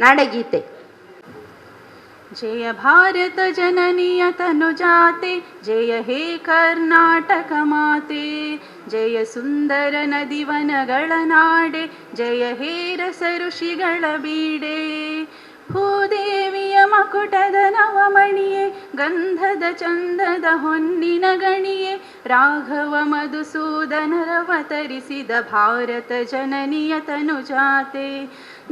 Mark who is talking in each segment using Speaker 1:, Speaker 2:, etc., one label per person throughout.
Speaker 1: ನಾಡಗೀತೆ.
Speaker 2: ಜಯ ಭಾರತ ಜನನಿಯ ತನುಜಾತೆ, ಜಯ ಹೇ ಕರ್ನಾಟಕ ಮಾತೆ, ಜಯ ಸುಂದರ ನದಿವನಗಳ ನಾಡೆ, ಜಯ ಹೇ ರಸ ಋಷಿಗಳ ಬೀಡೆ. ಭೂದೇವಿಯ ಮಕುಟದ ನವಮಣಿಯೇ, ಗಂಧದ ಚಂದದ ಹೊನ್ನಿನ ಗಣಿಯೇ, ರಾಘವ ಮಧುಸೂದನರವತರಿಸಿದ ಭಾರತ ಜನನಿಯ ತನುಜಾತೆ.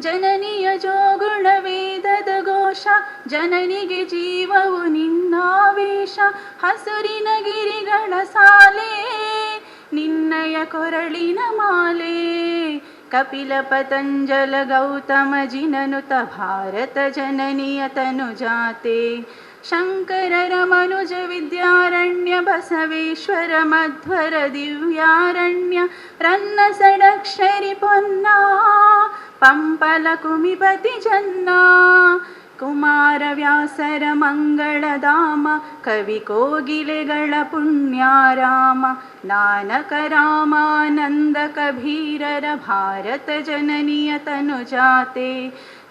Speaker 2: ಜನನಿಯ ಜೋಗುಳ ವೇದದ ಘೋಷ, ಜನನಿಗೆ ಜೀವವು ನಿನ್ನಾವೇಶ. ಹಸುರಿನ ಗಿರಿಗಳ ಸಾಲೆ, ನಿನ್ನಯ ಕೊರಳಿನ ಮಾಲೆ. ಕಪಿಲ ಪತಂಜಲ ಗೌತಮ ಜಿನನುತ ಭಾರತ ಜನನಿಯ ತನುಜಾತೆ. ಶಂಕರರ ಮನುಜ ವಿದ್ಯಾರಣ್ಯ, ಬಸವೇಶ್ವರ ಮಧ್ವರ ದಿವ್ಯಾರಣ್ಯ. ರನ್ನ ಸಡಕ್ಷರಿ ಪೊನ್ನ, ಪಂಪಲ ಕುಮಿಪತಿ ಜನ್ನ. ಕುಮಾರ ವ್ಯಾಸರ ಮಂಗಳಧಾಮ, ಕವಿ ಕೋಗಿಲೆಗಳ ಪುಣ್ಯಾರಾಮ. ನಾನಕ ರಾಮಾನಂದ ಕಬೀರರ ಭಾರತ ಜನನಿಯ ತನುಜಾತೆ.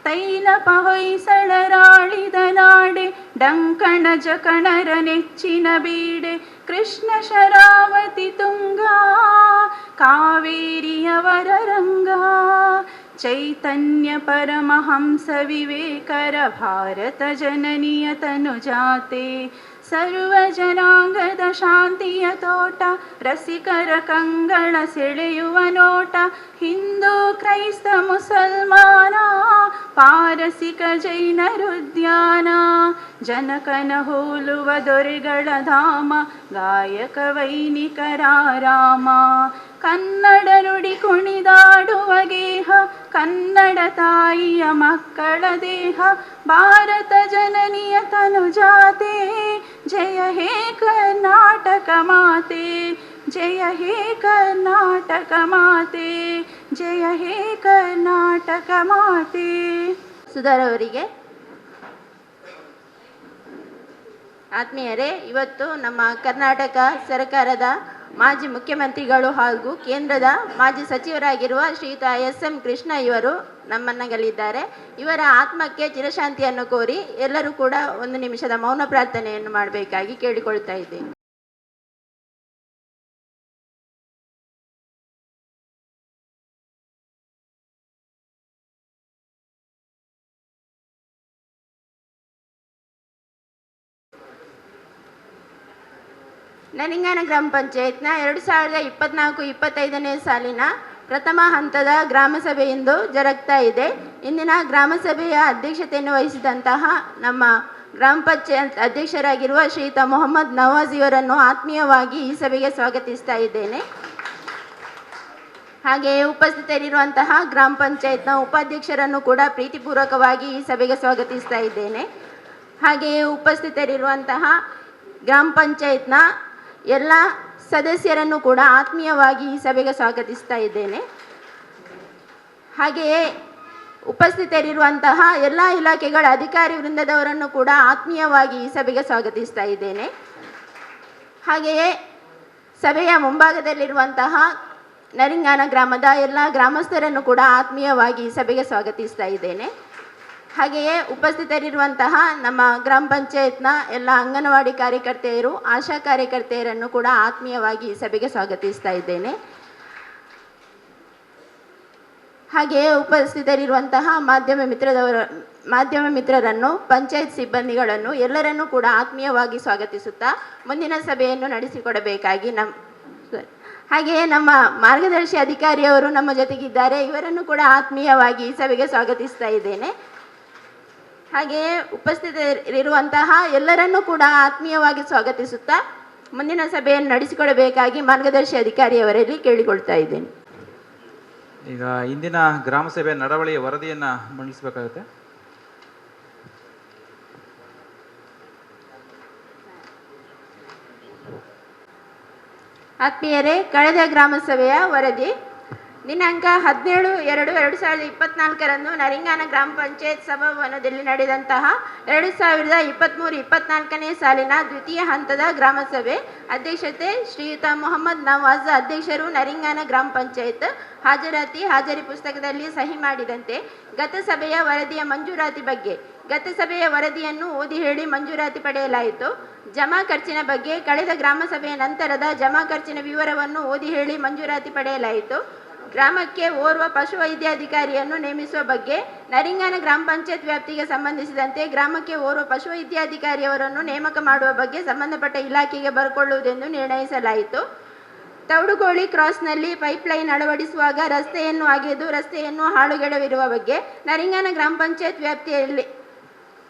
Speaker 2: ತೈಲಪ ಹೊಯ್ಸಳರಾಳಿದ ನಾಡೆ, ಡಂಕಣ ಜಕಣರ ನೆಚ್ಚಿನ ಬೀಡೆ. ಕೃಷ್ಣ ಶರಾವತಿ ತುಂಗ, ಕಾವೇರಿಯವರ ರಂಗ. ಚೈತನ್ಯ ಪರಮಹಂಸ ವಿವೇಕರ ಭಾರತ ಜನನಿಯ ತನುಜಾತೆ. ಸರ್ವ ಜನಾಂಗದ ಶಾಂತಿಯ ತೋಟ, ರಸಿಕರ ಕಂಗಳ ಸೆಳೆಯುವ ನೋಟ. ಹಿಂದೂ ಕ್ರೈಸ್ತ ಮುಸಲ್ಮಾನ, ಪಾರಸಿಕ ಜೈನರುದ್ಯಾನ. ಜನಕನ ಹೋಲುವ ದೊರೆಗಳ ಧಾಮ, ಗಾಯಕ ವೈನಿಕರಾರಾಮ. ಕನ್ನಡ ನುಡಿ ಕುಣಿದಾಡುವ ಗೇಹ, ಕನ್ನಡ ತಾಯಿಯ ಮಕ್ಕಳ ದೇಹ. ಭಾರತ ಜನನಿಯ ತನುಜಾತೆ, ಜಯ ಹೇ ಕರ್ನಾಟಕ ಮಾತೆ, ಜಯ ಹೇ ಕರ್ನಾಟಕ ಮಾತೆ, ಜಯ ಹೇ ಕರ್ನಾಟಕ ಮಾತೆ.
Speaker 1: ಸುಧಾರವರಿಗೆ. ಆತ್ಮೀಯರೇ, ಇವತ್ತು ನಮ್ಮ ಕರ್ನಾಟಕ ಸರ್ಕಾರದ ಮಾಜಿ ಮುಖ್ಯಮಂತ್ರಿಗಳು ಹಾಗೂ ಕೇಂದ್ರದ ಮಾಜಿ ಸಚಿವರಾಗಿರುವ ಶ್ರೀಯುತ ಎಸ್.ಎಂ. ಕೃಷ್ಣ ಇವರು ನಮ್ಮನ್ನಗಲಿದ್ದಾರೆ. ಇವರ ಆತ್ಮಕ್ಕೆ ಚಿರಶಾಂತಿಯನ್ನು ಕೋರಿ ಎಲ್ಲರೂ ಕೂಡ 1 ನಿಮಿಷದ ಮೌನ ಪ್ರಾರ್ಥನೆಯನ್ನು ಮಾಡಬೇಕಾಗಿ ಕೇಳಿಕೊಳ್ತಾ ಇದ್ದೇನೆ. ನರಿಂಗಾನ ಗ್ರಾಮ ಪಂಚಾಯತ್ನ 2024-25ನೇ ಸಾಲಿನ ಪ್ರಥಮ ಹಂತದ ಗ್ರಾಮಸಭೆ ಇಂದು ಜರುಗ್ತಾ ಇದೆ. ಇಂದಿನ ಗ್ರಾಮಸಭೆಯ ಅಧ್ಯಕ್ಷತೆಯನ್ನು ವಹಿಸಿದಂತಹ ನಮ್ಮ ಗ್ರಾಮ ಪಂಚಾಯತ್ ಅಧ್ಯಕ್ಷರಾಗಿರುವ ಶ್ರೀಯುತ ಮೊಹಮ್ಮದ್ ನವಾಜ್ ಇವರನ್ನು ಆತ್ಮೀಯವಾಗಿ ಈ ಸಭೆಗೆ ಸ್ವಾಗತಿಸ್ತಾ ಇದ್ದೇನೆ. ಹಾಗೆಯೇ ಉಪಸ್ಥಿತರಿರುವಂತಹ ಗ್ರಾಮ ಪಂಚಾಯತ್ನ ಉಪಾಧ್ಯಕ್ಷರನ್ನು ಕೂಡ ಪ್ರೀತಿಪೂರ್ವಕವಾಗಿ ಈ ಸಭೆಗೆ ಸ್ವಾಗತಿಸ್ತಾ ಇದ್ದೇನೆ. ಹಾಗೆಯೇ ಉಪಸ್ಥಿತರಿರುವಂತಹ ಗ್ರಾಮ ಪಂಚಾಯತ್ನ ಎಲ್ಲ ಸದಸ್ಯರನ್ನು ಕೂಡ ಆತ್ಮೀಯವಾಗಿ ಈ ಸಭೆಗೆ ಸ್ವಾಗತಿಸ್ತಾ ಇದ್ದೇನೆ. ಹಾಗೆಯೇ ಉಪಸ್ಥಿತರಿರುವಂತಹ ಎಲ್ಲ ಇಲಾಖೆಗಳ ಅಧಿಕಾರಿ ವೃಂದದವರನ್ನು ಕೂಡ ಆತ್ಮೀಯವಾಗಿ ಈ ಸಭೆಗೆ ಸ್ವಾಗತಿಸ್ತಾ ಇದ್ದೇನೆ. ಹಾಗೆಯೇ ಸಭೆಯ ಮುಂಭಾಗದಲ್ಲಿರುವಂತಹ ನರಿಂಗಾನ ಗ್ರಾಮದ ಎಲ್ಲ ಗ್ರಾಮಸ್ಥರನ್ನು ಕೂಡ ಆತ್ಮೀಯವಾಗಿ ಈ ಸಭೆಗೆ ಸ್ವಾಗತಿಸ್ತಾ ಇದ್ದೇನೆ. ಹಾಗೆಯೇ ಉಪಸ್ಥಿತರಿರುವಂತಹ ನಮ್ಮ ಗ್ರಾಮ ಪಂಚಾಯತ್ನ ಎಲ್ಲ ಅಂಗನವಾಡಿ ಕಾರ್ಯಕರ್ತೆಯರು, ಆಶಾ ಕಾರ್ಯಕರ್ತೆಯರನ್ನು ಕೂಡ ಆತ್ಮೀಯವಾಗಿ ಈ ಸಭೆಗೆ ಸ್ವಾಗತಿಸ್ತಾ ಇದ್ದೇನೆ. ಹಾಗೆಯೇ ಉಪಸ್ಥಿತರಿರುವಂತಹ ಮಾಧ್ಯಮ ಮಿತ್ರರನ್ನು, ಪಂಚಾಯತ್ ಸಿಬ್ಬಂದಿಗಳನ್ನು ಎಲ್ಲರನ್ನೂ ಕೂಡ ಆತ್ಮೀಯವಾಗಿ ಸ್ವಾಗತಿಸುತ್ತಾ ಮುಂದಿನ ಸಭೆಯನ್ನು ನಡೆಸಿಕೊಡಬೇಕಾಗಿ ಹಾಗೆಯೇ ನಮ್ಮ ಮಾರ್ಗದರ್ಶಿ ಅಧಿಕಾರಿಯವರು ನಮ್ಮ ಜೊತೆಗಿದ್ದಾರೆ. ಇವರನ್ನು ಕೂಡ ಆತ್ಮೀಯವಾಗಿ ಈ ಸಭೆಗೆ ಸ್ವಾಗತಿಸ್ತಾ ಇದ್ದೇನೆ. ಹಾಗೆಯೇ ಉಪಸ್ಥಿತರಿರುವಂತಹ ಎಲ್ಲರನ್ನೂ ಕೂಡ ಆತ್ಮೀಯವಾಗಿ ಸ್ವಾಗತಿಸುತ್ತಾ ಮುಂದಿನ ಸಭೆಯನ್ನು ನಡೆಸಿಕೊಡಬೇಕಾಗಿ ಮಾರ್ಗದರ್ಶಿ ಅಧಿಕಾರಿಯವರಲ್ಲಿ ಕೇಳಿಕೊಳ್ತಾ ಇದ್ದೇನೆ.
Speaker 3: ಈಗ ಇಂದಿನ ಗ್ರಾಮ ಸಭೆ ನಡವಳಿಯ ವರದಿಯನ್ನು ಮಂಡಿಸಬೇಕಾಗುತ್ತೆ.
Speaker 1: ಆತ್ಮೀಯರೇ, ಕಳೆದ ಗ್ರಾಮ ಸಭೆಯ ವರದಿ. ದಿನಾಂಕ 17/2/2024 ನರಿಂಗಾನ ಗ್ರಾಮ ಪಂಚಾಯತ್ ಸಭಾಭವನದಲ್ಲಿ ನಡೆದಂತಹ 2023-24ನೇ ಸಾಲಿನ ದ್ವಿತೀಯ ಹಂತದ ಗ್ರಾಮ ಸಭೆ ಅಧ್ಯಕ್ಷತೆ ಶ್ರೀಯುತ ಮೊಹಮ್ಮದ್ ನವಾಜ್ ಅಧ್ಯಕ್ಷರು. ನರಿಂಗಾನ ಗ್ರಾಮ ಪಂಚಾಯತ್ ಹಾಜರಿ ಪುಸ್ತಕದಲ್ಲಿ ಸಹಿ ಮಾಡಿದಂತೆ ಗತ ಸಭೆಯ ವರದಿಯ ಮಂಜೂರಾತಿ ಬಗ್ಗೆ ಗತ ಸಭೆಯ ವರದಿಯನ್ನು ಓದಿ ಹೇಳಿ ಮಂಜೂರಾತಿ ಪಡೆಯಲಾಯಿತು. ಜಮಾ ಖರ್ಚಿನ ಬಗ್ಗೆ ಕಳೆದ ಗ್ರಾಮ ಸಭೆಯ ನಂತರದ ಜಮಾ ಖರ್ಚಿನ ವಿವರವನ್ನು ಓದಿ ಹೇಳಿ ಮಂಜೂರಾತಿ ಪಡೆಯಲಾಯಿತು. ಗ್ರಾಮಕ್ಕೆ ಓರ್ವ ಪಶುವೈದ್ಯಾಧಿಕಾರಿಯನ್ನು ನೇಮಿಸುವ ಬಗ್ಗೆ ನರಿಂಗಾನ ಗ್ರಾಮ ಪಂಚಾಯತ್ ವ್ಯಾಪ್ತಿಗೆ ಸಂಬಂಧಿಸಿದಂತೆ ಗ್ರಾಮಕ್ಕೆ ಓರ್ವ ಪಶುವೈದ್ಯಾಧಿಕಾರಿಯವರನ್ನು ನೇಮಕ ಮಾಡುವ ಬಗ್ಗೆ ಸಂಬಂಧಪಟ್ಟ ಇಲಾಖೆಗೆ ಬರಕೊಳ್ಳುವುದೆಂದು ನಿರ್ಣಯಿಸಲಾಯಿತು. ತೌಡುಗೋಳಿ ಕ್ರಾಸ್ನಲ್ಲಿ ಪೈಪ್ಲೈನ್ ಅಳವಡಿಸುವಾಗ ರಸ್ತೆಯನ್ನು ಅಗೆದು ರಸ್ತೆಯನ್ನು ಹಾಳುಗೆಡವಿರುವ ಬಗ್ಗೆ ನರಿಂಗಾನ ಗ್ರಾಮ ಪಂಚಾಯತ್ ವ್ಯಾಪ್ತಿಯಲ್ಲಿ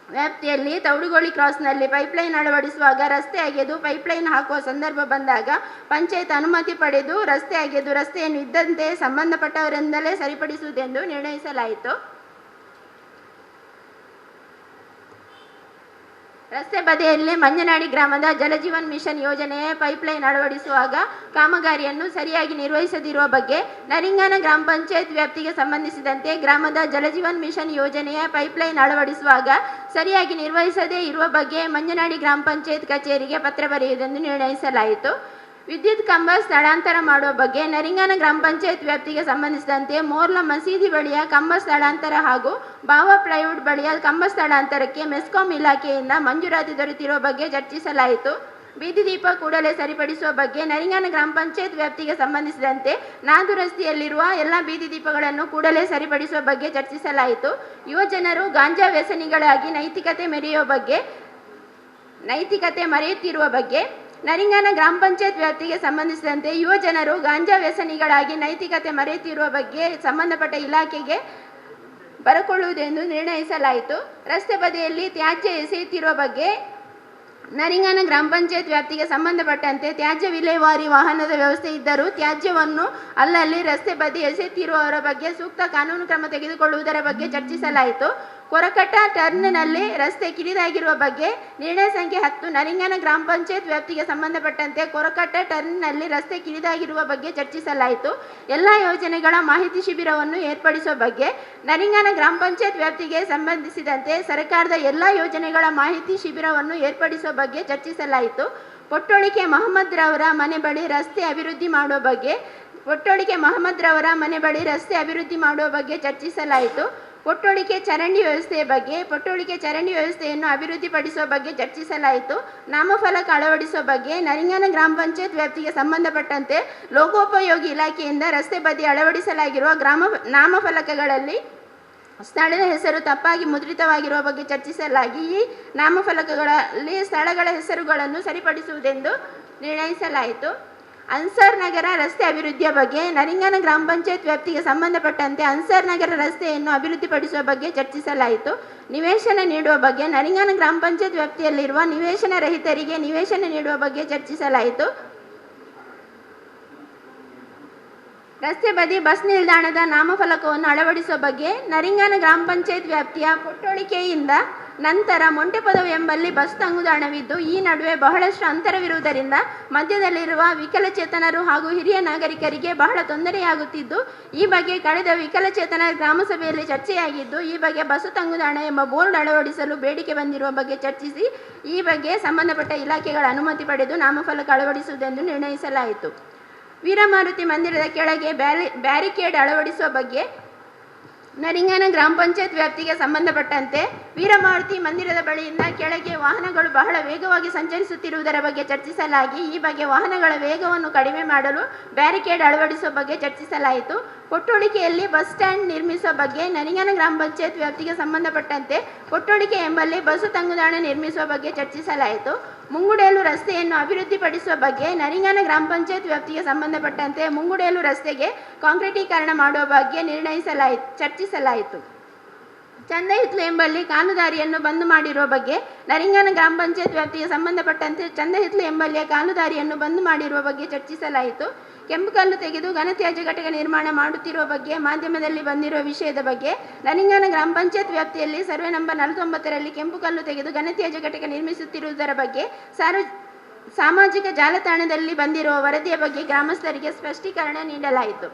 Speaker 1: ತೌಡುಗೋಳಿ ಕ್ರಾಸ್ನಲ್ಲಿ ಪೈಪ್ಲೈನ್ ಅಳವಡಿಸುವಾಗ ರಸ್ತೆ ಅಗೆದು ಪೈಪ್ಲೈನ್ ಹಾಕುವ ಸಂದರ್ಭ ಬಂದಾಗ ಪಂಚಾಯತ್ ಅನುಮತಿ ಪಡೆದು ರಸ್ತೆ ಅಗೆದು ರಸ್ತೆಯನ್ನು ಇದ್ದಂತೆ ಸಂಬಂಧಪಟ್ಟವರಿಂದಲೇ ಸರಿಪಡಿಸುವುದೆಂದು ನಿರ್ಣಯಿಸಲಾಯಿತು. ರಸ್ತೆ ಬದಿಯಲ್ಲಿ ಮಂಜನಾಡಿ ಗ್ರಾಮದ ಜಲಜೀವನ್ ಮಿಷನ್ ಯೋಜನೆಯ ಪೈಪ್ಲೈನ್ ಅಳವಡಿಸುವಾಗ ಕಾಮಗಾರಿಯನ್ನು ಸರಿಯಾಗಿ ನಿರ್ವಹಿಸದಿರುವ ಬಗ್ಗೆ ನರಿಂಗಾನ ಗ್ರಾಮ ಪಂಚಾಯತ್ ವ್ಯಾಪ್ತಿಗೆ ಸಂಬಂಧಿಸಿದಂತೆ ಗ್ರಾಮದ ಜಲಜೀವನ್ ಮಿಷನ್ ಯೋಜನೆಯ ಪೈಪ್ಲೈನ್ ಅಳವಡಿಸುವಾಗ ಸರಿಯಾಗಿ ನಿರ್ವಹಿಸದೇ ಇರುವ ಬಗ್ಗೆ ಮಂಜನಾಡಿ ಗ್ರಾಮ ಪಂಚಾಯತ್ ಕಚೇರಿಗೆ ಪತ್ರ ಬರೆಯುವುದೆಂದು ನಿರ್ಣಯಿಸಲಾಯಿತು. ವಿದ್ಯುತ್ ಕಂಬ ಸ್ಥಳಾಂತರ ಮಾಡುವ ಬಗ್ಗೆ ನರಿಂಗಾನ ಗ್ರಾಮ ಪಂಚಾಯತ್ ವ್ಯಾಪ್ತಿಗೆ ಸಂಬಂಧಿಸಿದಂತೆ ಮೋರ್ಲ ಮಸೀದಿ ಬಳಿಯ ಕಂಬ ಸ್ಥಳಾಂತರ ಹಾಗೂ ಬಾವ ಪ್ಲೈವುಡ್ ಬಳಿಯ ಕಂಬ ಸ್ಥಳಾಂತರಕ್ಕೆ ಮೆಸ್ಕಾಂ ಇಲಾಖೆಯಿಂದ ಮಂಜೂರಾತಿ ದೊರೆತಿರುವ ಬಗ್ಗೆ ಚರ್ಚಿಸಲಾಯಿತು. ಬೀದಿ ದೀಪ ಕೂಡಲೇ ಸರಿಪಡಿಸುವ ಬಗ್ಗೆ ನರಿಂಗಾನ ಗ್ರಾಮ ಪಂಚಾಯತ್ ವ್ಯಾಪ್ತಿಗೆ ಸಂಬಂಧಿಸಿದಂತೆ ನಾದು ರಸ್ತೆಯಲ್ಲಿರುವ ಎಲ್ಲ ಬೀದಿ ದೀಪಗಳನ್ನು ಕೂಡಲೇ ಸರಿಪಡಿಸುವ ಬಗ್ಗೆ ಚರ್ಚಿಸಲಾಯಿತು. ಯುವ ಜನರು ಗಾಂಜಾ ವ್ಯಸನಿಗಳಾಗಿ ನೈತಿಕತೆ ಮರೆಯುತ್ತಿರುವ ಬಗ್ಗೆ ನರಿಂಗಾನ ಗ್ರಾಮ ಪಂಚಾಯತ್ ವ್ಯಾಪ್ತಿಗೆ ಸಂಬಂಧಿಸಿದಂತೆ ಯುವ ಜನರು ಗಾಂಜಾ ವ್ಯಸನಿಗಳಾಗಿ ನೈತಿಕತೆ ಮರೆಯುತ್ತಿರುವ ಬಗ್ಗೆ ಸಂಬಂಧಪಟ್ಟ ಇಲಾಖೆಗೆ ಬರಕೊಳ್ಳುವುದೆಂದು ನಿರ್ಣಯಿಸಲಾಯಿತು. ರಸ್ತೆ ಬದಿಯಲ್ಲಿ ತ್ಯಾಜ್ಯ ಎಸೆಯುತ್ತಿರುವ ಬಗ್ಗೆ ನರಿಂಗಾನ ಗ್ರಾಮ ಪಂಚಾಯತ್ ವ್ಯಾಪ್ತಿಗೆ ಸಂಬಂಧಪಟ್ಟಂತೆ ತ್ಯಾಜ್ಯ ವಿಲೇವಾರಿ ವಾಹನದ ವ್ಯವಸ್ಥೆ ಇದ್ದರೂ ತ್ಯಾಜ್ಯವನ್ನು ಅಲ್ಲಲ್ಲಿ ರಸ್ತೆ ಬದಿ ಎಸೆಯುತ್ತಿರುವವರ ಬಗ್ಗೆ ಸೂಕ್ತ ಕಾನೂನು ಕ್ರಮ ತೆಗೆದುಕೊಳ್ಳುವುದರ ಬಗ್ಗೆ ಚರ್ಚಿಸಲಾಯಿತು. ಕೊರಕಟ್ಟ ಟರ್ನ್ನಲ್ಲಿ ರಸ್ತೆ ಕಿರಿದಾಗಿರುವ ಬಗ್ಗೆ ನಿರ್ಣಯ ಸಂಖ್ಯೆ 10 ನರಿಂಗಾನ ಗ್ರಾಮ ಪಂಚಾಯತ್ ವ್ಯಾಪ್ತಿಗೆ ಸಂಬಂಧಪಟ್ಟಂತೆ ಕೊರಕಟ್ಟ ಟರ್ನ್ನಲ್ಲಿ ರಸ್ತೆ ಕಿರಿದಾಗಿರುವ ಬಗ್ಗೆ ಚರ್ಚಿಸಲಾಯಿತು. ಎಲ್ಲ ಯೋಜನೆಗಳ ಮಾಹಿತಿ ಶಿಬಿರವನ್ನು ಏರ್ಪಡಿಸುವ ಬಗ್ಗೆ ನರಿಂಗಾನ ಗ್ರಾಮ ಪಂಚಾಯತ್ ವ್ಯಾಪ್ತಿಗೆ ಸಂಬಂಧಿಸಿದಂತೆ ಸರ್ಕಾರದ ಎಲ್ಲ ಯೋಜನೆಗಳ ಮಾಹಿತಿ ಶಿಬಿರವನ್ನು ಏರ್ಪಡಿಸುವ ಬಗ್ಗೆ ಚರ್ಚಿಸಲಾಯಿತು. ಪೊಟ್ಟೊಳಿಕೆ ಮಹಮ್ಮದ್ ರವರ ಮನೆ ಬಳಿ ರಸ್ತೆ ಅಭಿವೃದ್ಧಿ ಮಾಡುವ ಬಗ್ಗೆ ಚರ್ಚಿಸಲಾಯಿತು. ಪೊಟ್ಟೊಳಿಕೆ ಚರಂಡಿ ವ್ಯವಸ್ಥೆಯನ್ನು ಅಭಿವೃದ್ಧಿಪಡಿಸುವ ಬಗ್ಗೆ ಚರ್ಚಿಸಲಾಯಿತು. ನಾಮಫಲಕ ಅಳವಡಿಸುವ ಬಗ್ಗೆ ನರಿಂಗಾನ ಗ್ರಾಮ ಪಂಚಾಯತ್ ವ್ಯಾಪ್ತಿಗೆ ಸಂಬಂಧಪಟ್ಟಂತೆ ಲೋಕೋಪಯೋಗಿ ಇಲಾಖೆಯಿಂದ ರಸ್ತೆ ಬದಿ ಅಳವಡಿಸಲಾಗಿರುವ ನಾಮಫಲಕಗಳಲ್ಲಿ ಸ್ಥಳದ ಹೆಸರು ತಪ್ಪಾಗಿ ಮುದ್ರಿತವಾಗಿರುವ ಬಗ್ಗೆ ಚರ್ಚಿಸಲಾಗಿ ಈ ನಾಮಫಲಕಗಳಲ್ಲಿ ಸ್ಥಳಗಳ ಹೆಸರುಗಳನ್ನು ಸರಿಪಡಿಸುವುದೆಂದು ನಿರ್ಣಯಿಸಲಾಯಿತು. ಅನ್ಸಾರ್ ನಗರ ರಸ್ತೆ ಅಭಿವೃದ್ಧಿಯ ಬಗ್ಗೆ ನರಿಂಗಾನ ಗ್ರಾಮ ಪಂಚಾಯತ್ ವ್ಯಾಪ್ತಿಗೆ ಸಂಬಂಧಪಟ್ಟಂತೆ ಅನ್ಸಾರ್ ನಗರ ರಸ್ತೆಯನ್ನು ಅಭಿವೃದ್ಧಿಪಡಿಸುವ ಬಗ್ಗೆ ಚರ್ಚಿಸಲಾಯಿತು. ನಿವೇಶನ ನೀಡುವ ಬಗ್ಗೆ ನರಿಂಗಾನ ಗ್ರಾಮ ಪಂಚಾಯತ್ ವ್ಯಾಪ್ತಿಯಲ್ಲಿರುವ ನಿವೇಶನ ರಹಿತರಿಗೆ ನಿವೇಶನ ನೀಡುವ ಬಗ್ಗೆ ಚರ್ಚಿಸಲಾಯಿತು. ರಸ್ತೆ ಬದಿ ಬಸ್ ನಿಲ್ದಾಣದ ನಾಮಫಲಕವನ್ನು ಅಳವಡಿಸುವ ಬಗ್ಗೆ ನರಿಂಗಾನ ಗ್ರಾಮ ಪಂಚಾಯತ್ ವ್ಯಾಪ್ತಿಯ ಪೊಟ್ಟೊಳಿಕೆಯಿಂದ ನಂತರ ಮೊಂಟೆಪದವು ಎಂಬಲ್ಲಿ ಬಸ್ ತಂಗುದಾಣವಿದ್ದು ಈ ನಡುವೆ ಬಹಳಷ್ಟು ಅಂತರವಿರುವುದರಿಂದ ಮಧ್ಯದಲ್ಲಿರುವ ವಿಕಲಚೇತನರು ಹಾಗೂ ಹಿರಿಯ ನಾಗರಿಕರಿಗೆ ಬಹಳ ತೊಂದರೆಯಾಗುತ್ತಿದ್ದು ಈ ಬಗ್ಗೆ ಕಳೆದ ವಿಕಲಚೇತನ ಗ್ರಾಮ ಸಭೆಯಲ್ಲಿ ಚರ್ಚೆಯಾಗಿದ್ದು ಈ ಬಗ್ಗೆ ಬಸ್ಸು ತಂಗುದಾಣ ಎಂಬ ಬೋರ್ಡ್ ಅಳವಡಿಸಲು ಬೇಡಿಕೆ ಬಂದಿರುವ ಬಗ್ಗೆ ಚರ್ಚಿಸಿ ಈ ಬಗ್ಗೆ ಸಂಬಂಧಪಟ್ಟ ಇಲಾಖೆಗಳ ಅನುಮತಿ ಪಡೆದು ನಾಮಫಲಕ ಅಳವಡಿಸುವುದೆಂದು ನಿರ್ಣಯಿಸಲಾಯಿತು. ವೀರಮಾರುತಿ ಮಂದಿರದ ಕೆಳಗೆ ಬ್ಯಾರಿಕೇಡ್ ಅಳವಡಿಸುವ ಬಗ್ಗೆ ನರಿಂಗಾನ ಗ್ರಾಮ ಪಂಚಾಯತ್ ವ್ಯಾಪ್ತಿಗೆ ಸಂಬಂಧಪಟ್ಟಂತೆ ವೀರಮಾರುತಿ ಮಂದಿರದ ಬಳಿಯಿಂದ ಕೆಳಗೆ ವಾಹನಗಳು ಬಹಳ ವೇಗವಾಗಿ ಸಂಚರಿಸುತ್ತಿರುವುದರ ಬಗ್ಗೆ ಚರ್ಚಿಸಲಾಗಿ ಈ ಬಗ್ಗೆ ವಾಹನಗಳ ವೇಗವನ್ನು ಕಡಿಮೆ ಮಾಡಲು ಬ್ಯಾರಿಕೇಡ್ ಅಳವಡಿಸುವ ಬಗ್ಗೆ ಚರ್ಚಿಸಲಾಯಿತು. ಪೊಟ್ಟೊಳಿಕೆಯಲ್ಲಿ ಬಸ್ ಸ್ಟ್ಯಾಂಡ್ ನಿರ್ಮಿಸುವ ಬಗ್ಗೆ ನರಿಂಗಾನ ಗ್ರಾಮ ಪಂಚಾಯತ್ ವ್ಯಾಪ್ತಿಗೆ ಸಂಬಂಧಪಟ್ಟಂತೆ ಪೊಟ್ಟೊಳಿಕೆ ಎಂಬಲ್ಲಿ ಬಸ್ಸು ತಂಗುದಾಣ ನಿರ್ಮಿಸುವ ಬಗ್ಗೆ ಚರ್ಚಿಸಲಾಯಿತು. ಮುಂಗುಡೇಲು ರಸ್ತೆಯನ್ನು ಅಭಿವೃದ್ಧಿಪಡಿಸುವ ಬಗ್ಗೆ ನರಿಂಗಾನ ಗ್ರಾಮ ಪಂಚಾಯತ್ ವ್ಯಾಪ್ತಿಗೆ ಸಂಬಂಧಪಟ್ಟಂತೆ ಮುಂಗುಡೇಲು ರಸ್ತೆಗೆ ಕಾಂಕ್ರೀಟೀಕರಣ ಮಾಡುವ ಬಗ್ಗೆ ಚರ್ಚಿಸಲಾಯಿತು. ಚಂದಹಿತ್ಲು ಎಂಬಲ್ಲಿ ಕಾಲುದಾರಿಯನ್ನು ಬಂದ್ ಮಾಡಿರುವ ಬಗ್ಗೆ ನರಿಂಗಾನ ಗ್ರಾಮ ಪಂಚಾಯತ್ ವ್ಯಾಪ್ತಿಗೆ ಸಂಬಂಧಪಟ್ಟಂತೆ ಚಂದಹಿತ್ಲು ಎಂಬಲ್ಲಿಯ ಕಾಲುದಾರಿಯನ್ನು ಬಂದ್ ಮಾಡಿರುವ ಬಗ್ಗೆ ಚರ್ಚಿಸಲಾಯಿತು. ಕೆಂಪು ಕಲ್ಲು ತೆಗೆದು ಘನತ್ಯಾಜ್ಯ ಘಟಕ ನಿರ್ಮಾಣ ಮಾಡುತ್ತಿರುವ ಬಗ್ಗೆ ಮಾಧ್ಯಮದಲ್ಲಿ ಬಂದಿರುವ ವಿಷಯದ ಬಗ್ಗೆ ನರಿಂಗಾನ ಗ್ರಾಮ ಪಂಚಾಯತ್ ವ್ಯಾಪ್ತಿಯಲ್ಲಿ ಸರ್ವೆ ನಂಬರ್ 49ರಲ್ಲಿ ಕೆಂಪು ಕಲ್ಲು ತೆಗೆದು ಘನತ್ಯಾಜ್ಯ ಘಟಕ ನಿರ್ಮಿಸುತ್ತಿರುವುದರ ಬಗ್ಗೆ ಸಾಮಾಜಿಕ ಜಾಲತಾಣದಲ್ಲಿ ಬಂದಿರುವ ವರದಿಯ ಬಗ್ಗೆ ಗ್ರಾಮಸ್ಥರಿಗೆ ಸ್ಪಷ್ಟೀಕರಣ ನೀಡಲಾಯಿತು.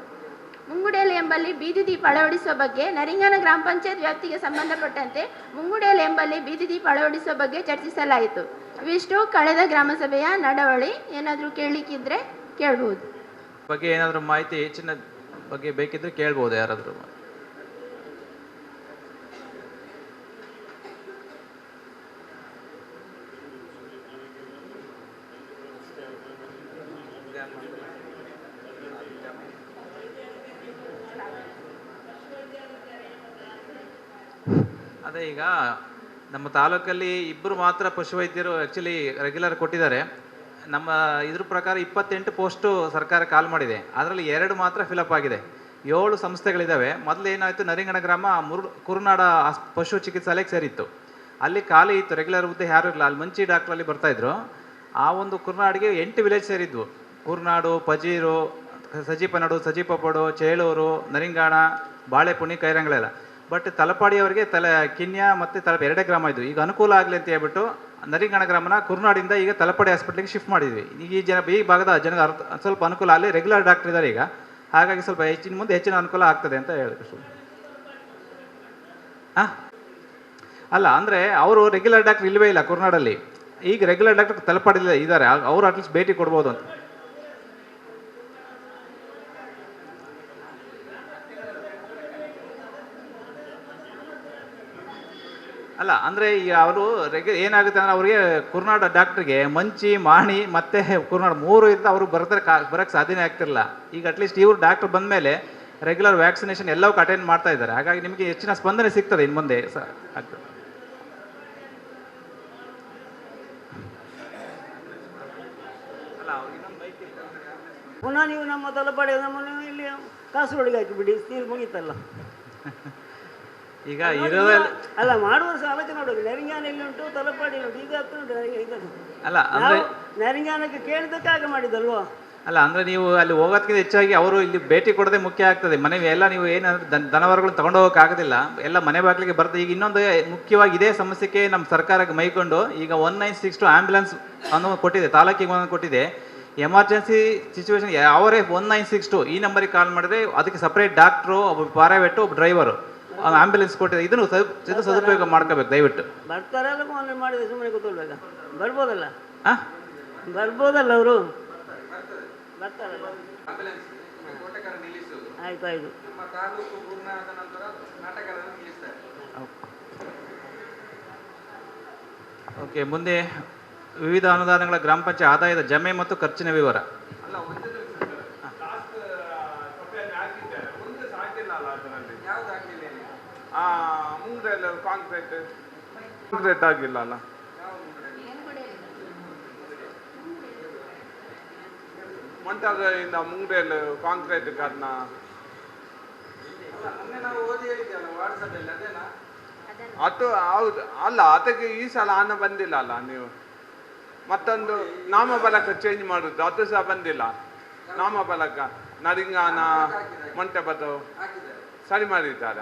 Speaker 1: ಮುಂಗುಡೇಲು ಎಂಬಲ್ಲಿ ಬೀದಿ ದೀಪ ಅಳವಡಿಸುವ ಬಗ್ಗೆ, ನರಿಂಗನ ಗ್ರಾಮ ಪಂಚಾಯತ್ ವ್ಯಾಪ್ತಿಗೆ ಸಂಬಂಧಪಟ್ಟಂತೆ ಮುಂಗುಡೇಲು ಎಂಬಲ್ಲಿ ಬೀದಿ ದೀಪ ಅಳವಡಿಸುವ ಬಗ್ಗೆ ಚರ್ಚಿಸಲಾಯಿತು. ಇವಿಷ್ಟು ಕಳೆದ ಗ್ರಾಮ ಸಭೆಯ ನಡವಳಿ. ಏನಾದರೂ ಕೇಳಲಿಕ್ಕಿದ್ರೆ ಕೇಳ್ಬೋದು.
Speaker 3: ಬಗ್ಗೆ ಏನಾದರೂ ಮಾಹಿತಿ ಹೆಚ್ಚಿನ ಬಗ್ಗೆ ಬೇಕಿದ್ರೆ ಕೇಳ್ಬೋದು ಯಾರಾದರೂ. ಅದೇ ಈಗ ನಮ್ಮ ತಾಲೂಕಲ್ಲಿ ಇಬ್ಬರು ಮಾತ್ರ ಪಶುವೈದ್ಯರು ಆ್ಯಕ್ಚುಲಿ ರೆಗ್ಯುಲರ್ ಕೊಟ್ಟಿದ್ದಾರೆ. ನಮ್ಮ ಇದ್ರ ಪ್ರಕಾರ 28 ಪೋಸ್ಟು ಸರ್ಕಾರ ಕಾಲ್ ಮಾಡಿದೆ. ಅದರಲ್ಲಿ 2 ಮಾತ್ರ ಫಿಲಪ್ ಆಗಿದೆ. 7 ಸಂಸ್ಥೆಗಳಿದ್ದಾವೆ. ಮೊದಲು ಏನಾಯಿತು, ನರಿಂಗಣ ಗ್ರಾಮ ಕುರುನಾಡ ಪಶು ಚಿಕಿತ್ಸಾಲಯಕ್ಕೆ ಸೇರಿತ್ತು. ಅಲ್ಲಿ ಖಾಲಿ ಇತ್ತು, ರೆಗ್ಯುಲರ್ ಹುದ್ದೆ ಯಾರು ಇರಲಿಲ್ಲ. ಅಲ್ಲಿ ಮಂಚಿ ಡಾಕ್ಟ್ರಲ್ಲಿ ಬರ್ತಾಯಿದ್ರು. ಆ ಒಂದು ಕುರುನಾಡಿಗೆ 8 ವಿಲೇಜ್ ಸೇರಿದ್ವು. ಕುರುನಾಡು, ಪಜೀರು, ಸಜಿಪನಡು, ಸಜಿಪಪಡು, ಚೇಳೂರು, ನರಿಂಗಾಣ, ಬಾಳೆಪುಣಿ, ಕೈರಂಗಳೆಲ್ಲ. ಬಟ್ ತಲಪಾಡಿಯವರಿಗೆ ಕಿನ್ಯ ಮತ್ತು ಎರಡೇ ಗ್ರಾಮ ಇದ್ವು. ಈಗ ಅನುಕೂಲ ಆಗಲಿ ಅಂತ ಹೇಳ್ಬಿಟ್ಟು ನರಿಂಗಣ ಗ್ರಾಮನ ಕುರುನಾಡಿಂದ ಈಗ ತಲಪಾಡಿ ಹಾಸ್ಪಿಟ್ಲಿಗೆ ಶಿಫ್ಟ್ ಮಾಡಿದ್ವಿ. ಈಗ ಈ ಭಾಗದ ಜನಗ ಸ್ವಲ್ಪ ಅನುಕೂಲ ಅಲ್ಲಿ ರೆಗ್ಯುಲರ್ ಡಾಕ್ಟರ್ ಇದ್ದಾರೆ ಈಗ. ಹಾಗಾಗಿ ಸ್ವಲ್ಪ ಹೆಚ್ಚಿನ ಅನುಕೂಲ ಆಗ್ತದೆ ಅಂತ ಹೇಳಿದ್ರು. ಅಲ್ಲ ಅಂದರೆ ಅವರು ರೆಗ್ಯುಲರ್ ಡಾಕ್ಟರ್ ಇಲ್ಲವೇ ಇಲ್ಲ ಕುರುನಾಡಲ್ಲಿ. ಈಗ ರೆಗ್ಯುಲರ್ ಡಾಕ್ಟರ್ ತಲಪಾಡಿಲ್ಲ ಇದ್ದಾರೆ. ಅವರು ಅಟ್ಲೀಸ್ಟ್ ಭೇಟಿ ಕೊಡ್ಬೋದು ಅಂತ. ಅಲ್ಲ ಅಂದರೆ ಈಗ ಅವರು ಏನಾಗುತ್ತೆ ಅಂದರೆ ಅವರಿಗೆ ಕುರುನಾಡ ಡಾಕ್ಟ್ರಿಗೆ ಮಂಚಿ, ಮಾಣಿ ಮತ್ತು ಕುರುನಾಡ 3 ಇದ್ದ ಅವರು ಬರೋಕ್ಕೆ ಸಾಧ್ಯನೇ ಆಗ್ತಿರಲಿಲ್ಲ. ಈಗ ಅಟ್ಲೀಸ್ಟ್ ಇವರು ಡಾಕ್ಟರ್ ಬಂದ ಮೇಲೆ ರೆಗ್ಯುಲರ್ ವ್ಯಾಕ್ಸಿನೇಷನ್ ಎಲ್ಲವಕ್ಕೂ ಅಟೆಂಡ್ ಮಾಡ್ತಾ ಇದ್ದಾರೆ. ಹಾಗಾಗಿ ನಿಮಗೆ ಹೆಚ್ಚಿನ ಸ್ಪಂದನೆ ಸಿಗ್ತದೆ ಇನ್ನು ಮುಂದೆ ಆಗ್ತದೆ.
Speaker 4: ಪುನಃ ನೀವು ನಮ್ಮ ತಲಪಾಡಿ ನಮ್ಮನ್ನು ಇಲ್ಲಿ ಕಾಸರಗೋಡಿಗೆ ಹಾಕಿಬಿಡಿ, ತೀರು ಮುಗೀತಲ್ಲ.
Speaker 3: ಈಗ ಇರೋದ್ರಲ್ಲಿ
Speaker 4: ಅಲ್ಲ ಮಾಡುವ ಆಲೋಚನೆ ನೋಡೋದು. ನರಿಂಗಾನಲ್ಲಿ ಉಂಟು, ತಲಪಾಡಿ ಉಂಟು, ಈಗ ಉಂಟು.
Speaker 3: ಅಲ್ಲ ಅಂದರೆ
Speaker 4: ನರಿಂಗಾನಕ್ಕೆ ಕೇಳಿದ್ದಕ್ಕಾಗ ಮಾಡಿದಲ್ವಾ?
Speaker 3: ಅಲ್ಲ ಅಂದರೆ ನೀವು ಅಲ್ಲಿ ಹೋಗೋದಕ್ಕಿಂತ ಹೆಚ್ಚಾಗಿ ಅವರು ಇಲ್ಲಿ ಭೇಟಿ ಕೊಡೋದೇ ಮುಖ್ಯ ಆಗ್ತದೆ. ಮನೆಗೆ ಎಲ್ಲ ನೀವು ಏನಂದ್ರೆ ದನವರಗಳನ್ನ ತಗೊಂಡು ಹೋಗೋಕ್ಕಾಗೋದಿಲ್ಲ, ಎಲ್ಲ ಮನೆ ಬಾಗಿಲಿಗೆ ಬರ್ತದೆ. ಈಗ ಇನ್ನೊಂದು ಮುಖ್ಯವಾಗಿ ಇದೇ ಸಮಸ್ಯೆಗೆ ನಮ್ಮ ಸರ್ಕಾರಕ್ಕೆ ಮೈಕೊಂಡು ಈಗ 1962 ಆ್ಯಂಬುಲೆನ್ಸ್ ಅನ್ನೋ ಕೊಟ್ಟಿದೆ, ತಾಲೂಕಿಗೆ ಒಂದೊಂದು ಕೊಟ್ಟಿದೆ. ಎಮರ್ಜೆನ್ಸಿ ಸಿಚುವೇಶನ್ ಅವರೇ 1962 ಈ ನಂಬರಿಗೆ ಕಾಲ್ ಮಾಡಿದ್ರೆ ಅದಕ್ಕೆ ಸಪ್ರೇಟ್ ಡಾಕ್ಟ್ರು, ಒಬ್ಬ ಪ್ರೈವೇಟು, ಒಬ್ಬ ಡ್ರೈವರು ಆಂಬ್ಯುಲೆನ್ಸ್ ಕೊಟ್ಟಿದೆ. ಇದನ್ನು ಸದುಪಯೋಗ ಮಾಡ್ಕೋಬೇಕು ದಯವಿಟ್ಟು.
Speaker 4: ಬರ್ತಾರಲ್ಲ ಫೋನ್ ಮಾಡಿದ್ರೆ ಸುಮ್ಮನೆ ಕೂತ್ಕೊಳ್ಬೇಕ? ಬರ್ಬೋದಲ್ಲ ಬರ್ಬೋದಲ್ಲ ಅವರು ಬರ್ತಾರಲ್ಲ. ಆಯ್ತು ಆಯ್ತು.
Speaker 3: ಓಕೆ, ಮುಂದೆ ವಿವಿಧ ಅನುದಾನಗಳ ಗ್ರಾಮ ಪಂಚಾಯತ್ ಆದಾಯದ ಜಮೆ ಮತ್ತು ಖರ್ಚಿನ ವಿವರ.
Speaker 5: ಕಾಂಕ್ರೀಟ್ ಆಗಿಲ್ಲ ಅಲ್ಲ, ಮಂಟದಿಂದ ಮುಂಗ್ರೆಯಲ್ಲಿ ಕಾಂಕ್ರೀಟ್ ಕಾರಣ ಅದು ಹೌದು. ಅಲ್ಲ, ಅದಕ್ಕೆ ಈ ಸಲ ಹಣ ಬಂದಿಲ್ಲ ಅಲ್ಲ. ನೀವು ಮತ್ತೊಂದು ನಾಮಫಲಕ ಚೇಂಜ್ ಮಾಡುದು, ಅದು ಸಹ ಬಂದಿಲ್ಲ. ನಾಮಫಲಕ ನರಿಂಗಾನ ಮಂಟಪದ ಸರಿ ಮಾಡಿದ್ದಾರ,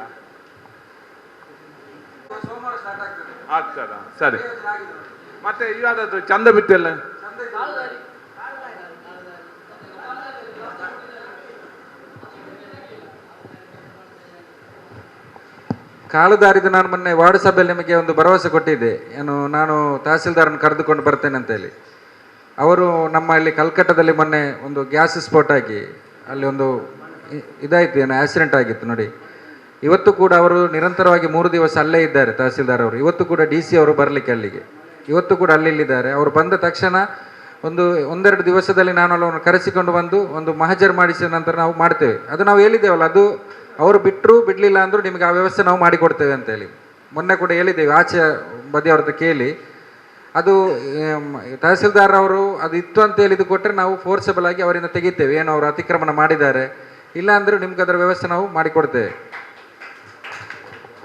Speaker 5: ಆಗ್ತದ? ಸರಿ. ಮತ್ತೆ ಇವಾದದ್ದು ಚಂದ ಬಿತ್ತಿಲ್ಲ.
Speaker 6: ಕಾಲುದಾರಿದು ನಾನು ಮೊನ್ನೆ ವಾರ್ಡ್ ಸಭೆಯಲ್ಲಿ ನಿಮಗೆ ಒಂದು ಭರವಸೆ ಕೊಟ್ಟಿದ್ದೆ. ನಾನು ತಹಸೀಲ್ದಾರನ್ನು ಕರೆದುಕೊಂಡು ಬರ್ತೇನೆ ಅಂತೇಳಿ. ಅವರು ನಮ್ಮ ಇಲ್ಲಿ ಕಲ್ಕಟ್ಟದಲ್ಲಿ ಮೊನ್ನೆ ಒಂದು ಗ್ಯಾಸ್ ಸ್ಫೋಟ ಆಗಿ ಅಲ್ಲಿ ಒಂದು ಇದಾಯಿತು, ಆಕ್ಸಿಡೆಂಟ್ ಆಗಿತ್ತು ನೋಡಿ. ಇವತ್ತು ಕೂಡ ಅವರು ನಿರಂತರವಾಗಿ 3 ದಿವಸ ಅಲ್ಲೇ ಇದ್ದಾರೆ ತಹಸೀಲ್ದಾರ್ ಅವರು. ಇವತ್ತು ಕೂಡ DC ಅವರು ಬರಲಿಕ್ಕೆ ಅಲ್ಲಿಗೆ ಇವತ್ತು ಕೂಡ ಅಲ್ಲಿದ್ದಾರೆ. ಅವರು ಬಂದ ತಕ್ಷಣ ಒಂದೆರಡು ದಿವಸದಲ್ಲಿ ನಾನು ಅವರನ್ನು ಕರೆಸಿಕೊಂಡು ಬಂದು ಒಂದು ಮಹಜರ್ ಮಾಡಿಸಿದ ನಂತರ ನಾವು ಮಾಡ್ತೇವೆ. ಅದು ನಾವು ಹೇಳಿದ್ದೇವಲ್ಲ, ಅದು ಅವರು ಬಿಟ್ಟರು ಬಿಡಲಿಲ್ಲ ಅಂದರೂ ನಿಮಗೆ ಆ ವ್ಯವಸ್ಥೆ ನಾವು ಮಾಡಿಕೊಡ್ತೇವೆ ಅಂತೇಳಿ ಮೊನ್ನೆ ಕೂಡ ಹೇಳಿದ್ದೇವೆ. ಆಚೆ ಬದಿಯವ್ರ ಹತ್ರ ಕೇಳಿ ಅದು ತಹಸೀಲ್ದಾರ್ ಅವರು ಅದು ಇತ್ತು ಅಂತ ಹೇಳಿದ್ದು ಕೊಟ್ಟರೆ ನಾವು ಫೋರ್ಸಬಲ್ ಆಗಿ ಅವರಿಂದ ತೆಗಿತೇವೆ. ಏನು ಅವರು ಅತಿಕ್ರಮಣ ಮಾಡಿದ್ದಾರೆ ಇಲ್ಲ ಅಂದರೆ ನಿಮ್ಗೆ ಅದರ ವ್ಯವಸ್ಥೆ ನಾವು ಮಾಡಿಕೊಡ್ತೇವೆ.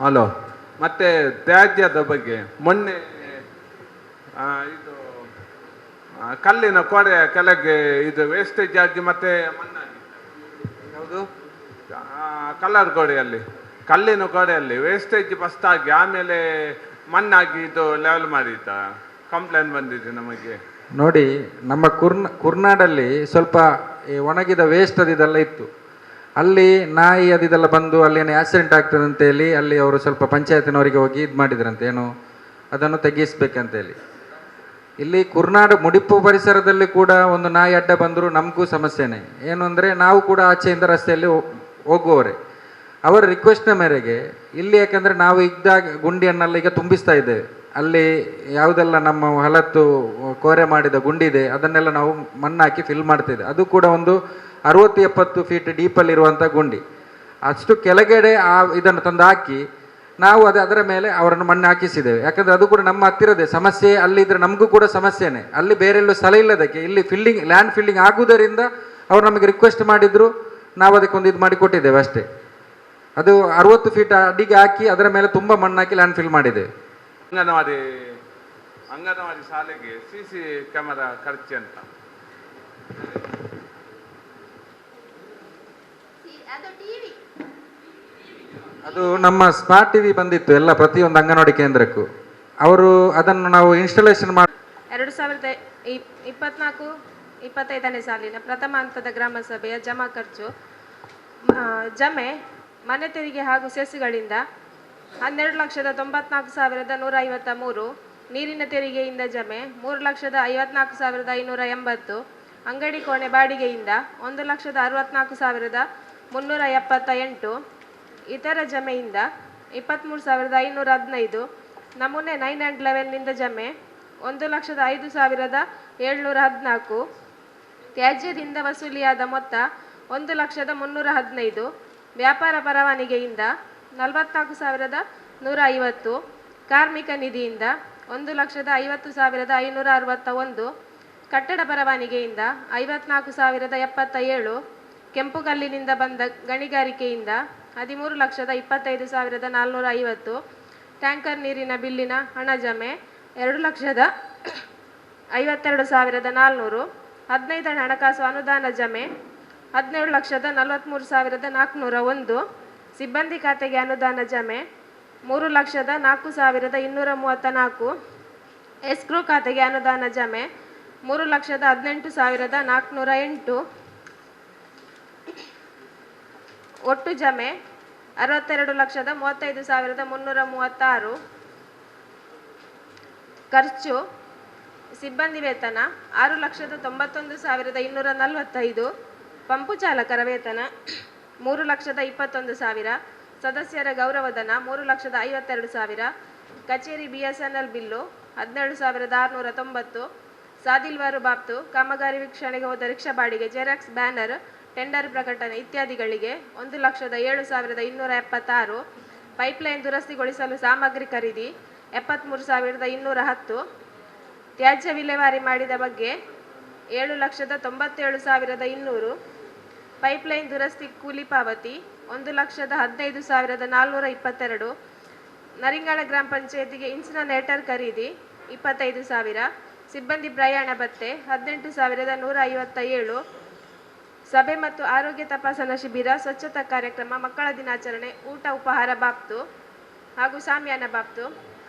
Speaker 5: ಹಲೋ, ಮತ್ತೆ ತ್ಯಾಜ್ಯದ ಬಗ್ಗೆ ಮೊನ್ನೆ ಇದು ಕಲ್ಲಿನ ಕೊಡೆ ಕೆಳಗೆ ಇದು ವೇಸ್ಟೇಜ್ ಆಗಿ ಮತ್ತೆ ಮಣ್ಣಾಗಿ, ಯಾವುದು ಕಲ್ಲರ್ ಗೋಡೆಯಲ್ಲಿ, ಕಲ್ಲಿನ ಗೋಡೆಯಲ್ಲಿ ವೇಸ್ಟೇಜ್ ಫಸ್ಟ್ ಆಗಿ ಆಮೇಲೆ ಮಣ್ಣಾಗಿ ಇದು ಲೆವೆಲ್ ಮಾಡಿದ್ದ ಕಂಪ್ಲೇಂಟ್ ಬಂದಿದೆ ನಮಗೆ.
Speaker 6: ನೋಡಿ, ನಮ್ಮ ಕುರ್ನಾಡಲ್ಲಿ ಸ್ವಲ್ಪ ಒಣಗಿದ ವೇಸ್ಟ್ ಅದೆಲ್ಲ ಇತ್ತು. ಅಲ್ಲಿ ನಾಯಿ ಅದಿದೆಲ್ಲ ಬಂದು ಅಲ್ಲಿ ಏನು ಆಕ್ಸಿಡೆಂಟ್ ಆಗ್ತದೆ ಅಂತೇಳಿ ಅಲ್ಲಿ ಅವರು ಸ್ವಲ್ಪ ಪಂಚಾಯತಿನವರಿಗೆ ಹೋಗಿ ಇದು ಮಾಡಿದ್ರಂತೆ, ಏನು ಅದನ್ನು ತೆಗಿಸ್ಬೇಕಂತೇಳಿ. ಇಲ್ಲಿ ಕುರ್ನಾಡು ಮುಡಿಪು ಪರಿಸರದಲ್ಲಿ ಕೂಡ ಒಂದು ನಾಯಿ ಅಡ್ಡ ಬಂದರೂ ನಮಗೂ ಸಮಸ್ಯೆನೇ. ಏನು ಅಂದರೆ ನಾವು ಕೂಡ ಆಚೆಯಿಂದ ರಸ್ತೆಯಲ್ಲಿ ಹೋಗುವವರೇ. ಅವರ ರಿಕ್ವೆಸ್ಟ್ನ ಮೇರೆಗೆ ಇಲ್ಲಿ, ಯಾಕಂದರೆ ನಾವು ಇದ್ದಾಗ ಗುಂಡಿಯನ್ನೆಲ್ಲ ಈಗ ತುಂಬಿಸ್ತಾ ಇದ್ದೇವೆ. ಅಲ್ಲಿ ಯಾವುದೆಲ್ಲ ನಮ್ಮ ಹೊಲತ್ತು ಕೋರೆ ಮಾಡಿದ ಗುಂಡಿದೆ ಅದನ್ನೆಲ್ಲ ನಾವು ಮಣ್ಣಾಕಿ ಫಿಲ್ ಮಾಡ್ತಿದ್ದೆ. ಅದು ಕೂಡ ಒಂದು 60-70 ಫೀಟ್ ಡೀಪಲ್ಲಿರುವಂಥ ಗುಂಡಿ. ಅಷ್ಟು ಕೆಳಗಡೆ ಇದನ್ನು ತಂದು ಹಾಕಿ ನಾವು ಅದರ ಮೇಲೆ ಅವರನ್ನು ಮಣ್ಣು ಹಾಕಿಸಿದ್ದೇವೆ. ಯಾಕಂದರೆ ಅದು ಕೂಡ ನಮ್ಮ ಹತ್ತಿರದೇ ಸಮಸ್ಯೆ. ಅಲ್ಲಿದ್ದರೆ ನಮಗೂ ಕೂಡ ಸಮಸ್ಯೆನೇ. ಅಲ್ಲಿ ಬೇರೆಲ್ಲೂ ಸ್ಥಳ ಇಲ್ಲದಕ್ಕೆ ಇಲ್ಲಿ ಲ್ಯಾಂಡ್ ಫಿಲ್ಲಿಂಗ್ ಆಗುವುದರಿಂದ ಅವರು ನಮಗೆ ರಿಕ್ವೆಸ್ಟ್ ಮಾಡಿದ್ರು, ನಾವು ಅದಕ್ಕೊಂದು ಇದು ಮಾಡಿ ಕೊಟ್ಟಿದ್ದೇವೆ ಅಷ್ಟೇ. ಅದು 60 ಫೀಟ್ ಅಡಿಗೆ ಹಾಕಿ ಅದರ ಮೇಲೆ ತುಂಬ ಮಣ್ಣು ಹಾಕಿ ಲ್ಯಾಂಡ್ ಫಿಲ್ ಮಾಡಿದ್ದೇವೆ.
Speaker 5: ಅಂಗನವಾಡಿ ಶಾಲೆಗೆ CC ಕ್ಯಾಮರಾ ಖರ್ಚು ಅಂತ
Speaker 6: ಅದು ನಮ್ಮ ಸ್ಮಾರ್ಟ್ TV ಬಂದಿತ್ತು ಎಲ್ಲ ಪ್ರತಿಯೊಂದು ಅಂಗನವಾಡಿ ಕೇಂದ್ರಕ್ಕೂ. ಅವರು ಅದನ್ನು ನಾವು ಇನ್ಸ್ಟಾಲೇಷನ್ ಮಾಡಿ
Speaker 7: 2024-25ನೇ ಸಾಲಿನ ಪ್ರಥಮ ಹಂತದ ಗ್ರಾಮ ಸಭೆಯ ಜಮಾ ಖರ್ಚು ಜಮೆ ಮನೆ ತೆರಿಗೆ ಹಾಗೂ ಸೆಸ್ಗಳಿಂದ 12,94,153, ನೀರಿನ ತೆರಿಗೆಯಿಂದ ಜಮೆ 3,54,580, ಅಂಗಡಿ ಕೋಣೆ ಬಾಡಿಗೆಯಿಂದ 1,64,378, ಇತರ ಜಮೆಯಿಂದ 23,515, ನಮೂನೆ 9 and 11ನಿಂದ ಜಮೆ 1,05,714, ತ್ಯಾಜ್ಯದಿಂದ ವಸೂಲಿಯಾದ ಮೊತ್ತ 1,315, ವ್ಯಾಪಾರ ಪರವಾನಿಗೆಯಿಂದ 44,150, ಕಾರ್ಮಿಕ ನಿಧಿಯಿಂದ 1,50,561, ಕಟ್ಟಡ ಪರವಾನಿಗೆಯಿಂದ 54,077, ಕೆಂಪುಗಲ್ಲಿನಿಂದ ಬಂದ ಗಣಿಗಾರಿಕೆಯಿಂದ 13,25,450, ಟ್ಯಾಂಕರ್ ನೀರಿನ ಬಿಲ್ಲಿನ ಹಣ ಜಮೆ 2,52,400, 15ನೇ ಹಣಕಾಸು ಅನುದಾನ ಜಮೆ 17,43,401, ಸಿಬ್ಬಂದಿ ಖಾತೆಗೆ ಅನುದಾನ ಜಮೆ 3,04,234, ಎಸ್ಕ್ರೋ ಖಾತೆಗೆ ಅನುದಾನ ಜಮೆ 3,18,408, ಒಟ್ಟು ಜಮೆ 62,35,336. ಖರ್ಚು ಸಿಬ್ಬಂದಿ ವೇತನ 6,91,245, ಪಂಪು ಚಾಲಕರ ವೇತನ 3,21,000, ಸದಸ್ಯರ ಗೌರವಧನ 3,52,000, ಕಚೇರಿ BSNL ಬಿಲ್ಲು 17,690, ಸಾದಿಲ್ವಾರು ಬಾಬ್ತು ಕಾಮಗಾರಿ ವೀಕ್ಷಣೆಗೆ ಹೋದ ರಿಕ್ಷಾ ಬಾಡಿಗೆ, ಜೆರಾಕ್ಸ್ ಬ್ಯಾನರ್, ಟೆಂಡರ್ ಪ್ರಕಟಣೆ ಇತ್ಯಾದಿಗಳಿಗೆ 1,07,276, ಪೈಪ್ಲೈನ್ ದುರಸ್ತಿಗೊಳಿಸಲು ಸಾಮಗ್ರಿ ಖರೀದಿ 73,210, ತ್ಯಾಜ್ಯ ವಿಲೇವಾರಿ ಮಾಡಿದ ಬಗ್ಗೆ 7,97,200, ಪೈಪ್ಲೈನ್ ದುರಸ್ತಿ ಕೂಲಿ ಪಾವತಿ 1,15,422, ನರಿಂಗಾಳ ಗ್ರಾಮ ಪಂಚಾಯತಿಗೆ ಇನ್ಸಿನರೇಟರ್ ಖರೀದಿ 25,000, ಸಿಬ್ಬಂದಿ ಪ್ರಯಾಣ ಭತ್ಯೆ 18,157, ಸಭೆ ಮತ್ತು ಆರೋಗ್ಯ ತಪಾಸಣಾ ಶಿಬಿರ, ಸ್ವಚ್ಛತಾ ಕಾರ್ಯಕ್ರಮ, ಮಕ್ಕಳ ದಿನಾಚರಣೆ, ಊಟ ಉಪಹಾರ ಬಾಬ್ತು ಹಾಗೂ ಸಾಮ್ಯಾನ ಬಾಬ್ತು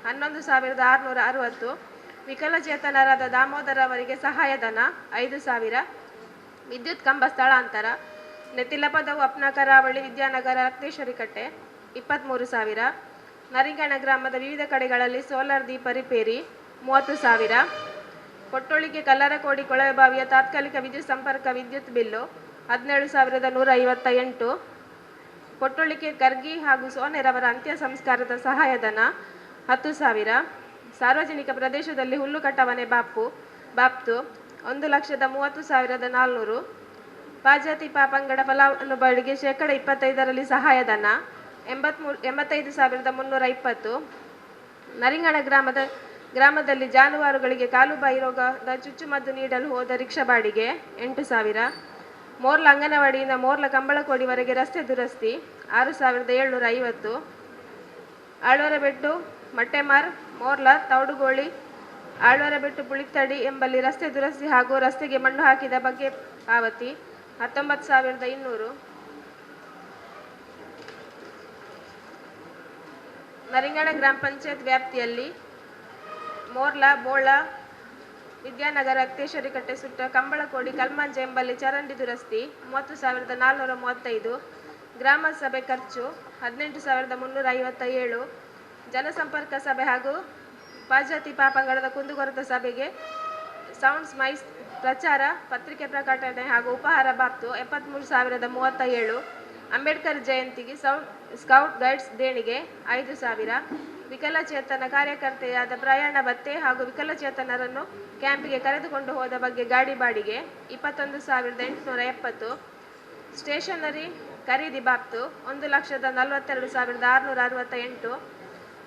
Speaker 7: 11,660, ವಿಕಲಚೇತನರಾದ ದಾಮೋದರ ಅವರಿಗೆ ಸಹಾಯಧನ 5,000, ವಿದ್ಯುತ್ ಕಂಬ ಸ್ಥಳಾಂತರ ನೆತಿಲಪದವು ಅಪ್ನ ಕರಾವಳಿ ವಿದ್ಯಾನಗರ ರಕ್ತೇಶ್ವರಿ ಕಟ್ಟೆ 23,000, ನರಿಂಗಣ ಗ್ರಾಮದ ವಿವಿಧ ಕಡೆಗಳಲ್ಲಿ ಸೋಲಾರ್ ದೀಪ ರಿಪೇರಿ 30,000, ಕೊಟ್ಟೊಳಿಗೆ ಕಲ್ಲರಕೋಡಿ ಕೊಳವೆಬಾವಿಯ ತಾತ್ಕಾಲಿಕ ವಿದ್ಯುತ್ ಸಂಪರ್ಕ ವಿದ್ಯುತ್ ಬಿಲ್ಲು 17,158, ಕೊಟ್ಟೊಳಿಗೆ ಗರ್ಗಿ ಹಾಗೂ ಸೋನೆರವರ ಅಂತ್ಯ ಸಂಸ್ಕಾರದ ಸಹಾಯಧನ 10,000, ಸಾರ್ವಜನಿಕ ಪ್ರದೇಶದಲ್ಲಿ ಹುಲ್ಲು ಕಟ್ಟವನೆ ಬಾಪ್ತು 1,30,400, ಪಾಜಾತಿ ಪಾಪಂಗಡ ಫಲಾನುಭವಿಗಳಿಗೆ 25% ಸಹಾಯಧನ 85,320, ನರಿಂಗಣ ಗ್ರಾಮದಲ್ಲಿ ಜಾನುವಾರುಗಳಿಗೆ ಕಾಲುಬಾಯಿ ರೋಗದ ಚುಚ್ಚುಮದ್ದು ನೀಡಲು ಹೋದ ರಿಕ್ಷಾ ಬಾಡಿಗೆ 8,000, ಮೋರ್ಲ ಅಂಗನವಾಡಿಯಿಂದ ಮೋರ್ಲ ಕಂಬಳಕೋಡಿವರೆಗೆ ರಸ್ತೆ ದುರಸ್ತಿ 6,750, ಆಳ್ವರಬೆಟ್ಟು ಮಟ್ಟೆಮಾರ್ ಮೋರ್ಲ ತೌಡುಗೋಳಿ ಆಳ್ವರಬೆಟ್ಟು ಪುಳಿತಡಿ ಎಂಬಲ್ಲಿ ರಸ್ತೆ ದುರಸ್ತಿ ಹಾಗೂ ರಸ್ತೆಗೆ ಮಣ್ಣು ಹಾಕಿದ ಬಗ್ಗೆ ಪಾವತಿ 19,200, ನರಿಂಗಣ ಗ್ರಾಮ ಪಂಚಾಯತ್ ವ್ಯಾಪ್ತಿಯಲ್ಲಿ ಮೋರ್ಲ ಬೋಳ ವಿದ್ಯಾನಗರ ರಕ್ತೇಶ್ವರಿ ಕಟ್ಟೆ ಸುತ್ತ ಕಂಬಳಕೋಡಿ ಕಲ್ಮಂಜ ಎಂಬಲ್ಲಿ ಚರಂಡಿ ದುರಸ್ತಿ 30,435, ಗ್ರಾಮ ಸಭೆ ಖರ್ಚು 18,357. ಜನಸಂಪರ್ಕ ಸಭೆ ಹಾಗೂ ಪಾಜಾತಿ ಪಾಪಂಗಡದ ಕುಂದುಕೊರತೆ ಸಭೆಗೆ ಸೌಂಡ್ಸ್ ಮೈಸ್ ಪ್ರಚಾರ, ಪತ್ರಿಕೆ ಪ್ರಕಟಣೆ ಹಾಗೂ ಉಪಹಾರ ಬಾಬ್ತು 73,037. ಅಂಬೇಡ್ಕರ್ ಜಯಂತಿಗೆ ಸ್ಕೌಟ್ ಗೈಡ್ಸ್ ದೇಣಿಗೆ 5,000. ವಿಕಲಚೇತನ ಕಾರ್ಯಕರ್ತೆಯಾದ ಪ್ರಯಾಣ ಭತ್ಯೆ ಹಾಗೂ ವಿಕಲಚೇತನರನ್ನು ಕ್ಯಾಂಪಿಗೆ ಕರೆದುಕೊಂಡು ಹೋದ ಬಗ್ಗೆ ಗಾಡಿ ಬಾಡಿಗೆ 21,870. ಸ್ಟೇಷನರಿ ಖರೀದಿ ಬಾಬ್ತು 1,42,668.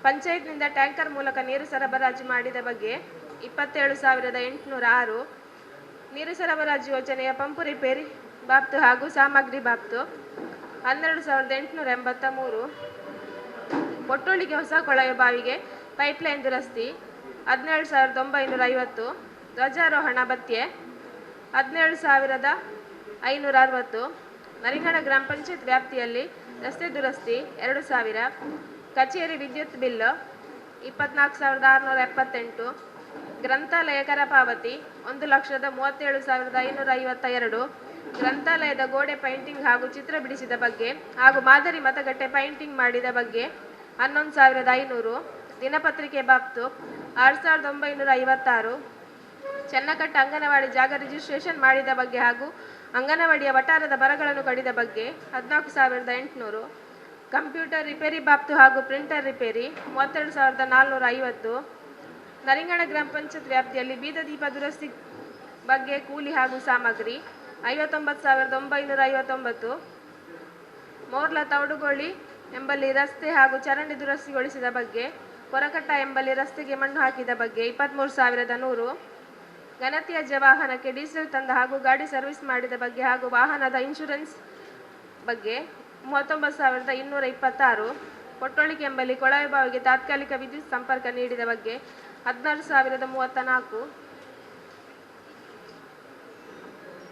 Speaker 7: ಪಂಚಾಯತ್ನಿಂದ ಟ್ಯಾಂಕರ್ ಮೂಲಕ ನೀರು ಸರಬರಾಜು ಮಾಡಿದ ಬಗ್ಗೆ 27,806. ನೀರು ಸರಬರಾಜು ಯೋಜನೆಯ ಪಂಪು ರಿಪೇರಿ ಬಾಬ್ತು ಹಾಗೂ ಸಾಮಗ್ರಿ ಬಾಬ್ತು 12,883. ಪೊಟ್ಟೊಳ್ಳಿಗೆ ಹೊಸ ಕೊಳವೆ ಬಾವಿಗೆ ಪೈಪ್ಲೈನ್ ದುರಸ್ತಿ 17,950. ಧ್ವಜಾರೋಹಣ ಭತ್ಯೆ 17,560. ನರಿಹಣ ಗ್ರಾಮ ಪಂಚಾಯತ್ ವ್ಯಾಪ್ತಿಯಲ್ಲಿ ರಸ್ತೆ ದುರಸ್ತಿ 2,000. ಕಚೇರಿ ವಿದ್ಯುತ್ ಬಿಲ್ 24,678. ಗ್ರಂಥಾಲಯ ಕರ ಪಾವತಿ 1,37,552. ಗ್ರಂಥಾಲಯದ ಗೋಡೆ ಪೈಂಟಿಂಗ್ ಹಾಗೂ ಚಿತ್ರ ಬಿಡಿಸಿದ ಬಗ್ಗೆ ಹಾಗೂ ಮಾದರಿ ಮತಗಟ್ಟೆ ಪೈಂಟಿಂಗ್ ಮಾಡಿದ ಬಗ್ಗೆ 11,500. ದಿನಪತ್ರಿಕೆ ಬಾಬ್ತು 6,956. ಚೆನ್ನಕಟ್ಟ ಅಂಗನವಾಡಿ ಜಾಗ ರಿಜಿಸ್ಟ್ರೇಷನ್ ಮಾಡಿದ ಬಗ್ಗೆ ಹಾಗೂ ಅಂಗನವಾಡಿಯ ವಟಾರದ ಬರಗಳನ್ನು ಕಡಿದ ಬಗ್ಗೆ 14,800. ಕಂಪ್ಯೂಟರ್ ರಿಪೇರಿ ಬಾಬ್ತು ಹಾಗೂ ಪ್ರಿಂಟರ್ ರಿಪೇರಿ 32,450. ನರಿಂಗಣ ಗ್ರಾಮ ಪಂಚಾಯತ್ ವ್ಯಾಪ್ತಿಯಲ್ಲಿ ಬೀದ ದೀಪ ದುರಸ್ತಿ ಬಗ್ಗೆ ಕೂಲಿ ಹಾಗೂ ಸಾಮಗ್ರಿ 59,959. ಮೋರ್ಲ ತೌಡುಗೋಳಿ ಎಂಬಲ್ಲಿ ರಸ್ತೆ ಹಾಗೂ ಚರಂಡಿ ದುರಸ್ತಿಗೊಳಿಸಿದ ಬಗ್ಗೆ, ಕೊರಕಟ್ಟ ಎಂಬಲ್ಲಿ ರಸ್ತೆಗೆ ಮಣ್ಣು ಹಾಕಿದ ಬಗ್ಗೆ 23,100. ಘನತ್ಯಾಜ್ಯ ವಾಹನಕ್ಕೆ ಡೀಸೆಲ್ ತಂದ ಹಾಗೂ ಗಾಡಿ ಸರ್ವಿಸ್ ಮಾಡಿದ ಬಗ್ಗೆ ಹಾಗೂ ವಾಹನದ ಇನ್ಶೂರೆನ್ಸ್ ಬಗ್ಗೆ 39,226. ಪೊಟ್ಟೊಳಿಕೆ ಎಂಬಲ್ಲಿ ಕೊಳವೆ ಬಾವಿಗೆ ತಾತ್ಕಾಲಿಕ ವಿದ್ಯುತ್ ಸಂಪರ್ಕ ನೀಡಿದ ಬಗ್ಗೆ 16,034.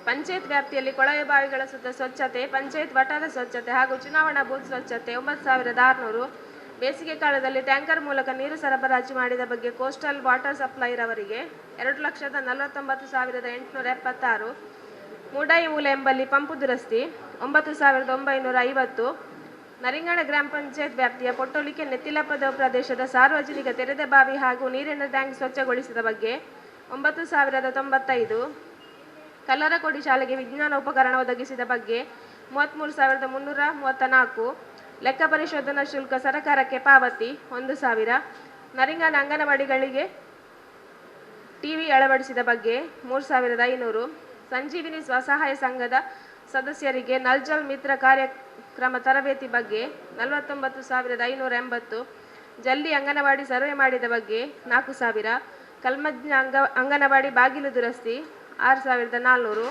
Speaker 7: ಪಂಚಾಯತ್ ವ್ಯಾಪ್ತಿಯಲ್ಲಿ ಕೊಳವೆ ಬಾವಿಗಳ ಸುತ್ತ ಸ್ವಚ್ಛತೆ, ಪಂಚಾಯತ್ ವಟಾರ ಸ್ವಚ್ಛತೆ ಹಾಗೂ ಚುನಾವಣಾ ಬೂತ್ ಸ್ವಚ್ಛತೆ 9,600. ಬೇಸಿಗೆ ಕಾಲದಲ್ಲಿ ಟ್ಯಾಂಕರ್ ಮೂಲಕ ನೀರು ಸರಬರಾಜು ಮಾಡಿದ ಬಗ್ಗೆ ಕೋಸ್ಟಲ್ ವಾಟರ್ ಸಪ್ಲೈ ರವರಿಗೆ 2,49,876. ಮೂಡಾಯಿ ಮೂಲೆ ಎಂಬಲ್ಲಿ ಪಂಪು ದುರಸ್ತಿ 9,950. ನರಿಂಗಣ ಗ್ರಾಮ ಪಂಚಾಯತ್ ವ್ಯಾಪ್ತಿಯ ಪೊಟ್ಟೊಳಿಕೆ ನೆತ್ತಿಲಪದ ಪ್ರದೇಶದ ಸಾರ್ವಜನಿಕ ತೆರೆದ ಬಾವಿ ಹಾಗೂ ನೀರಿನ ಟ್ಯಾಂಕ್ ಸ್ವಚ್ಛಗೊಳಿಸಿದ ಬಗ್ಗೆ 9,095. ಕಲ್ಲರಕೋಡಿ ಶಾಲೆಗೆ ವಿಜ್ಞಾನ ಉಪಕರಣ ಒದಗಿಸಿದ ಬಗ್ಗೆ 33,334. ಲೆಕ್ಕ ಪರಿಶೋಧನಾ ಶುಲ್ಕ ಸರಕಾರಕ್ಕೆ ಪಾವತಿ 1,000. ನರಿಂಗನ ಅಂಗನವಾಡಿಗಳಿಗೆ ಟಿವಿ ಅಳವಡಿಸಿದ ಬಗ್ಗೆ 3,500. ಸಂಜೀವಿನಿ ಸ್ವಸಹಾಯ ಸಂಘದ ಸದಸ್ಯರಿಗೆ ನಲ್ಜಲ್ ಮಿತ್ರ ಕಾರ್ಯಕ್ರಮ ತರಬೇತಿ ಬಗ್ಗೆ 49,580. ಜಲ್ಲಿ ಅಂಗನವಾಡಿ ಸರ್ವೆ ಮಾಡಿದ ಬಗ್ಗೆ 4,000. ಕಲ್ಮಜ್ಞ ಅಂಗನವಾಡಿ ಬಾಗಿಲು ದುರಸ್ತಿ 6,400.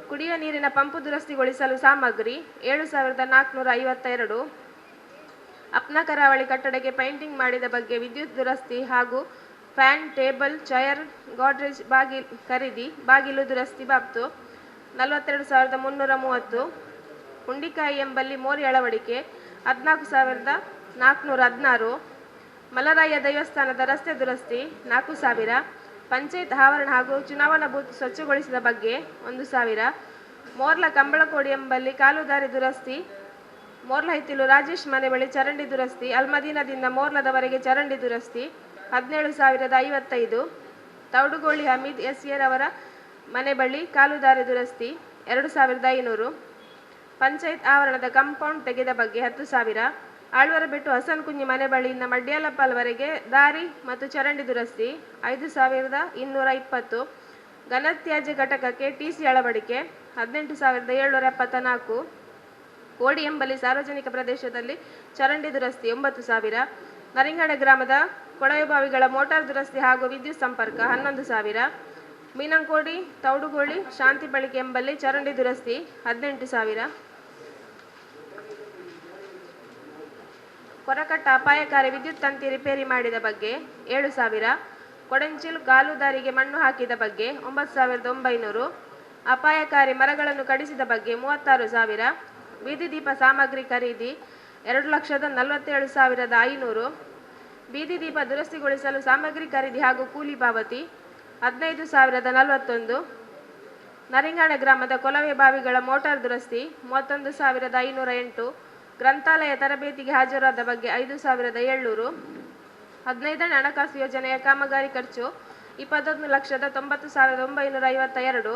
Speaker 7: ಕುಡಿಯುವ ನೀರಿನ ಪಂಪು ದುರಸ್ತಿಗೊಳಿಸಲು ಸಾಮಗ್ರಿ 7,452. ಅಪ್ನ ಕರಾವಳಿ ಕಟ್ಟಡಕ್ಕೆ ಪೈಂಟಿಂಗ್ ಮಾಡಿದ ಬಗ್ಗೆ ವಿದ್ಯುತ್ ದುರಸ್ತಿ ಹಾಗೂ ಫ್ಯಾನ್, ಟೇಬಲ್, ಚೇರ್, ಗೋಡ್ರೇಜ್ ಬಾಗಿಲು ದುರಸ್ತಿ ಬಾಬ್ತು 42,330. ಹುಂಡಿಕಾಯಿ ಎಂಬಲ್ಲಿ ಮೋರಿ ಅಳವಡಿಕೆ 14,416. ಮಲರಾಯ ದೇವಸ್ಥಾನದ ರಸ್ತೆ ದುರಸ್ತಿ 4,000. ಪಂಚಾಯತ್ ಆವರಣ ಹಾಗೂ ಚುನಾವಣಾ ಬೂತ್ ಸ್ವಚ್ಛಗೊಳಿಸಿದ ಬಗ್ಗೆ 1,000. ಮೋರ್ಲ ಕಂಬಳಕೋಡಿ ಎಂಬಲ್ಲಿ ಕಾಲುದಾರಿ ದುರಸ್ತಿ, ಮೋರ್ಲ ಹಿತ್ತಿಲು ರಾಜೇಶ್ ಮನೆ ಬಳಿ ಚರಂಡಿ ದುರಸ್ತಿ, ಅಲ್ಮದೀನದಿಂದ ಮೋರ್ಲದವರೆಗೆ ಚರಂಡಿ ದುರಸ್ತಿ 17,055. ತೌಡುಗೋಳಿ ಹಮೀದ್ ಎಸ್ಎರ್ ಅವರ ಮನೆ ಬಳಿ ಕಾಲುದಾರಿ ದುರಸ್ತಿ 2,500. ಪಂಚಾಯತ್ ಆವರಣದ ಕಾಂಪೌಂಡ್ ತೆಗೆದ ಬಗ್ಗೆ 10,000. ಆಳ್ವರಬೆಟ್ಟು ಹಸನ್ ಕುಂಜಿ ಮನೆ ಬಳಿಯಿಂದ ಮಡ್ಯಾಲಪ್ಪಲ್ವರೆಗೆ ದಾರಿ ಮತ್ತು ಚರಂಡಿ ದುರಸ್ತಿ 5,220. ಘನತ್ಯಾಜ್ಯ ಘಟಕಕ್ಕೆ ಟಿಸಿ ಅಳವಡಿಕೆ 18,774. ಕೋಡಿ ಎಂಬಲ್ಲಿ ಸಾರ್ವಜನಿಕ ಪ್ರದೇಶದಲ್ಲಿ ಚರಂಡಿ ದುರಸ್ತಿ 9,000. ನರಿಂಗಣ ಗ್ರಾಮದ ಕೊಳವೆ ಬಾವಿಗಳ ಮೋಟಾರ್ ದುರಸ್ತಿ ಹಾಗೂ ವಿದ್ಯುತ್ ಸಂಪರ್ಕ 11,000. ಮೀನಂಕೋಡಿ, ತೌಡುಗೋಳಿ, ಶಾಂತಿ ಬಳಿಕೆ ಎಂಬಲ್ಲಿ ಚರಂಡಿ ದುರಸ್ತಿ 18,000. ಕೊರಕಟ್ಟ ಅಪಾಯಕಾರಿ ವಿದ್ಯುತ್ ತಂತಿ ರಿಪೇರಿ ಮಾಡಿದ ಬಗ್ಗೆ 7,000. ಕೊಡಂಚಿಲ್ ಕಾಲುದಾರಿಗೆ ಮಣ್ಣು ಹಾಕಿದ ಬಗ್ಗೆ 9,900. ಅಪಾಯಕಾರಿ ಮರಗಳನ್ನು ಕಡಿಸಿದ ಬಗ್ಗೆ 36,000. ಬೀದಿ ದೀಪ ಸಾಮಗ್ರಿ ಖರೀದಿ 2,47,500. ಬೀದಿ ದೀಪ ದುರಸ್ತಿಗೊಳಿಸಲು ಸಾಮಗ್ರಿ ಖರೀದಿ ಹಾಗೂ ಕೂಲಿ ಪಾವತಿ 15,041. ನರಿಂಗಾಣ ಗ್ರಾಮದ ಕೊಳವೆ ಬಾವಿಗಳ ಮೋಟಾರ್ ದುರಸ್ತಿ 31,508. ಗ್ರಂಥಾಲಯ ತರಬೇತಿಗೆ ಹಾಜರಾದ ಬಗ್ಗೆ 5,700. 15ನೇ ಹಣಕಾಸು ಯೋಜನೆಯ ಕಾಮಗಾರಿ ಖರ್ಚು 21,90,952.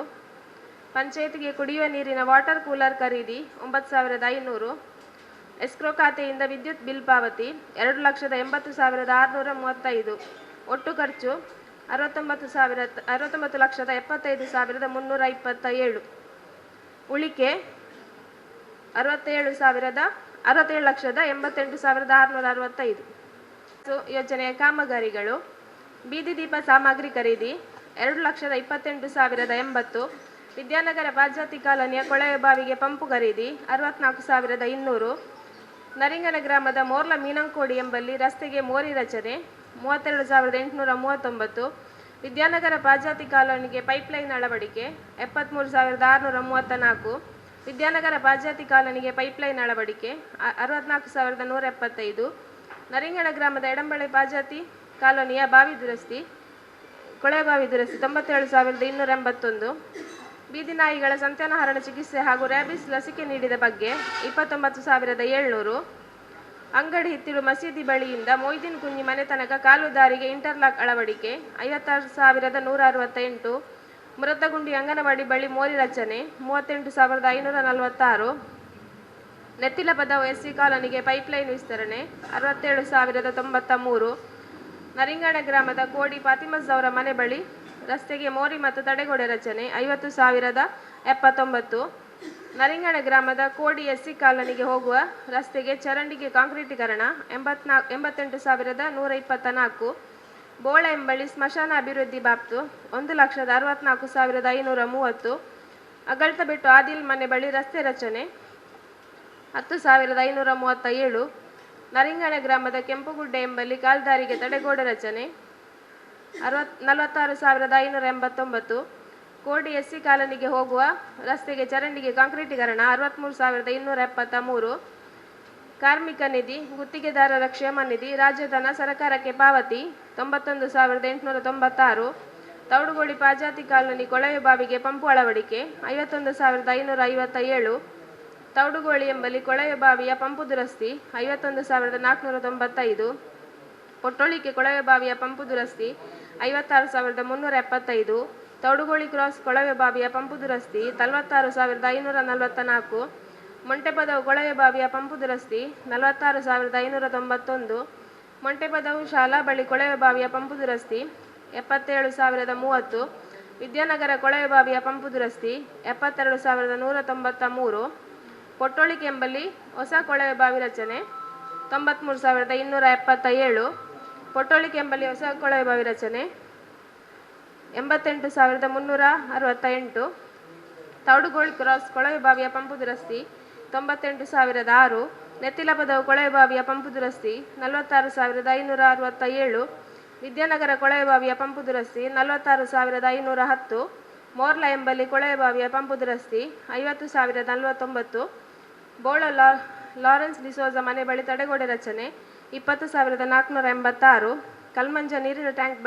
Speaker 7: ಪಂಚಾಯತಿಗೆ ಕುಡಿಯುವ ನೀರಿನ ವಾಟರ್ ಕೂಲರ್ ಖರೀದಿ 9,500. ಎಸ್ಕ್ರೋ ಖಾತೆಯಿಂದ ವಿದ್ಯುತ್ ಬಿಲ್ ಪಾವತಿ 2,80,635. ಒಟ್ಟು ಖರ್ಚು 69,75,327. ಉಳಿಕೆ 67,88,665. ಯೋಜನೆಯ ಕಾಮಗಾರಿಗಳು: ಬೀದಿ ದೀಪ ಸಾಮಗ್ರಿ ಖರೀದಿ 2,28,080. ವಿದ್ಯಾನಗರ ಪಾಜಾತಿ ಕಾಲೋನಿಯ ಕೊಳವೆ ಬಾವಿಗೆ ಪಂಪು ಖರೀದಿ 64,200. ನರಿಂಗನ ಗ್ರಾಮದ ಮೋರ್ಲ ಮೀನಂಕೋಡಿ ಎಂಬಲ್ಲಿ ರಸ್ತೆಗೆ ಮೋರಿ ರಚನೆ 32,839. ವಿದ್ಯಾನಗರ ಪಾಜಾತಿ ಕಾಲೋನಿಗೆ ಪೈಪ್ಲೈನ್ ಅಳವಡಿಕೆ 73,634. ವಿದ್ಯಾನಗರ ಪಾಜಾತಿ ಕಾಲೋನಿಗೆ ಪೈಪ್ಲೈನ್ ಅಳವಡಿಕೆ 64,175. ನರಿಂಗಣ ಗ್ರಾಮದ ಎಡಂಬಳೆ ಪಾಜಾತಿ ಕಾಲೋನಿಯ ಬಾವಿ ದುರಸ್ತಿ ಕೊಳವೆ ಬಾವಿ ದುರಸ್ತಿ 97,281. ಬೀದಿ ನಾಯಿಗಳ ಸಂತಾನಹರಣ ಚಿಕಿತ್ಸೆ ಹಾಗೂ ರ್ಯಾಬಿಸ್ ಲಸಿಕೆ ನೀಡಿದ ಬಗ್ಗೆ 29,700. ಅಂಗಡಿ ಹಿತ್ತಿಲು ಮಸೀದಿ ಬಳಿಯಿಂದ ಮೊಯ್ದೀನ್ ಕುಂಜಿ ಮನೆ ತನಕ ಕಾಲು ದಾರಿಗೆ ಇಂಟರ್ಲಾಕ್ ಅಳವಡಿಕೆ 56,168. ಮೃತಗುಂಡಿ ಅಂಗನವಾಡಿ ಬಳಿ ಮೋರಿ ರಚನೆ 38,546. ನೆತ್ತಿಲ ಪದವು ಎಸ್ಸಿ ಕಾಲೋನಿಗೆ ಪೈಪ್ಲೈನ್ ವಿಸ್ತರಣೆ 67,093. ನರಿಂಗಾಣ ಗ್ರಾಮದ ಕೋಡಿ ಫಾತಿಮಸ್ ಅವರ ಮನೆ ಬಳಿ ರಸ್ತೆಗೆ ಮೋರಿ ಮತ್ತು ತಡೆಗೋಡೆ ರಚನೆ 50,079. ನರಿಂಗಾಣ ಗ್ರಾಮದ ಕೋಡಿ ಎಸ್ಸಿ ಕಾಲೋನಿಗೆ ಹೋಗುವ ರಸ್ತೆಗೆ ಚರಂಡಿಗೆ ಕಾಂಕ್ರೀಟೀಕರಣ 88,124. ಬೋಳ ಎಂಬಳಿ ಸ್ಮಶಾನ ಅಭಿವೃದ್ಧಿ ಬಾಬ್ತು 1,64,530. ಅಗಳ್ತಬೆಟ್ಟು ಆದಿಲ್ ಮನೆ ಬಳಿ ರಸ್ತೆ ರಚನೆ 10,537. ನರಿಂಗಾಣ ಗ್ರಾಮದ ಕೆಂಪುಗುಡ್ಡೆ ಎಂಬಲ್ಲಿ ಕಾಲ್ದಾರಿಗೆ ತಡೆಗೋಡೆ ರಚನೆ 46,589. ಕೋಡಿ ಎಸ್ಸಿ ಕಾಲೋನಿಗೆ ಹೋಗುವ ರಸ್ತೆಗೆ ಚರಂಡಿಗೆ ಕಾಂಕ್ರೀಟೀಕರಣ 63,273. ಕಾರ್ಮಿಕ ನಿಧಿ, ಗುತ್ತಿಗೆದಾರರ ಕ್ಷೇಮ ನಿಧಿ, ರಾಜ್ಯಧನ ಸರ್ಕಾರಕ್ಕೆ ಪಾವತಿ 91,896. ತೌಡುಗೋಳಿ ಪಾಜಾತಿ ಕಾಲೋನಿ ಕೊಳವೆ ಬಾವಿಗೆ ಪಂಪು ಅಳವಡಿಕೆ 51,557. ತೌಡುಗೋಳಿ ಎಂಬಲ್ಲಿ ಕೊಳವೆ ಬಾವಿಯ ಪಂಪು ದುರಸ್ತಿ 51,495. ಪೊಟ್ಟೊಳಿಕೆ ಕೊಳವೆ ಬಾವಿಯ ಪಂಪು ದುರಸ್ತಿ 56,375. ತೌಡುಗೋಳಿ ಕ್ರಾಸ್ ಕೊಳವೆ ಬಾವಿಯ ಪಂಪು ದುರಸ್ತಿ 46,544. ಮೊಂಟೆಪದವು ಕೊಳವೆ ಬಾವಿಯ ಪಂಪು ದುರಸ್ತಿ 46,591. ಮೊಂಟೆಪದವು ಶಾಲಾ ಬಳಿ ಕೊಳವೆ ಬಾವಿಯ ಪಂಪು ದುರಸ್ತಿ 77,030. ವಿದ್ಯಾನಗರ ಕೊಳವೆ ಬಾವಿಯ ಪಂಪು ದುರಸ್ತಿ 72,193. ಪೊಟ್ಟೊಳಿಕೆ ಎಂಬಲ್ಲಿ ಹೊಸ ಕೊಳವೆ ಬಾವಿ ರಚನೆ 93,277. ಪೊಟ್ಟೊಳಿಕೆ ಎಂಬಲ್ಲಿ ಹೊಸ ಕೊಳವೆ ಬಾವಿ ರಚನೆ 88,368. ತೌಡುಗೋಳಿ ಕ್ರಾಸ್ ಕೊಳವೆ ಬಾವಿಯ ಪಂಪು ದುರಸ್ತಿ 98,006. ನೆತ್ತಿಲ ಪದವು ಕೊಳವೆ ಬಾವಿಯ ಪಂಪು ದುರಸ್ತಿ 46,567. ವಿದ್ಯಾನಗರ ಕೊಳವೆ ಬಾವಿಯ ಪಂಪು ದುರಸ್ತಿ 46,510. ಮೋರ್ಲ ಎಂಬಲ್ಲಿ ಕೊಳವೆ ಬಾವಿಯ ಪಂಪು ದುರಸ್ತಿ 50,049. ಬೋಳ ಲಾರೆನ್ಸ್ ಡಿಸೋಜ ಮನೆ ಬಳಿ ತಡೆಗೋಡೆ ರಚನೆ 20,486. ಕಲ್ಮಂಜ ನೀರಿನ ಟ್ಯಾಂಕ್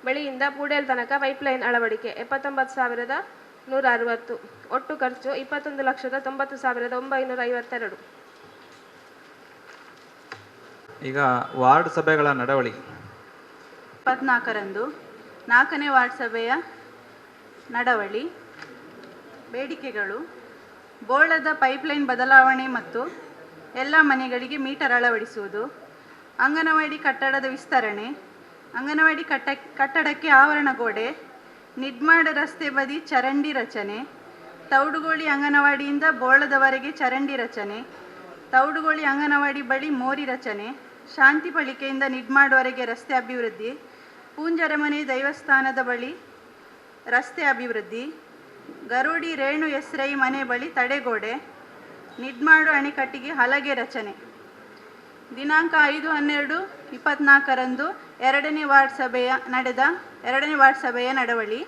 Speaker 7: ಬಳಿಯಿಂದ ಪೂಡೇಲ್ ತನಕ ಪೈಪ್ಲೈನ್ ಅಳವಡಿಕೆ 79,160. ಒಟ್ಟು ಖರ್ಚು 21,90,952.
Speaker 3: ಈಗ ವಾರ್ಡ್ ಸಭೆಗಳ ನಡವಳಿ
Speaker 2: 24ರಂದು 4ನೇ ವಾರ್ಡ್ ಸಭೆಯ ನಡವಳಿ. ಬೇಡಿಕೆಗಳು: ಬೋಳದ ಪೈಪ್ಲೈನ್ ಬದಲಾವಣೆ ಮತ್ತು ಎಲ್ಲ ಮನೆಗಳಿಗೆ ಮೀಟರ್ ಅಳವಡಿಸುವುದು, ಅಂಗನವಾಡಿ ಕಟ್ಟಡದ ವಿಸ್ತರಣೆ, ಅಂಗನವಾಡಿ ಕಟ್ಟಡಕ್ಕೆ ಆವರಣ ಗೋಡೆ, ನಿಡ್ಮಾಡ್ ರಸ್ತೆ ಬದಿ ಚರಂಡಿ ರಚನೆ, ತೌಡುಗೋಳಿ ಅಂಗನವಾಡಿಯಿಂದ ಬೋಳದವರೆಗೆ ಚರಂಡಿ ರಚನೆ, ತೌಡುಗೋಳಿ ಅಂಗನವಾಡಿ ಬಳಿ ಮೋರಿ ರಚನೆ, ಶಾಂತಿ ಪಳಿಕೆಯಿಂದ ನಿಡ್ಮಾಡ್ವರೆಗೆ ರಸ್ತೆ ಅಭಿವೃದ್ಧಿ, ಪೂಂಜರಮನೆ ದೈವಸ್ಥಾನದ ಬಳಿ ರಸ್ತೆ ಅಭಿವೃದ್ಧಿ, ಗರುಡಿ ರೇಣು ಎಸ್ರೈ ಮನೆ ಬಳಿ ತಡೆಗೋಡೆ, ನಿಡ್ಮಾಡು ಅಣೆಕಟ್ಟಿಗೆ ಹಲಗೆ ರಚನೆ. ದಿನಾಂಕ 5/12/24ರಂದು ನಡೆದ 2ನೇ ವಾರ್ಡ್ ಸಭೆಯ ನಡವಳಿ.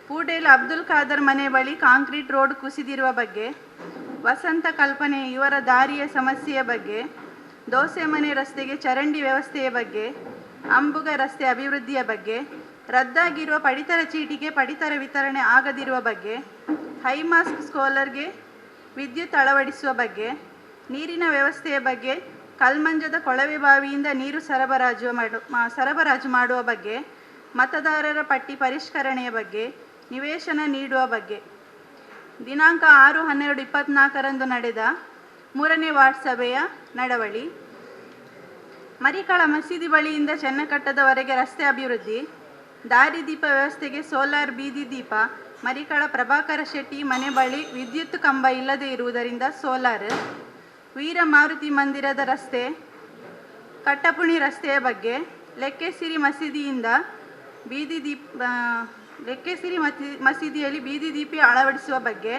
Speaker 2: ಪೂಡೇಲ್ ಅಬ್ದುಲ್ ಖಾದರ್ ಮನೆ ಬಳಿ ಕಾಂಕ್ರೀಟ್ ರೋಡ್ ಕುಸಿದಿರುವ ಬಗ್ಗೆ, ವಸಂತ ಕಲ್ಪನೆ ಇವರ ದಾರಿಯ ಸಮಸ್ಯೆಯ ಬಗ್ಗೆ, ದೋಸೆ ಮನೆ ರಸ್ತೆಗೆ ಚರಂಡಿ ವ್ಯವಸ್ಥೆಯ ಬಗ್ಗೆ, ಅಂಬುಗ ರಸ್ತೆ ಅಭಿವೃದ್ಧಿಯ ಬಗ್ಗೆ, ರದ್ದಾಗಿರುವ ಪಡಿತರ ಚೀಟಿಗೆ ಪಡಿತರ ವಿತರಣೆ ಆಗದಿರುವ ಬಗ್ಗೆ, ಹೈಮಾಸ್ಕ್ ಸ್ಕಾಲರ್ಗೆ ವಿದ್ಯುತ್ ಅಳವಡಿಸುವ ಬಗ್ಗೆ, ನೀರಿನ ವ್ಯವಸ್ಥೆಯ ಬಗ್ಗೆ, ಕಲ್ಮಂಜದ ಕೊಳವೆ ಬಾವಿಯಿಂದ ನೀರು ಸರಬರಾಜು ಮಾಡುವ ಬಗ್ಗೆ, ಮತದಾರರ ಪಟ್ಟಿ ಪರಿಷ್ಕರಣೆಯ ಬಗ್ಗೆ, ನಿವೇಶನ ನೀಡುವ ಬಗ್ಗೆ. ದಿನಾಂಕ 6/12/24 ನಡೆದ 3ನೇ ವಾರ್ಡ್ ಸಭೆಯ ನಡವಳಿ. ಮರಿಕಳ ಮಸೀದಿ ಬಳಿಯಿಂದ ಚೆನ್ನಕಟ್ಟದವರೆಗೆ ರಸ್ತೆ ಅಭಿವೃದ್ಧಿ, ದಾರಿದೀಪ ವ್ಯವಸ್ಥೆಗೆ ಸೋಲಾರ್ ಬೀದಿ ದೀಪ. ಮರಿಕಳ ಪ್ರಭಾಕರ ಶೆಟ್ಟಿ ಮನೆ ಬಳಿ ವಿದ್ಯುತ್ ಕಂಬ ಇಲ್ಲದೆ ಇರುವುದರಿಂದ ಸೋಲಾರ್. ವೀರ ಮಾರುತಿ ಮಂದಿರದ ರಸ್ತೆ, ಕಟ್ಟಪುಣಿ ರಸ್ತೆಯ ಬಗ್ಗೆ, ಲೆಕ್ಕೆಸಿರಿ ಮಸೀದಿಯಲ್ಲಿ ಬೀದಿ ದೀಪ ಅಳವಡಿಸುವ ಬಗ್ಗೆ,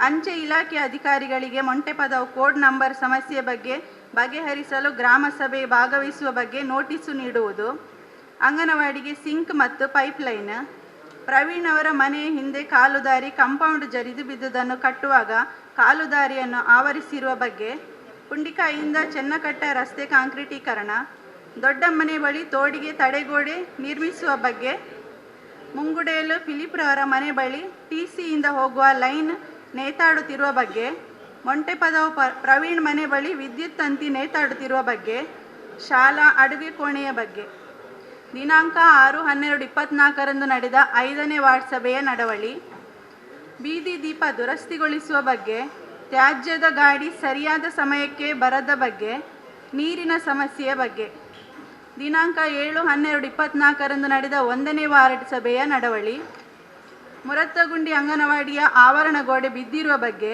Speaker 2: ಅಂಚೆ ಇಲಾಖೆ ಅಧಿಕಾರಿಗಳಿಗೆ ಮೊಂಟೆಪದವು ಕೋಡ್ ನಂಬರ್ ಸಮಸ್ಯೆ ಬಗ್ಗೆ ಬಗೆಹರಿಸಲು ಗ್ರಾಮ ಸಭೆ ಭಾಗವಹಿಸುವ ಬಗ್ಗೆ ನೋಟಿಸು ನೀಡುವುದು, ಅಂಗನವಾಡಿಗೆ ಸಿಂಕ್ ಮತ್ತು ಪೈಪ್ಲೈನ್. ಪ್ರವೀಣ್ ಅವರ ಮನೆಯ ಹಿಂದೆ ಕಾಲುದಾರಿ ಕಾಂಪೌಂಡ್ ಜರಿದು ಬಿದ್ದುದನ್ನು ಕಟ್ಟುವಾಗ ಕಾಲುದಾರಿಯನ್ನು ಆವರಿಸಿರುವ ಬಗ್ಗೆ, ಪುಂಡಿಕಾಯಿಂದ ಚೆನ್ನಕಟ್ಟ ರಸ್ತೆ ಕಾಂಕ್ರೀಟೀಕರಣ, ದೊಡ್ಡಮ್ಮನೆ ಬಳಿ ತೋಡಿಗೆ ತಡೆಗೋಡೆ ನಿರ್ಮಿಸುವ ಬಗ್ಗೆ, ಮುಂಗುಡೇಲು ಫಿಲಿಪ್ ರವರ ಮನೆ ಬಳಿ ಟಿಸಿಯಿಂದ ಹೋಗುವ ಲೈನ್ ನೇತಾಡುತ್ತಿರುವ ಬಗ್ಗೆ, ಮೊಂಟೆಪದವು ಪ್ರವೀಣ್ ಮನೆ ಬಳಿ ವಿದ್ಯುತ್ ತಂತಿ ನೇತಾಡುತ್ತಿರುವ ಬಗ್ಗೆ, ಶಾಲಾ ಅಡುಗೆ ಕೋಣೆಯ ಬಗ್ಗೆ. ದಿನಾಂಕ 6/12/24 ನಡೆದ 5ನೇ ವಾರ್ಡ್ ಸಭೆಯ ನಡವಳಿ. ಬೀದಿ ದೀಪ ದುರಸ್ತಿಗೊಳಿಸುವ ಬಗ್ಗೆ, ತ್ಯಾಜ್ಯದ ಗಾಡಿ ಸರಿಯಾದ ಸಮಯಕ್ಕೆ ಬರದ ಬಗ್ಗೆ, ನೀರಿನ ಸಮಸ್ಯೆಯ ಬಗ್ಗೆ. ದಿನಾಂಕ 7/12/24 ನಡೆದ 1ನೇ ವಾರ್ಡ್ ಸಭೆಯ ನಡವಳಿ. ಮುರತ್ತಗುಂಡಿ ಅಂಗನವಾಡಿಯ ಆವರಣ ಗೋಡೆ ಬಿದ್ದಿರುವ ಬಗ್ಗೆ,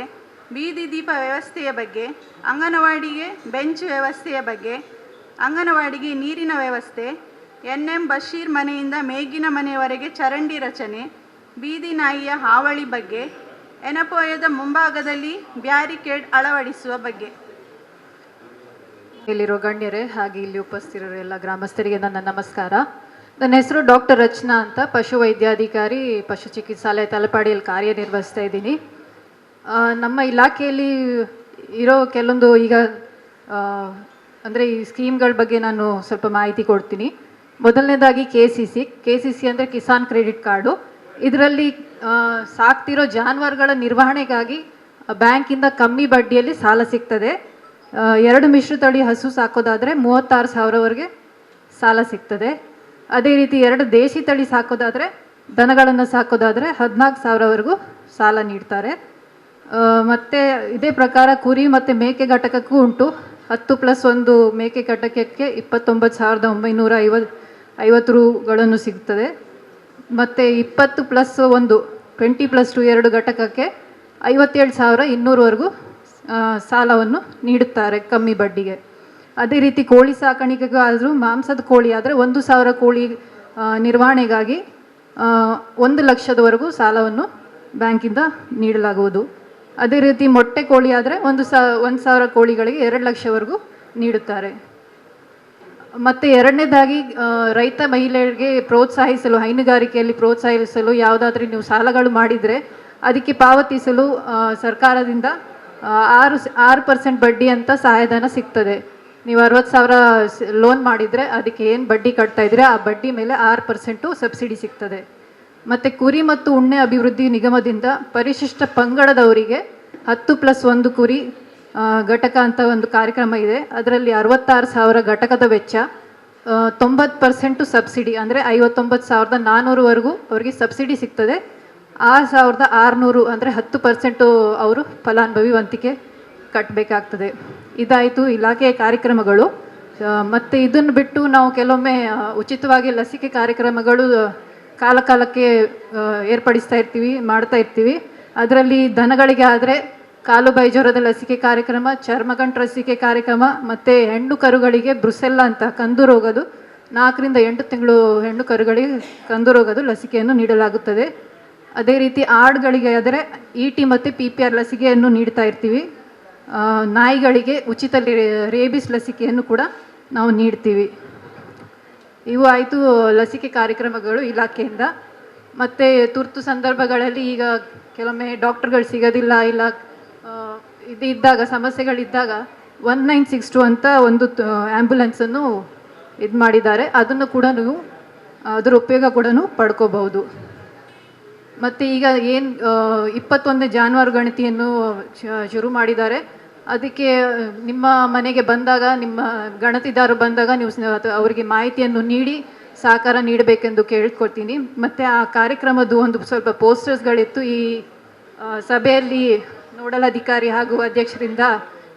Speaker 2: ಬೀದಿ ದೀಪ ವ್ಯವಸ್ಥೆಯ ಬಗ್ಗೆ, ಅಂಗನವಾಡಿಗೆ ಬೆಂಚ್ ವ್ಯವಸ್ಥೆಯ ಬಗ್ಗೆ, ಅಂಗನವಾಡಿಗೆ ನೀರಿನ ವ್ಯವಸ್ಥೆ, NM ಬಶೀರ್ ಮನೆಯಿಂದ ಮೇಗಿನ ಮನೆಯವರೆಗೆ ಚರಂಡಿ ರಚನೆ, ಬೀದಿ ನಾಯಿಯ ಹಾವಳಿ ಬಗ್ಗೆ, ಎನಪೋಯದ ಮುಂಭಾಗದಲ್ಲಿ ಬ್ಯಾರಿಕೇಡ್ ಅಳವಡಿಸುವ ಬಗ್ಗೆ.
Speaker 8: ಇಲ್ಲಿರೋ ಗಣ್ಯರೇ ಹಾಗೆ ಇಲ್ಲಿ ಉಪಸ್ಥಿತರು ಎಲ್ಲ ಗ್ರಾಮಸ್ಥರಿಗೆ ನನ್ನ ನಮಸ್ಕಾರ. ನನ್ನ ಹೆಸರು ಡಾಕ್ಟರ್ ರಚನಾ ಅಂತ, ಪಶು ವೈದ್ಯಾಧಿಕಾರಿ, ಪಶು ಚಿಕಿತ್ಸಾಲಯ ತಲಪಾಡಿಯಲ್ಲಿ ಕಾರ್ಯನಿರ್ವಹಿಸ್ತಾ ಇದ್ದೀನಿ. ನಮ್ಮ ಇಲಾಖೆಯಲ್ಲಿ ಇರೋ ಕೆಲವೊಂದು ಈಗ ಅಂದರೆ ಈ ಸ್ಕೀಮ್ಗಳ ಬಗ್ಗೆ ನಾನು ಸ್ವಲ್ಪ ಮಾಹಿತಿ ಕೊಡ್ತೀನಿ. ಮೊದಲನೇದಾಗಿ KCC ಅಂದರೆ ಕಿಸಾನ್ ಕ್ರೆಡಿಟ್ ಕಾರ್ಡು. ಇದರಲ್ಲಿ ಸಾಕ್ತಿರೋ ಜಾನುವಾರುಗಳ ನಿರ್ವಹಣೆಗಾಗಿ ಬ್ಯಾಂಕಿಂದ ಕಮ್ಮಿ ಬಡ್ಡಿಯಲ್ಲಿ ಸಾಲ ಸಿಗ್ತದೆ. 2 ಮಿಶ್ರತಳಿ ಹಸು ಸಾಕೋದಾದರೆ 36,000ವರೆಗೆ ಸಾಲ ಸಿಗ್ತದೆ. ಅದೇ ರೀತಿ 2 ದೇಶಿ ತಳಿ ಸಾಕೋದಾದರೆ, ದನಗಳನ್ನು ಸಾಕೋದಾದರೆ 14,000ವರೆಗೂ ಸಾಲ ನೀಡ್ತಾರೆ. ಮತ್ತು ಇದೇ ಪ್ರಕಾರ ಕುರಿ ಮತ್ತು ಮೇಕೆ ಘಟಕಕ್ಕೂ ಉಂಟು. 10+1 ಮೇಕೆ ಘಟಕಕ್ಕೆ 29,950 ರೂಗಳನ್ನು ಸಿಗ್ತದೆ. ಮತ್ತು 20+1 20+2 2 ಘಟಕಕ್ಕೆ 57,200ವರೆಗೂ ಸಾಲವನ್ನು ನೀಡುತ್ತಾರೆ ಕಮ್ಮಿ ಬಡ್ಡಿಗೆ. ಅದೇ ರೀತಿ ಕೋಳಿ ಸಾಕಾಣಿಕೆಗೂ ಆದರೂ, ಮಾಂಸದ ಕೋಳಿ ಆದರೆ 1,000 ಕೋಳಿ ನಿರ್ವಹಣೆಗಾಗಿ 1 ಲಕ್ಷದವರೆಗೂ ಸಾಲವನ್ನು ಬ್ಯಾಂಕಿಂದ ನೀಡಲಾಗುವುದು. ಅದೇ ರೀತಿ ಮೊಟ್ಟೆ ಕೋಳಿ ಆದರೆ 1,000 ಕೋಳಿಗಳಿಗೆ 2 ಲಕ್ಷವರೆಗೂ ನೀಡುತ್ತಾರೆ. ಮತ್ತು ಎರಡನೇದಾಗಿ ರೈತ ಮಹಿಳೆಯರಿಗೆ ಪ್ರೋತ್ಸಾಹಿಸಲು, ಹೈನುಗಾರಿಕೆಯಲ್ಲಿ ಪ್ರೋತ್ಸಾಹಿಸಲು ಯಾವುದಾದ್ರೂ ನೀವು ಸಾಲಗಳು ಮಾಡಿದರೆ ಅದಕ್ಕೆ ಪಾವತಿಸಲು ಸರ್ಕಾರದಿಂದ 6% ಬಡ್ಡಿ ಅಂತ ಸಹಾಯಧನ ಸಿಗ್ತದೆ. ನೀವು 60,000 ಲೋನ್ ಮಾಡಿದರೆ ಅದಕ್ಕೆ ಏನು ಬಡ್ಡಿ ಕಟ್ತಾ ಇದ್ರೆ ಆ ಬಡ್ಡಿ ಮೇಲೆ 6% ಸಬ್ಸಿಡಿ ಸಿಗ್ತದೆ. ಮತ್ತು ಕುರಿ ಮತ್ತು ಉಣ್ಣೆ ಅಭಿವೃದ್ಧಿ ನಿಗಮದಿಂದ ಪರಿಶಿಷ್ಟ ಪಂಗಡದವರಿಗೆ 10+1 ಕುರಿ ಘಟಕ ಅಂತ ಒಂದು ಕಾರ್ಯಕ್ರಮ ಇದೆ. ಅದರಲ್ಲಿ 66,000 ಘಟಕದ ವೆಚ್ಚ, 90% ಸಬ್ಸಿಡಿ ಅಂದರೆ 59,400ವರೆಗೂ ಅವರಿಗೆ ಸಬ್ಸಿಡಿ ಸಿಗ್ತದೆ. 6,600 ಅಂದರೆ 10% ಅವರು ಫಲಾನುಭವಿ ವಂತಿಕೆ ಕಟ್ಟಬೇಕಾಗ್ತದೆ. ಇದಾಯಿತು ಇಲಾಖೆಯ ಕಾರ್ಯಕ್ರಮಗಳು. ಮತ್ತು ಇದನ್ನು ಬಿಟ್ಟು ನಾವು ಕೆಲವೊಮ್ಮೆ ಉಚಿತವಾಗಿ ಲಸಿಕೆ ಕಾರ್ಯಕ್ರಮಗಳು ಕಾಲಕ್ಕೆ ಮಾಡ್ತಾ ಇರ್ತೀವಿ. ಅದರಲ್ಲಿ ದನಗಳಿಗೆ ಆದರೆ ಕಾಲು ಬಾಯಿಜ್ವರದ ಲಸಿಕೆ ಕಾರ್ಯಕ್ರಮ, ಚರ್ಮಗಂಟು ಲಸಿಕೆ ಕಾರ್ಯಕ್ರಮ, ಮತ್ತು ಹೆಣ್ಣು ಕರುಗಳಿಗೆ ಬ್ರುಸೆಲ್ಲ ಅಂತ ಕಂದು ರೋಗದು 4 ರಿಂದ 8 ತಿಂಗಳು ಹೆಣ್ಣು ಕರುಗಳಿಗೆ ಕಂದು ರೋಗದ ಲಸಿಕೆಯನ್ನು ನೀಡಲಾಗುತ್ತದೆ. ಅದೇ ರೀತಿ ಆಡುಗಳಿಗೆ ಆದರೆ ET ಮತ್ತು PPR ಲಸಿಕೆಯನ್ನು ನೀಡ್ತಾ ಇರ್ತೀವಿ. ನಾಯಿಗಳಿಗೆ ಉಚಿತ ರೇಬಿಸ್ ಲಸಿಕೆಯನ್ನು ಕೂಡ ನಾವು ನೀಡ್ತೀವಿ. ಇವು ಆಯಿತು ಲಸಿಕೆ ಕಾರ್ಯಕ್ರಮಗಳು ಇಲಾಖೆಯಿಂದ. ಮತ್ತು ತುರ್ತು ಸಂದರ್ಭಗಳಲ್ಲಿ ಈಗ ಕೆಲವೊಮ್ಮೆ ಡಾಕ್ಟರ್ಗಳು ಸಿಗೋದಿಲ್ಲ, ಇಲ್ಲ ಇದ್ದಾಗ ಸಮಸ್ಯೆಗಳಿದ್ದಾಗ 1962 ಅಂತ ಒಂದು ಆ್ಯಂಬುಲೆನ್ಸನ್ನು ಮಾಡಿದ್ದಾರೆ. ಅದನ್ನು ಕೂಡ ನೀವು ಅದರ ಉಪಯೋಗ ಕೂಡ ಪಡ್ಕೋಬಹುದು. ಮತ್ತು ಈಗ ಏನು 21ನೇ ಜಾನುವಾರು ಗಣತಿಯನ್ನು ಶುರು ಮಾಡಿದ್ದಾರೆ. ಅದಕ್ಕೆ ನಿಮ್ಮ ಮನೆಗೆ ಬಂದಾಗ, ನಿಮ್ಮ ಗಣತಿದಾರರು ಬಂದಾಗ ನೀವು ಅವರಿಗೆ ಮಾಹಿತಿಯನ್ನು ನೀಡಿ ಸಹಕಾರ ನೀಡಬೇಕೆಂದು ಕೇಳ್ಕೊಳ್ತೀನಿ. ಮತ್ತು ಆ ಕಾರ್ಯಕ್ರಮದ್ದು ಒಂದು ಸ್ವಲ್ಪ ಪೋಸ್ಟರ್ಸ್ಗಳಿತ್ತು. ಈ ಸಭೆಯಲ್ಲಿ ನೋಡಲ್ ಅಧಿಕಾರಿ ಹಾಗೂ ಅಧ್ಯಕ್ಷರಿಂದ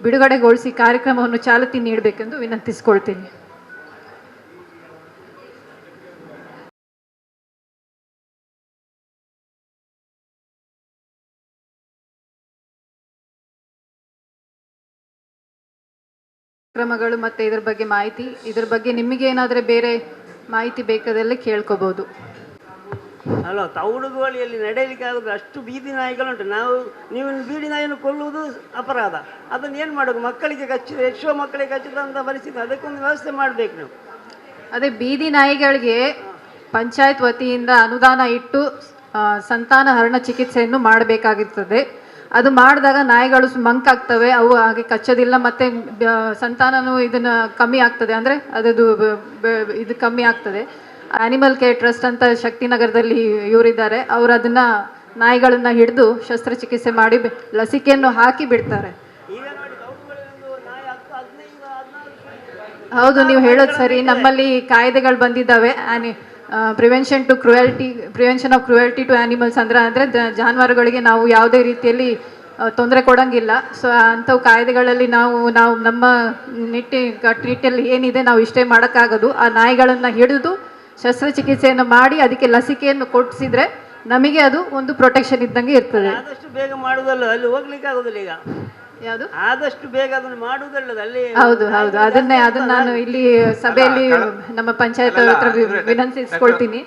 Speaker 8: ಬಿಡುಗಡೆಗೊಳಿಸಿ ಕಾರ್ಯಕ್ರಮವನ್ನು ಚಾಲತಿ ನೀಡಬೇಕೆಂದು ವಿನಂತಿಸ್ಕೊಳ್ತೀನಿ. ಕ್ರಮಗಳು ಮತ್ತು ಇದ್ರ ಬಗ್ಗೆ ಮಾಹಿತಿ, ಇದ್ರ ಬಗ್ಗೆ ನಿಮಗೆ ಏನಾದರೂ ಬೇರೆ ಮಾಹಿತಿ ಬೇಕಾದಲ್ಲಿ ಕೇಳ್ಕೋಬಹುದು.
Speaker 4: ಅಲ್ಲ, ತೌಡುಗೋಳಿಯಲ್ಲಿ ನಡೆಯಲಿಕ್ಕೆ ಆಗೋದು ಅಷ್ಟು ಬೀದಿ ನಾಯಿಗಳುಂಟು. ನೀವು ಬೀದಿ ನಾಯಿಯನ್ನು ಕೊಲ್ಲುವುದು ಅಪರಾಧ. ಅದನ್ನು ಏನು ಮಾಡೋದು? ಮಕ್ಕಳಿಗೆ ಕಚ್ಚಿದೆ, ಎಷ್ಟೋ ಮಕ್ಕಳಿಗೆ ಕಚ್ಚಿದಂಥ ಪರಿಸ್ಥಿತಿ. ಅದಕ್ಕೊಂದು ವ್ಯವಸ್ಥೆ ಮಾಡಬೇಕು ನೀವು.
Speaker 8: ಅದೇ ಬೀದಿ ನಾಯಿಗಳಿಗೆ ಪಂಚಾಯತ್ ವತಿಯಿಂದ ಅನುದಾನ ಇಟ್ಟು ಸಂತಾನ ಹರಣ ಚಿಕಿತ್ಸೆಯನ್ನು ಮಾಡಬೇಕಾಗಿರ್ತದೆ. ಅದು ಮಾಡಿದಾಗ ನಾಯಿಗಳು ಮಂಕಾಗ್ತವೆ, ಅವು ಹಾಗೆ ಕಚ್ಚೋದಿಲ್ಲ, ಮತ್ತು ಸಂತಾನನೂ ಇದನ್ನು ಕಮ್ಮಿ ಆಗ್ತದೆ, ಅಂದರೆ ಅದದು ಇದು ಕಮ್ಮಿ ಆಗ್ತದೆ. ಆ್ಯನಿಮಲ್ ಕೇರ್ ಟ್ರಸ್ಟ್ ಅಂತ ಶಕ್ತಿನಗರದಲ್ಲಿ ಇವರಿದ್ದಾರೆ. ಅವರು ಅದನ್ನು ನಾಯಿಗಳನ್ನು ಹಿಡಿದು ಶಸ್ತ್ರಚಿಕಿತ್ಸೆ ಮಾಡಿ ಲಸಿಕೆಯನ್ನು ಹಾಕಿ ಬಿಡ್ತಾರೆ. ಹೌದು, ನೀವು ಹೇಳೋದು ಸರಿ. ನಮ್ಮಲ್ಲಿ ಕಾಯ್ದೆಗಳು ಬಂದಿದ್ದಾವೆ. Prevention of cruelty to animals ಅಂದರೆ ಜಾನುವಾರುಗಳಿಗೆ ನಾವು ಯಾವುದೇ ರೀತಿಯಲ್ಲಿ ತೊಂದರೆ ಕೊಡೋಂಗಿಲ್ಲ. ಸೊ ಅಂಥವು ಕಾಯ್ದೆಗಳಲ್ಲಿ ನಾವು ನಮ್ಮ ನಿಟ್ಟಲ್ಲಿ ಏನಿದೆ ನಾವು ಇಷ್ಟೇ ಮಾಡೋಕ್ಕಾಗೋದು. ಆ ನಾಯಿಗಳನ್ನು ಹಿಡಿದು ಶಸ್ತ್ರಚಿಕಿತ್ಸೆಯನ್ನು ಮಾಡಿ ಅದಕ್ಕೆ ಲಸಿಕೆಯನ್ನು ಕೊಡಿಸಿದ್ರೆ ನಮಗೆ ಅದು ಒಂದು ಪ್ರೊಟೆಕ್ಷನ್ ಇದ್ದಂಗೆ ಇರ್ತದೆ.
Speaker 4: ಆದಷ್ಟು ಬೇಗ ಮಾಡುವುದಲ್ಲ, ಅಲ್ಲಿ ಹೋಗ್ಲಿಕ್ಕೆ ಆಗೋದಿಲ್ಲ. ಈಗ
Speaker 8: ಯಾವುದು
Speaker 4: ಆದಷ್ಟು ಬೇಗ ಅದನ್ನು ಮಾಡುವುದಲ್ಲದ ಅಲ್ಲಿ.
Speaker 8: ಹೌದು, ಅದನ್ನ ನಾನು ಇಲ್ಲಿ ಸಭೆಯಲ್ಲಿ ನಮ್ಮ ಪಂಚಾಯತ್ ಹತ್ರ ವಿನಂತಿಸ್ಕೊಳ್ತೀನಿ.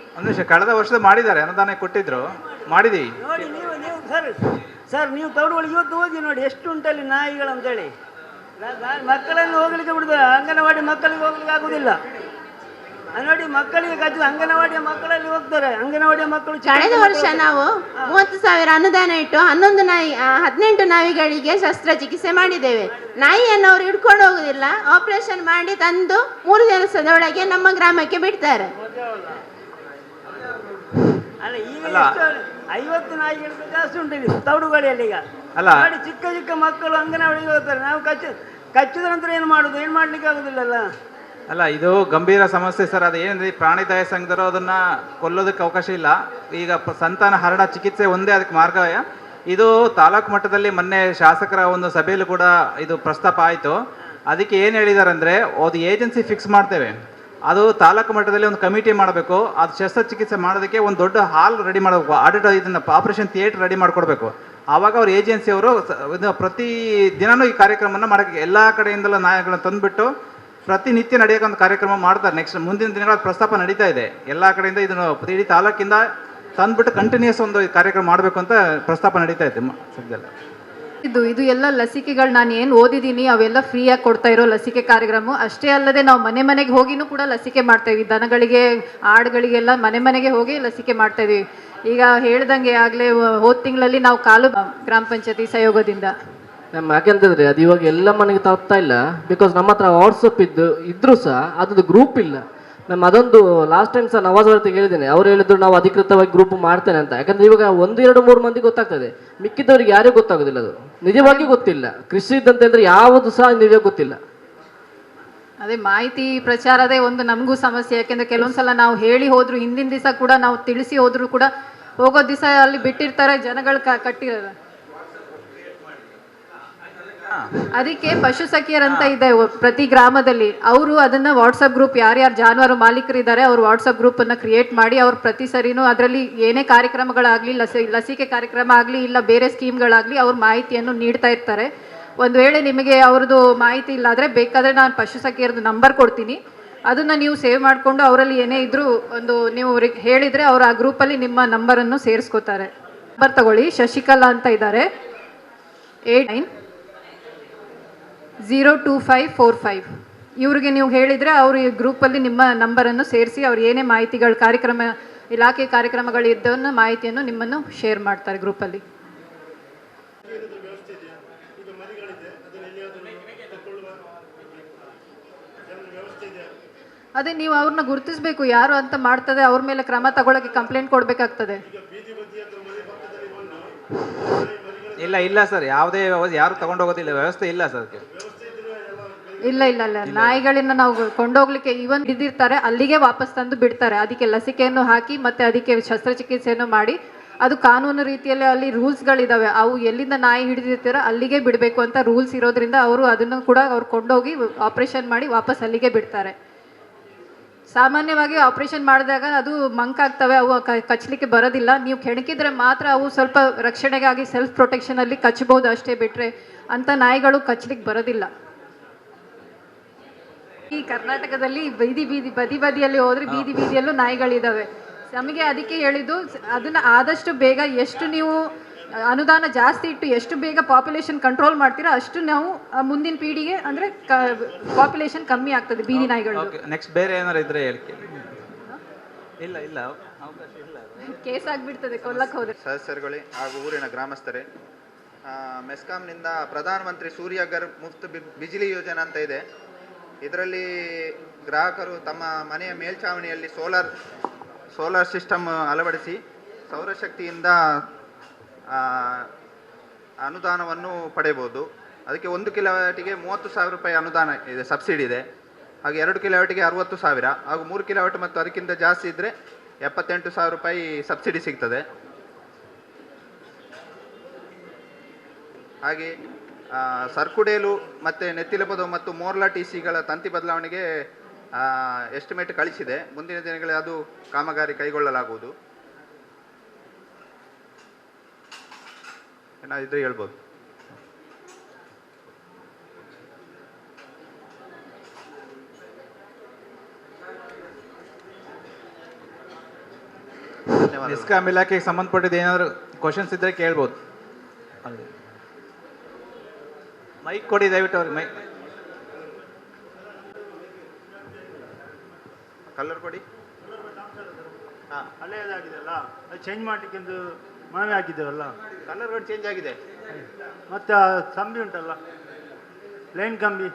Speaker 3: ಕಳೆದ ವರ್ಷದ ಮಾಡಿದ್ದಾರೆ, ಅನುದಾನ ಕೊಟ್ಟಿದ್ರು, ಮಾಡಿದೀವಿ.
Speaker 4: ನೋಡಿ ನೀವು ಸರ್ ನೀವು ತೌಡುಗಳಿಗೆ ಇವತ್ತು ಹೋಗಿ ನೋಡಿ ಎಷ್ಟು ಉಂಟಲ್ಲಿ ನಾಯಿಗಳಂತೇಳಿ. ಮಕ್ಕಳನ್ನು ಹೋಗ್ಲಿಕ್ಕೆ ಬಿಡುದು, ಅಂಗನವಾಡಿ ಮಕ್ಕಳಿಗೆ ಹೋಗ್ಲಿಕ್ಕೆ ಆಗುದಿಲ್ಲ. ನೋಡಿ, ಮಕ್ಕಳಿಗೆ ಕಚ್ಚಿದ ಅಂಗನವಾಡಿಯ ಮಕ್ಕಳಲ್ಲಿ ಹೋಗ್ತಾರೆ. ಅಂಗನವಾಡಿಯ ಮಕ್ಕಳು
Speaker 1: ಕಳೆದ ವರ್ಷ ನಾವು 30,000 ಅನುದಾನ ಇಟ್ಟು 18 ನಾಯಿಗಳಿಗೆ ಶಸ್ತ್ರಚಿಕಿತ್ಸೆ ಮಾಡಿದ್ದೇವೆ. ನಾಯಿಯನ್ನು ಅವರು ಹಿಡ್ಕೊಂಡು ಹೋಗುದಿಲ್ಲ, ಆಪರೇಷನ್ ಮಾಡಿ ತಂದು 3 ದಿವಸದೊಳಗೆ ನಮ್ಮ ಗ್ರಾಮಕ್ಕೆ ಬಿಡ್ತಾರೆ.
Speaker 4: ಅಲ್ಲ, ಈಗ 50 ನಾಯಿಗಳು ಜಾಸ್ತಿ ಉಂಟು ಇಲ್ಲಿ ತೌಡುಗಳಿಯಲ್ಲಿ. ಈಗ ನೋಡಿ, ಚಿಕ್ಕ ಮಕ್ಕಳು ಅಂಗನವಾಡಿಗೆ ಹೋಗ್ತಾರೆ. ನಾವು ಕಚ್ಚಿದ ನಂತರ ಏನು ಮಾಡುದು? ಏನು ಮಾಡ್ಲಿಕ್ಕೆ ಆಗುದಿಲ್ಲಲ್ಲ.
Speaker 3: ಅಲ್ಲ, ಇದು ಗಂಭೀರ ಸಮಸ್ಯೆ ಸರ್. ಅದು ಏನಂದ್ರೆ ಪ್ರಾಣಿ ದಯಾ ಸಂಘದವರು ಅದನ್ನ ಕೊಲ್ಲೋದಕ್ಕೆ ಅವಕಾಶ ಇಲ್ಲ. ಈಗ ಸಂತಾನ ಹರಣ ಚಿಕಿತ್ಸೆ ಒಂದೇ ಅದಕ್ಕೆ ಮಾರ್ಗ. ಇದು ತಾಲೂಕು ಮಟ್ಟದಲ್ಲಿ ಮೊನ್ನೆ ಶಾಸಕರ ಒಂದು ಸಭೆಯಲ್ಲೂ ಕೂಡ ಇದು ಪ್ರಸ್ತಾಪ ಆಯಿತು. ಅದಕ್ಕೆ ಏನು ಹೇಳಿದ್ದಾರೆ ಅಂದರೆ, ಅದು ಏಜೆನ್ಸಿ ಫಿಕ್ಸ್ ಮಾಡ್ತೇವೆ, ಅದು ತಾಲೂಕು ಮಟ್ಟದಲ್ಲಿ ಒಂದು ಕಮಿಟಿ ಮಾಡಬೇಕು. ಅದು ಶಸ್ತ್ರಚಿಕಿತ್ಸೆ ಮಾಡೋದಕ್ಕೆ ಒಂದು ದೊಡ್ಡ ಹಾಲ್ ರೆಡಿ ಮಾಡಬೇಕು, ಇದನ್ನು ಆಪರೇಷನ್ ಥಿಯೇಟರ್ ರೆಡಿ ಮಾಡಿಕೊಡ್ಬೇಕು. ಆವಾಗ ಅವ್ರು ಏಜೆನ್ಸಿಯವರು ಪ್ರತಿ ದಿನವೂ ಈ ಕಾರ್ಯಕ್ರಮನ ಮಾಡೋಕ್ಕೆ ಎಲ್ಲ ಕಡೆಯಿಂದಲೂ ನಾಯಿಗಳನ್ನ ತಂದುಬಿಟ್ಟು ಪ್ರತಿನಿತ್ಯ ನಡೆಯೋಕೆ ಒಂದು ಕಾರ್ಯಕ್ರಮ ಮಾಡ್ತಾರೆ. ನೆಕ್ಸ್ಟ್ ಮುಂದಿನ ದಿನಗಳ ಪ್ರಸ್ತಾಪ ನಡೀತಾ ಇದೆ. ಎಲ್ಲ ಕಡೆಯಿಂದ ಇದನ್ನು ಇಡೀ ತಾಲೂಕಿಂದ ತಂದುಬಿಟ್ಟು ಕಂಟಿನ್ಯೂಸ್ ಒಂದು ಕಾರ್ಯಕ್ರಮ ಮಾಡಬೇಕು ಅಂತ ಪ್ರಸ್ತಾಪ ನಡೀತಾ ಇದೆ ಸದ್ಯದಲ್ಲಿ.
Speaker 8: ಇದು ಎಲ್ಲ ಲಸಿಕೆಗಳು ನಾನು ಏನು ಓದಿದ್ದೀನಿ ಅವೆಲ್ಲ ಫ್ರೀಯಾಗಿ ಕೊಡ್ತಾ ಇರೋ ಲಸಿಕೆ ಕಾರ್ಯಕ್ರಮ. ಅಷ್ಟೇ ಅಲ್ಲದೆ ನಾವು ಮನೆಗೆ ಹೋಗಿನೂ ಕೂಡ ಲಸಿಕೆ ಮಾಡ್ತಾಯಿದ್ವಿ. ದನಗಳಿಗೆ, ಆಡುಗಳಿಗೆಲ್ಲ ಮನೆಗೆ ಹೋಗಿ ಲಸಿಕೆ ಮಾಡ್ತಾಯಿದ್ವಿ. ಈಗ ಹೇಳ್ದಂಗೆ ಆಗಲೇ ಹೋದ ತಿಂಗಳಲ್ಲಿ ನಾವು ಗ್ರಾಮ ಪಂಚಾಯತಿ ಸಹಯೋಗದಿಂದ
Speaker 9: ಯಾಕೆಂತಂದ್ರೆ ಅದು ಇವಾಗ ಎಲ್ಲ ಮನೆಗೆ ತಲುಪ್ತಾ ಇಲ್ಲ. ಬಿಕಾಸ್ ನಮ್ಮ ಹತ್ರ ವಾಟ್ಸಪ್ ಇದ್ರೂ ಸಹ ಅದೊಂದು ಗ್ರೂಪ್ ಇಲ್ಲ. ಅದೊಂದು ಲಾಸ್ಟ್ ಟೈಮ್ ಸಹ ನವಾಜ್ ಅವ್ರ ಹೇಳಿದ್ದೇನೆ. ಅವ್ರು ಹೇಳಿದ್ರು ನಾವು ಅಧಿಕೃತವಾಗಿ ಗ್ರೂಪ್ ಮಾಡ್ತೇನೆ ಅಂತ. ಯಾಕಂದ್ರೆ ಇವಾಗ 1, 2, 3 ಮಂದಿ ಗೊತ್ತಾಗ್ತದೆ, ಮಿಕ್ಕಿದವ್ರಿಗೆ ಯಾರಿಗೂ ಗೊತ್ತಾಗೋದಿಲ್ಲ. ಅದು ನಿಜವಾಗಿ ಗೊತ್ತಿಲ್ಲ. ಕೃಷಿ ಇದ್ದಂತ ಹೇಳಿದ್ರೆ ಯಾವುದು ಸಹ ನಿಜ ಗೊತ್ತಿಲ್ಲ.
Speaker 8: ಅದೇ ಮಾಹಿತಿ ಪ್ರಚಾರದೇ ಒಂದು ನಮಗೂ ಸಮಸ್ಯೆ. ಯಾಕೆಂದ್ರೆ ಕೆಲವೊಂದ್ಸಲ ನಾವು ಹೇಳಿ ಹೋದ್ರು, ಹಿಂದಿನ ದಿವಸ ಕೂಡ ನಾವು ತಿಳಿಸಿ ಹೋದ್ರು ಕೂಡ ಹೋಗೋ ದಿವಸ ಅಲ್ಲಿ ಬಿಟ್ಟಿರ್ತಾರೆ, ಜನಗಳು ಕಟ್ಟಿರಲ್ಲ. ಅದಕ್ಕೆ ಪಶು ಸಖಿಯರಂತ ಇದೆ ಪ್ರತಿ ಗ್ರಾಮದಲ್ಲಿ. ಅವರು ಅದನ್ನ ವಾಟ್ಸಪ್ ಗ್ರೂಪ್, ಯಾರ್ಯಾರು ಜಾನುವಾರು ಮಾಲೀಕರಿದ್ದಾರೆ ಅವರು ವಾಟ್ಸಪ್ ಗ್ರೂಪ್ ಅನ್ನ ಕ್ರಿಯೇಟ್ ಮಾಡಿ ಅವ್ರು ಪ್ರತಿ ಸರಿನೂ ಅದರಲ್ಲಿ ಏನೇ ಕಾರ್ಯಕ್ರಮಗಳಾಗ್ಲಿ, ಲಸಿಕೆ ಕಾರ್ಯಕ್ರಮ ಆಗಲಿ ಇಲ್ಲ ಬೇರೆ ಸ್ಕೀಮ್ಗಳಾಗಲಿ ಅವ್ರ ಮಾಹಿತಿಯನ್ನು ನೀಡ್ತಾ ಇರ್ತಾರೆ. ಒಂದು ವೇಳೆ ನಿಮಗೆ ಅವ್ರದ್ದು ಮಾಹಿತಿ ಇಲ್ಲ ಆದರೆ ಬೇಕಾದರೆ ನಾನು ಪಶು ಸಖಿಯರದ್ದು ನಂಬರ್ ಕೊಡ್ತೀನಿ. ಅದನ್ನು ನೀವು ಸೇವ್ ಮಾಡಿಕೊಂಡು ಅವರಲ್ಲಿ ಏನೇ ಇದ್ರೂ ಒಂದು ನೀವು ಹೇಳಿದರೆ ಅವರು ಆ ಗ್ರೂಪಲ್ಲಿ ನಿಮ್ಮ ನಂಬರನ್ನು ಸೇರಿಸ್ಕೋತಾರೆ. ನಂಬರ್ ತಗೊಳ್ಳಿ, ಶಶಿಕಲಾ ಅಂತ ಇದ್ದಾರೆ, 89-02545. ಇವ್ರಿಗೆ ನೀವು ಹೇಳಿದರೆ ಅವರು ಈ ಗ್ರೂಪಲ್ಲಿ ನಿಮ್ಮ ನಂಬರನ್ನು ಸೇರಿಸಿ ಅವ್ರು ಏನೇ ಮಾಹಿತಿಗಳು ಇಲಾಖೆ ಕಾರ್ಯಕ್ರಮಗಳು ಇದ್ದವನ್ನು ಮಾಹಿತಿಯನ್ನು ನಿಮ್ಮನ್ನು ಶೇರ್ ಮಾಡ್ತಾರೆ ಗ್ರೂಪಲ್ಲಿ. ಅದೇ ನೀವು ಅವ್ರನ್ನ ಗುರುತಿಸ್ಬೇಕು, ಯಾರು ಅಂತ ಮಾಡ್ತದೆ ಅವ್ರ ಮೇಲೆ ಕ್ರಮ ತಗೊಳಕ್ಕೆ ಕಂಪ್ಲೇಂಟ್ ಕೊಡಬೇಕಾಗ್ತದೆ.
Speaker 3: ಇಲ್ಲ ಸರ್, ಯಾವುದೇ ಯಾರು ತಗೊಂಡೋಗೋದಿಲ್ಲ, ವ್ಯವಸ್ಥೆ ಇಲ್ಲ ಸರ್ ಅದಕ್ಕೆ.
Speaker 8: ಇಲ್ಲ ಇಲ್ಲ ಇಲ್ಲ, ನಾಯಿಗಳನ್ನ ನಾವು ಕೊಂಡೋಗ್ಲಿಕ್ಕೆ ಇವನ್ ಹಿಡಿದಿರ್ತಾರೆ, ಅಲ್ಲಿಗೆ ವಾಪಸ್ ತಂದು ಬಿಡ್ತಾರೆ. ಅದಕ್ಕೆ ಲಸಿಕೆಯನ್ನು ಹಾಕಿ ಮತ್ತೆ ಅದಕ್ಕೆ ಶಸ್ತ್ರಚಿಕಿತ್ಸೆಯನ್ನು ಮಾಡಿ, ಅದು ಕಾನೂನು ರೀತಿಯಲ್ಲಿ ಅಲ್ಲಿ ರೂಲ್ಸ್ಗಳಿದಾವೆ. ಅವು ಎಲ್ಲಿಂದ ನಾಯಿ ಹಿಡಿದಿರ್ತಾರೋ ಅಲ್ಲಿಗೆ ಬಿಡಬೇಕು ಅಂತ ರೂಲ್ಸ್ ಇರೋದ್ರಿಂದ ಅವರು ಅದನ್ನು ಕೂಡ ಅವ್ರು ಕೊಂಡೋಗಿ ಆಪರೇಷನ್ ಮಾಡಿ ವಾಪಸ್ ಅಲ್ಲಿಗೆ ಬಿಡ್ತಾರೆ. ಸಾಮಾನ್ಯವಾಗಿ ಆಪರೇಷನ್ ಮಾಡಿದಾಗ ಅದು ಮಂಕಾಗ್ತವೆ, ಅವು ಕಚ್ಚಲಿಕ್ಕೆ ಬರೋದಿಲ್ಲ. ನೀವು ಕೆಣಕಿದ್ರೆ ಮಾತ್ರ ಅವು ಸ್ವಲ್ಪ ರಕ್ಷಣೆಗಾಗಿ ಸೆಲ್ಫ್ ಪ್ರೊಟೆಕ್ಷನಲ್ಲಿ ಕಚ್ಚಬಹುದು ಅಷ್ಟೇ, ಬಿಟ್ಟರೆ ಅಂಥ ನಾಯಿಗಳು ಕಚ್ಚಲಿಕ್ಕೆ ಬರೋದಿಲ್ಲ. ಈ ಕರ್ನಾಟಕದಲ್ಲಿ ಬದಿ ಬದಿಯಲ್ಲಿ ಹೋದ್ರೆ ಬೀದಿಯಲ್ಲೂ ನಾಯಿಗಳಿದಾವೆ. ನಮಗೆ ಅದಕ್ಕೆ ಹೇಳಿದ್ದು, ಅದನ್ನ ಆದಷ್ಟು ಬೇಗ ಎಷ್ಟು ನೀವು ಅನುದಾನ ಜಾಸ್ತಿ ಇಟ್ಟು ಎಷ್ಟು ಬೇಗ ಪಾಪ್ಯುಲೇಷನ್ ಕಂಟ್ರೋಲ್ ಮಾಡ್ತೀರಾ ಅಷ್ಟು ನಾವು ಮುಂದಿನ ಪೀಳಿಗೆ ಅಂದ್ರೆ ಪಾಪ್ಯುಲೇಷನ್ ಕಮ್ಮಿ ಆಗ್ತದೆ ಬೀದಿ ನಾಯಿಗಳು.
Speaker 3: ನೆಕ್ಸ್ಟ್ ಬೇರೆ ಏನಾರು ಇದ್ರೆ ಹೇಳಿ. ಇಲ್ಲ ಅವಕಾಶ ಇಲ್ಲ,
Speaker 8: ಕೇಸ್ ಆಗ್ಬಿಡ್ತದೆ ಕೊಲ್ಲಕ್ಕೆ ಹೋದ್ರೆ.
Speaker 10: ಸದಸ್ಯರುಗಳೇ ಹಾಗೂ ಊರಿನ ಗ್ರಾಮಸ್ಥರೇ, ಮೆಸ್ಕಾಂನಿಂದ ಪ್ರಧಾನಮಂತ್ರಿ ಸೂರ್ಯಘರ್ ಮುಫ್ತ್ ಬಿಜಿಲಿ ಯೋಜನೆ ಅಂತ ಇದೆ. ಇದರಲ್ಲಿ ಗ್ರಾಹಕರು ತಮ್ಮ ಮನೆಯ ಮೇಲ್ಛಾವಣಿಯಲ್ಲಿ ಸೋಲಾರ್ ಸಿಸ್ಟಮ್ ಅಳವಡಿಸಿ ಸೌರಶಕ್ತಿಯಿಂದ ಅನುದಾನವನ್ನು ಪಡೆಯಬಹುದು. ಅದಕ್ಕೆ 1 ಕಿಲೋವ್ಯಾಟಿಗೆ 30,000 ರೂಪಾಯಿ ಅನುದಾನ ಇದೆ, ಸಬ್ಸಿಡಿ ಇದೆ. ಹಾಗೆ 2 ಕಿಲೋವ್ಯಾಟಿಗೆ 60,000 ಹಾಗೂ 3 ಕಿಲೋವ್ಯಾಟ್ ಮತ್ತು ಅದಕ್ಕಿಂತ ಜಾಸ್ತಿ ಇದ್ದರೆ 78,000 ರೂಪಾಯಿ ಸಬ್ಸಿಡಿ ಸಿಗ್ತದೆ. ಹಾಗೆ ಸರ್ಕುಡೇಲು ಮತ್ತು ನೆತ್ತಿಲಪದ ಮತ್ತು ಮೋರ್ಲಾ TCಗಳ ತಂತಿ ಬದಲಾವಣೆಗೆ ಎಸ್ಟಿಮೇಟ್ ಕಳಿಸಿದೆ. ಮುಂದಿನ ದಿನಗಳಲ್ಲಿ ಅದು ಕಾಮಗಾರಿ ಕೈಗೊಳ್ಳಲಾಗುವುದು. ಏನಾದರೂ ಹೇಳ್ಬೋದು.
Speaker 3: ಮೆಸ್ಕಾಂ ಇಲಾಖೆಗೆ ಸಂಬಂಧಪಟ್ಟಿದ್ದು ಏನಾದರೂ ಕ್ವಶನ್ಸ್ ಇದ್ದರೆ ಕೇಳ್ಬೋದು. ಮೈಕ್ ಕೊಡಿ ದಯವಿಟ್ಟು ಅವ್ರಿಗೆ, ಮೈಕ್
Speaker 10: ಕಲರ್ ಕೊಡಿ.
Speaker 4: ಹಳೆಯದಾಗಿದೆಯಲ್ಲ, ಅದು ಚೇಂಜ್ ಮಾಡಲಿಕ್ಕೆ ಒಂದು ಮನವಿ ಹಾಕಿದ್ದೇವಲ್ಲ,
Speaker 10: ಕಲರ್ ಚೇಂಜ್ ಆಗಿದೆ.
Speaker 4: ಮತ್ತೆ ಆ ಕಂಬಿ ಉಂಟಲ್ಲ, ಲೈನ್ ಕಂಬಿ,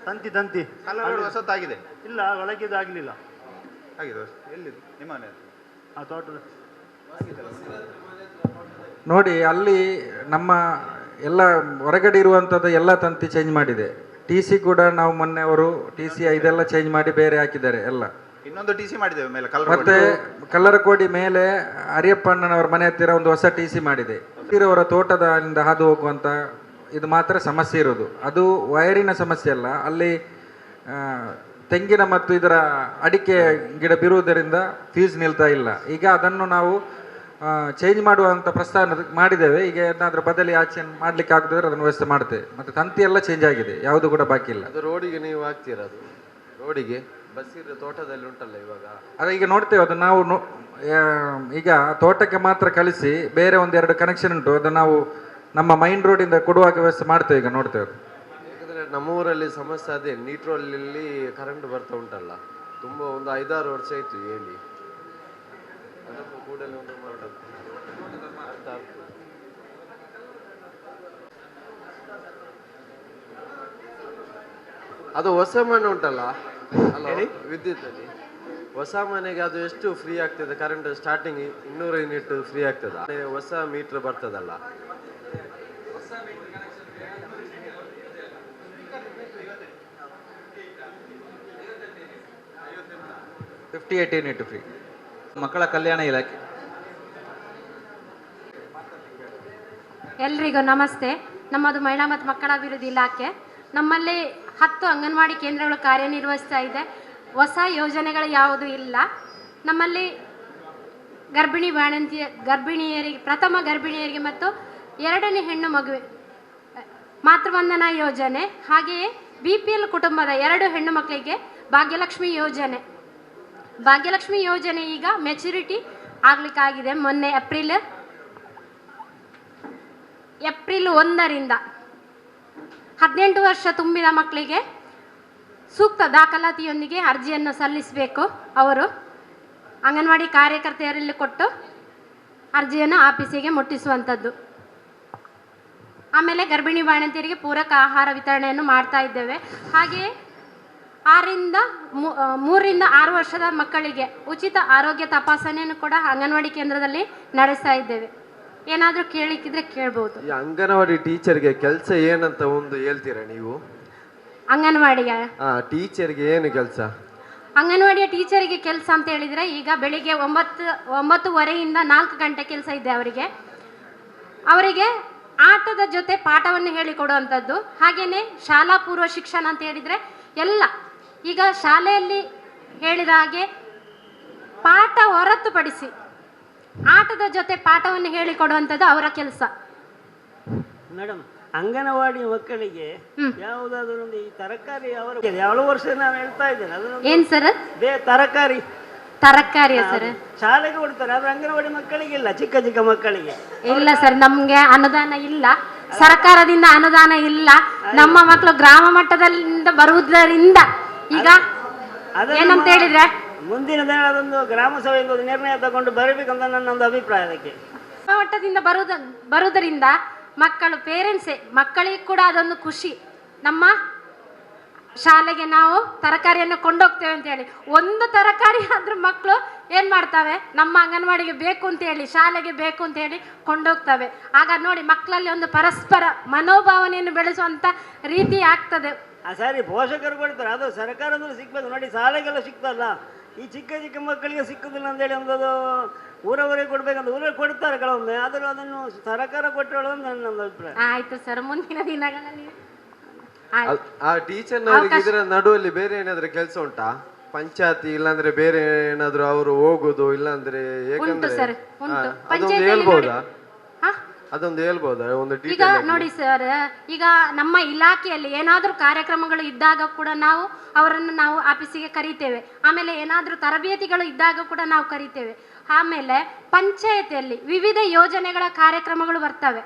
Speaker 4: ತಂತಿ
Speaker 10: ಕಲರ್ ಹೊಸತ್ತಾಗಿದೆ.
Speaker 4: ಇಲ್ಲ, ಒಳಗಿದು ಆಗಲಿಲ್ಲ.
Speaker 10: ಆಗಿದೆ. ಎಲ್ಲಿದೆ ನಿಮ್ಮ ಮನೆ?
Speaker 4: ಆ ತೋಟದ
Speaker 6: ನೋಡಿ, ಅಲ್ಲಿ ನಮ್ಮ ಎಲ್ಲ ಹೊರಗಡೆ ಇರುವಂಥದ್ದು ಎಲ್ಲ ತಂತಿ ಚೇಂಜ್ ಮಾಡಿದೆ. TC ಕೂಡ ನಾವು ಮೊನ್ನೆ ಅವರು TC ಇದೆಲ್ಲ ಚೇಂಜ್ ಮಾಡಿ ಬೇರೆ ಹಾಕಿದ್ದಾರೆ ಎಲ್ಲ.
Speaker 10: ಇನ್ನೊಂದು TC ಮಾಡಿದ್ದೇವೆ ಮೇಲೆ
Speaker 6: ಮತ್ತೆ ಕಲ್ಲರಕೋಡಿ ಮೇಲೆ ಅರಿಯಪ್ಪಣ್ಣನವರ ಮನೆ ಹತ್ತಿರ ಒಂದು ಹೊಸ TC ಮಾಡಿದೆ. ಅವರ ತೋಟದಿಂದ ಹಾದು ಹೋಗುವಂಥ ಇದು ಮಾತ್ರ ಸಮಸ್ಯೆ ಇರೋದು. ಅದು ವೈರಿನ ಸಮಸ್ಯೆ ಅಲ್ಲ, ಅಲ್ಲಿ ತೆಂಗಿನ ಮತ್ತು ಇದರ ಅಡಿಕೆ ಗಿಡ ಬಿರುವುದರಿಂದ ಫೀಸ್ ನಿಲ್ತಾ ಇಲ್ಲ. ಈಗ ಅದನ್ನು ನಾವು ಚೇಂಜ್ ಮಾಡುವಂಥ ಪ್ರಸ್ತಾವ ಮಾಡಿದ್ದೇವೆ. ಈಗ ಏನಾದರೂ ಬದಲಿ ಆಚೆ ಮಾಡ್ಲಿಕ್ಕೆ ಆಗದಿದ್ರೆ ಅದನ್ನು ವ್ಯವಸ್ಥೆ ಮಾಡ್ತೇವೆ. ಮತ್ತು ತಂತಿ ಎಲ್ಲ ಚೇಂಜ್ ಆಗಿದೆ, ಯಾವುದು ಕೂಡ ಬಾಕಿ ಇಲ್ಲ.
Speaker 11: ಅದು ರೋಡಿಗೆ ನೀವು ಹಾಕ್ತೀರ? ಅದು ರೋಡಿಗೆ ಬಸ್ಸಿರ ತೋಟದಲ್ಲಿ ಉಂಟಲ್ಲ ಇವಾಗ,
Speaker 6: ಅದ ಈಗ ನೋಡ್ತೇವೆ. ಅದು ನಾವು ಈಗ ತೋಟಕ್ಕೆ ಮಾತ್ರ ಕಳಿಸಿ ಬೇರೆ 1-2 ಕನೆಕ್ಷನ್ ಉಂಟು, ಅದು ನಾವು ನಮ್ಮ ಮೈನ್ ರೋಡಿಂದ ಕೊಡುವಾಗ ವ್ಯವಸ್ಥೆ ಮಾಡ್ತೇವೆ. ಈಗ ನೋಡ್ತೇವೆ.
Speaker 11: ಯಾಕಂದರೆ ನಮ್ಮೂರಲ್ಲಿ ಸಮಸ್ಯೆ ಅದೇ, ನೀಟ್ರೋಲಲ್ಲಿ ಕರೆಂಟ್ ಬರ್ತಾ ಉಂಟಲ್ಲ, ತುಂಬ ಒಂದು 5-6 ವರ್ಷ ಆಯಿತು ಹೇಳಿ. ಅದನ್ನು ಕೂಡಲೇ ಒಂದು ಮಾಡೋದು. ಅದು ಹೊಸ ಮನೆ ಉಂಟಲ್ಲ ಅಲ್ಲ, ವಿದ್ಯುತ್ತಲ್ಲಿ ಹೊಸ ಮನೆಗೆ ಅದು ಎಷ್ಟು ಫ್ರೀ ಆಗ್ತದೆ ಕರೆಂಟ್? ಸ್ಟಾರ್ಟಿಂಗ್ 200 ಯೂನಿಟ್ ಫ್ರೀ ಆಗ್ತದೆ. ಹೊಸ ಮೀಟರ್ ಬರ್ತದಲ್ಲ,
Speaker 6: $58 ಫ್ರೀ.
Speaker 3: ಮಕ್ಕಳ ಕಲ್ಯಾಣ ಇಲಾಖೆ.
Speaker 12: ಎಲ್ರಿಗೂ ನಮಸ್ತೆ. ನಮ್ಮದು ಮಹಿಳಾ ಮತ್ತು ಮಕ್ಕಳ ಅಭಿವೃದ್ಧಿ ಇಲಾಖೆ. ನಮ್ಮಲ್ಲಿ 10 ಅಂಗನವಾಡಿ ಕೇಂದ್ರಗಳು ಕಾರ್ಯನಿರ್ವಹಿಸ್ತಾ ಇದೆ. ಹೊಸ ಯೋಜನೆಗಳು ಯಾವುದೂ ಇಲ್ಲ. ನಮ್ಮಲ್ಲಿ ಗರ್ಭಿಣಿಯರಿಗೆ, ಪ್ರಥಮ ಗರ್ಭಿಣಿಯರಿಗೆ ಮತ್ತು 2ನೇ ಹೆಣ್ಣು ಮಗುವೆ ಮಾತೃವಂದನಾ ಯೋಜನೆ, ಹಾಗೆಯೇ BPL ಕುಟುಂಬದ 2 ಹೆಣ್ಣು ಮಕ್ಕಳಿಗೆ ಭಾಗ್ಯಲಕ್ಷ್ಮಿ ಯೋಜನೆ. ಭಾಗ್ಯಲಕ್ಷ್ಮಿ ಯೋಜನೆ ಈಗ ಮೆಚುರಿಟಿ ಆಗಲಿಕ್ಕಾಗಿದೆ. ಮೊನ್ನೆ ಏಪ್ರಿಲ್ 1ರಿಂದ 18 ವರ್ಷ ತುಂಬಿದ ಮಕ್ಕಳಿಗೆ ಸೂಕ್ತ ದಾಖಲಾತಿಯೊಂದಿಗೆ ಅರ್ಜಿಯನ್ನು ಸಲ್ಲಿಸಬೇಕು. ಅವರು ಅಂಗನವಾಡಿ ಕಾರ್ಯಕರ್ತೆಯರಲ್ಲಿ ಕೊಟ್ಟು ಅರ್ಜಿಯನ್ನು ಆಫೀಸಿಗೆ ಮುಟ್ಟಿಸುವಂಥದ್ದು. ಆಮೇಲೆ ಗರ್ಭಿಣಿ ಬಾಣಂತಿಯರಿಗೆ ಪೂರಕ ಆಹಾರ ವಿತರಣೆಯನ್ನು ಮಾಡ್ತಾ ಇದ್ದೇವೆ. ಹಾಗೆಯೇ ಮೂರರಿಂದ 6 ವರ್ಷದ ಮಕ್ಕಳಿಗೆ ಉಚಿತ ಆರೋಗ್ಯ ತಪಾಸಣೆಯನ್ನು ಕೂಡ ಅಂಗನವಾಡಿ ಕೇಂದ್ರದಲ್ಲಿ ನಡೆಸ್ತಾ ಇದ್ದೇವೆ. ಏನಾದರೂ ಕೇಳಿಕ್ಕಿದ್ರೆ ಕೇಳ್ಬೋದು.
Speaker 11: ಈ ಅಂಗನವಾಡಿ ಟೀಚರ್ಗೆ ಕೆಲಸ ಏನಂತ ಒಂದು ಹೇಳ್ತೀರಾ ನೀವು?
Speaker 12: ಅಂಗನವಾಡಿಗೆ
Speaker 11: ಟೀಚರ್ಗೆ ಏನು ಕೆಲಸ?
Speaker 12: ಅಂಗನವಾಡಿಯ ಟೀಚರಿಗೆ ಕೆಲಸ ಅಂತ ಹೇಳಿದರೆ, ಈಗ ಬೆಳಿಗ್ಗೆ 9:30ಯಿಂದ 4 ಗಂಟೆ ಕೆಲಸ ಇದೆ ಅವರಿಗೆ ಆಟದ ಜೊತೆ ಪಾಠವನ್ನು ಹೇಳಿಕೊಡುವಂಥದ್ದು. ಹಾಗೆಯೇ ಶಾಲಾ ಪೂರ್ವ ಶಿಕ್ಷಣ ಅಂತ ಹೇಳಿದರೆ ಎಲ್ಲ ಈಗ ಶಾಲೆಯಲ್ಲಿ ಹೇಳಿದ ಹಾಗೆ ಪಾಠ ಹೊರತುಪಡಿಸಿ ಆಟದ ಜೊತೆ ಪಾಠವನ್ನು ಹೇಳಿಕೊಡುವಂಥದ್ದು ಅವರ ಕೆಲಸ.
Speaker 4: ಮೇಡಮ್, ಅಂಗನವಾಡಿ ಮಕ್ಕಳಿಗೆ ಯಾವುದಾದ್ರೂ ಒಂದು ಈ ತರಕಾರಿ ಯಾವ ವರ್ಷ ನಾನು ಹೇಳ್ತಾ ಇದ್ದೇನೆ ಅದನ್ನು
Speaker 12: ಏನ್ ಸರ್?
Speaker 4: ತರಕಾರಿ
Speaker 12: ಸರ್
Speaker 4: ಶಾಲೆಗೆ ಕೊಡ್ತಾರೆ, ಆದ್ರೆ ಅಂಗನವಾಡಿ ಮಕ್ಕಳಿಗೆ ಇಲ್ಲ, ಚಿಕ್ಕ ಚಿಕ್ಕ ಮಕ್ಕಳಿಗೆ
Speaker 12: ಇಲ್ಲ ಸರ್. ನಮ್ಗೆ ಅನುದಾನ ಇಲ್ಲ, ಸರ್ಕಾರದಿಂದ ಅನುದಾನ ಇಲ್ಲ. ನಮ್ಮ ಮಕ್ಕಳು ಗ್ರಾಮ ಮಟ್ಟದಿಂದ ಬರುವುದರಿಂದ ಈಗ ಏನಂತ ಹೇಳಿದ್ರೆ
Speaker 4: ಮುಂದಿನ ದಿನ ಅದೊಂದು ಗ್ರಾಮ ಸಭೆಯಿಂದ ಒಂದು ನಿರ್ಣಯ ತಗೊಂಡು ಬರಬೇಕಂತ ನನ್ನೊಂದು ಅಭಿಪ್ರಾಯ. ಅದಕ್ಕೆ
Speaker 12: ಗ್ರಾಮ ಮಟ್ಟದಿಂದ ಬರುವುದರಿಂದ ಮಕ್ಕಳು ಪೇರೆಂಟ್ಸೇ ಮಕ್ಕಳಿಗೆ ಕೂಡ ಅದೊಂದು ಖುಷಿ. ನಮ್ಮ ಶಾಲೆಗೆ ನಾವು ತರಕಾರಿಯನ್ನು ಕೊಂಡೋಗ್ತೇವೆ ಅಂತ ಹೇಳಿ ಒಂದು ತರಕಾರಿ ಆದ್ರೂ ಮಕ್ಕಳು ಏನ್ ಮಾಡ್ತವೆ, ನಮ್ಮ ಅಂಗನವಾಡಿಗೆ ಬೇಕು ಅಂತ ಹೇಳಿ, ಶಾಲೆಗೆ ಬೇಕು ಅಂತ ಹೇಳಿ ಕೊಂಡೋಗ್ತವೆ. ಆಗ ನೋಡಿ ಮಕ್ಕಳಲ್ಲಿ ಒಂದು ಪರಸ್ಪರ ಮನೋಭಾವನೆಯನ್ನು ಬೆಳೆಸುವಂತ ರೀತಿ ಆಗ್ತದೆ.
Speaker 4: ಸರಿ, ಪೋಷಕರು ಕೊಡ್ತಾರೆ, ಅದು ಸರ್ಕಾರದಲ್ಲಿ ಸಿಗ್ಬೇಕು ನೋಡಿ. ಶಾಲೆಗೆಲ್ಲ ಸಿಗ್ತಲ್ಲ, ಈ ಚಿಕ್ಕ ಚಿಕ್ಕ ಮಕ್ಕಳಿಗೆ ಸಿಕ್ಕುದಿಲ್ಲ ಅಂತೇಳಿ ಒಂದು ಊರವರಿಗೆ ಕೊಡ್ಬೇಕಂತ ಊರಲ್ಲಿ ಕೊಡ್ತಾರೆ ಕೆಲವೊಮ್ಮೆ, ಆದರೂ ಅದನ್ನು ಸರ್ಕಾರ ಕೊಟ್ಟರು ನನ್ನ ಅಭಿಪ್ರಾಯ.
Speaker 12: ಆಯ್ತು ಸರ್, ಮುಂದಿನ ದಿನಗಳಲ್ಲಿ
Speaker 11: ಆ ಟೀಚರ್ನವರಿಗೆ ಇದರ ನಡುವಲ್ಲಿ ಬೇರೆ ಏನಾದ್ರೂ ಕೆಲಸ ಉಂಟಾ? ಪಂಚಾಯತಿ ಇಲ್ಲಾಂದ್ರೆ ಬೇರೆ ಏನಾದ್ರು ಅವರು ಹೋಗುದು ಇಲ್ಲಾಂದ್ರೆ ಅದೊಂದು ಹೇಳ್ಬೋದಾ ಒಂದು
Speaker 12: ಈಗ ನೋಡಿ ಸರ್, ಈಗ ನಮ್ಮ ಇಲಾಖೆಯಲ್ಲಿ ಏನಾದ್ರೂ ಕಾರ್ಯಕ್ರಮಗಳು ಇದ್ದಾಗ ಕೂಡ ನಾವು ಆಫೀಸಿಗೆ ಕರೀತೇವೆ. ಆಮೇಲೆ ಏನಾದ್ರೂ ತರಬೇತಿಗಳು ಇದ್ದಾಗ ಕೂಡ ನಾವು ಕರೀತೇವೆ. ಆಮೇಲೆ ಪಂಚಾಯತಿಯಲ್ಲಿ ವಿವಿಧ ಯೋಜನೆಗಳ ಕಾರ್ಯಕ್ರಮಗಳು ಬರ್ತವೆ,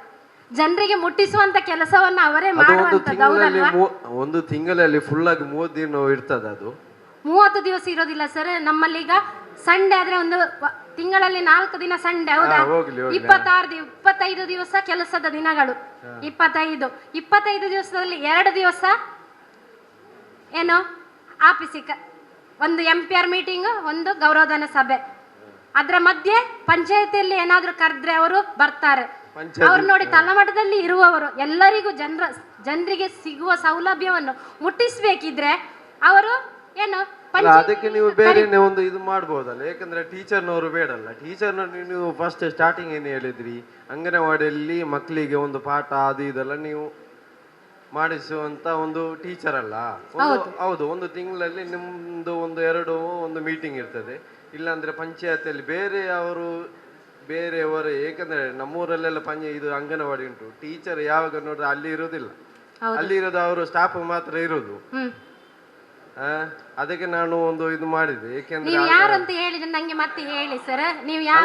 Speaker 12: ಜನರಿಗೆ ಮುಟ್ಟಿಸುವಂತ ಕೆಲಸವನ್ನ ಅವರೇ ಮಾಡುವಂತದ್ದು.
Speaker 11: ಒಂದು ತಿಂಗಳಲ್ಲಿ ಫುಲ್ ಆಗಿ 30 ದಿನ ಇರ್ತದೆ, ಅದು
Speaker 12: 30 ದಿವಸ ಇರೋದಿಲ್ಲ ಸರ್. ನಮ್ಮಲ್ಲಿ ಈಗ ಸಂಡೇ ಆದ್ರೆ ಒಂದು ತಿಂಗಳಲ್ಲಿ 4 ದಿನ ಸಂಡೇ, ಹೌದಾ? 25 ದಿವಸ ಕೆಲಸದ ದಿನಗಳು. 25 ದಿವಸದಲ್ಲಿ 2 ದಿವಸ ಏನು ಆಫೀಸಿಗೆ ಒಂದು MPR ಮೀಟಿಂಗ್, ಒಂದು ಗೌರವಧನ ಸಭೆ. ಅದ್ರ ಮಧ್ಯೆ ಪಂಚಾಯತಿಯಲ್ಲಿ ಏನಾದ್ರೂ ಕರೆದ್ರೆ ಅವರು ಬರ್ತಾರೆ. ಅವ್ರು ನೋಡಿ ತಳಮಟ್ಟದಲ್ಲಿ ಇರುವವರು ಎಲ್ಲರಿಗೂ ಜನರಿಗೆ ಸಿಗುವ ಸೌಲಭ್ಯವನ್ನು ಮುಟ್ಟಿಸ್ಬೇಕಿದ್ರೆ ಅವರು ಏನು
Speaker 11: ಅದಕ್ಕೆ ನೀವು ಬೇರೆ ಒಂದು ಇದು ಮಾಡ್ಬೋದಲ್ಲ, ಯಾಕಂದ್ರೆ ಟೀಚರ್ನವರು ಬೇಡಲ್ಲ. ಟೀಚರ್ನವ್ರು ನೀವು ಫಸ್ಟ್ ಸ್ಟಾರ್ಟಿಂಗ್ ಏನು ಹೇಳಿದ್ರಿ, ಅಂಗನವಾಡಿಯಲ್ಲಿ ಮಕ್ಕಳಿಗೆ ಒಂದು ಪಾಠ ಅದು ಇದೆಲ್ಲ ನೀವು ಮಾಡಿಸುವಂತ ಒಂದು ಟೀಚರ್ ಅಲ್ಲ. ಹೌದು, ಒಂದು ತಿಂಗಳಲ್ಲಿ ನಿಮ್ದು ಒಂದು ಮೀಟಿಂಗ್ ಇರ್ತದೆ. ಇಲ್ಲಾಂದ್ರೆ ಪಂಚಾಯತಿಯಲ್ಲಿ ಬೇರೆಯವರು, ಏಕೆಂದ್ರೆ ನಮ್ಮೂರಲ್ಲೆಲ್ಲ ಇದು ಅಂಗನವಾಡಿ ಉಂಟು, ಟೀಚರ್ ಯಾವಾಗ ನೋಡ್ರೆ ಅಲ್ಲಿ ಇರೋದಿಲ್ಲ, ಅಲ್ಲಿ ಇರೋದು ಅವರು ಸ್ಟಾಫ್ ಮಾತ್ರ ಇರೋದು. ಅದಕ್ಕೆ ನಾನು ಒಂದು ಇದು ಮಾಡಿದೆ, ಏಕೆಂದ್ರೆ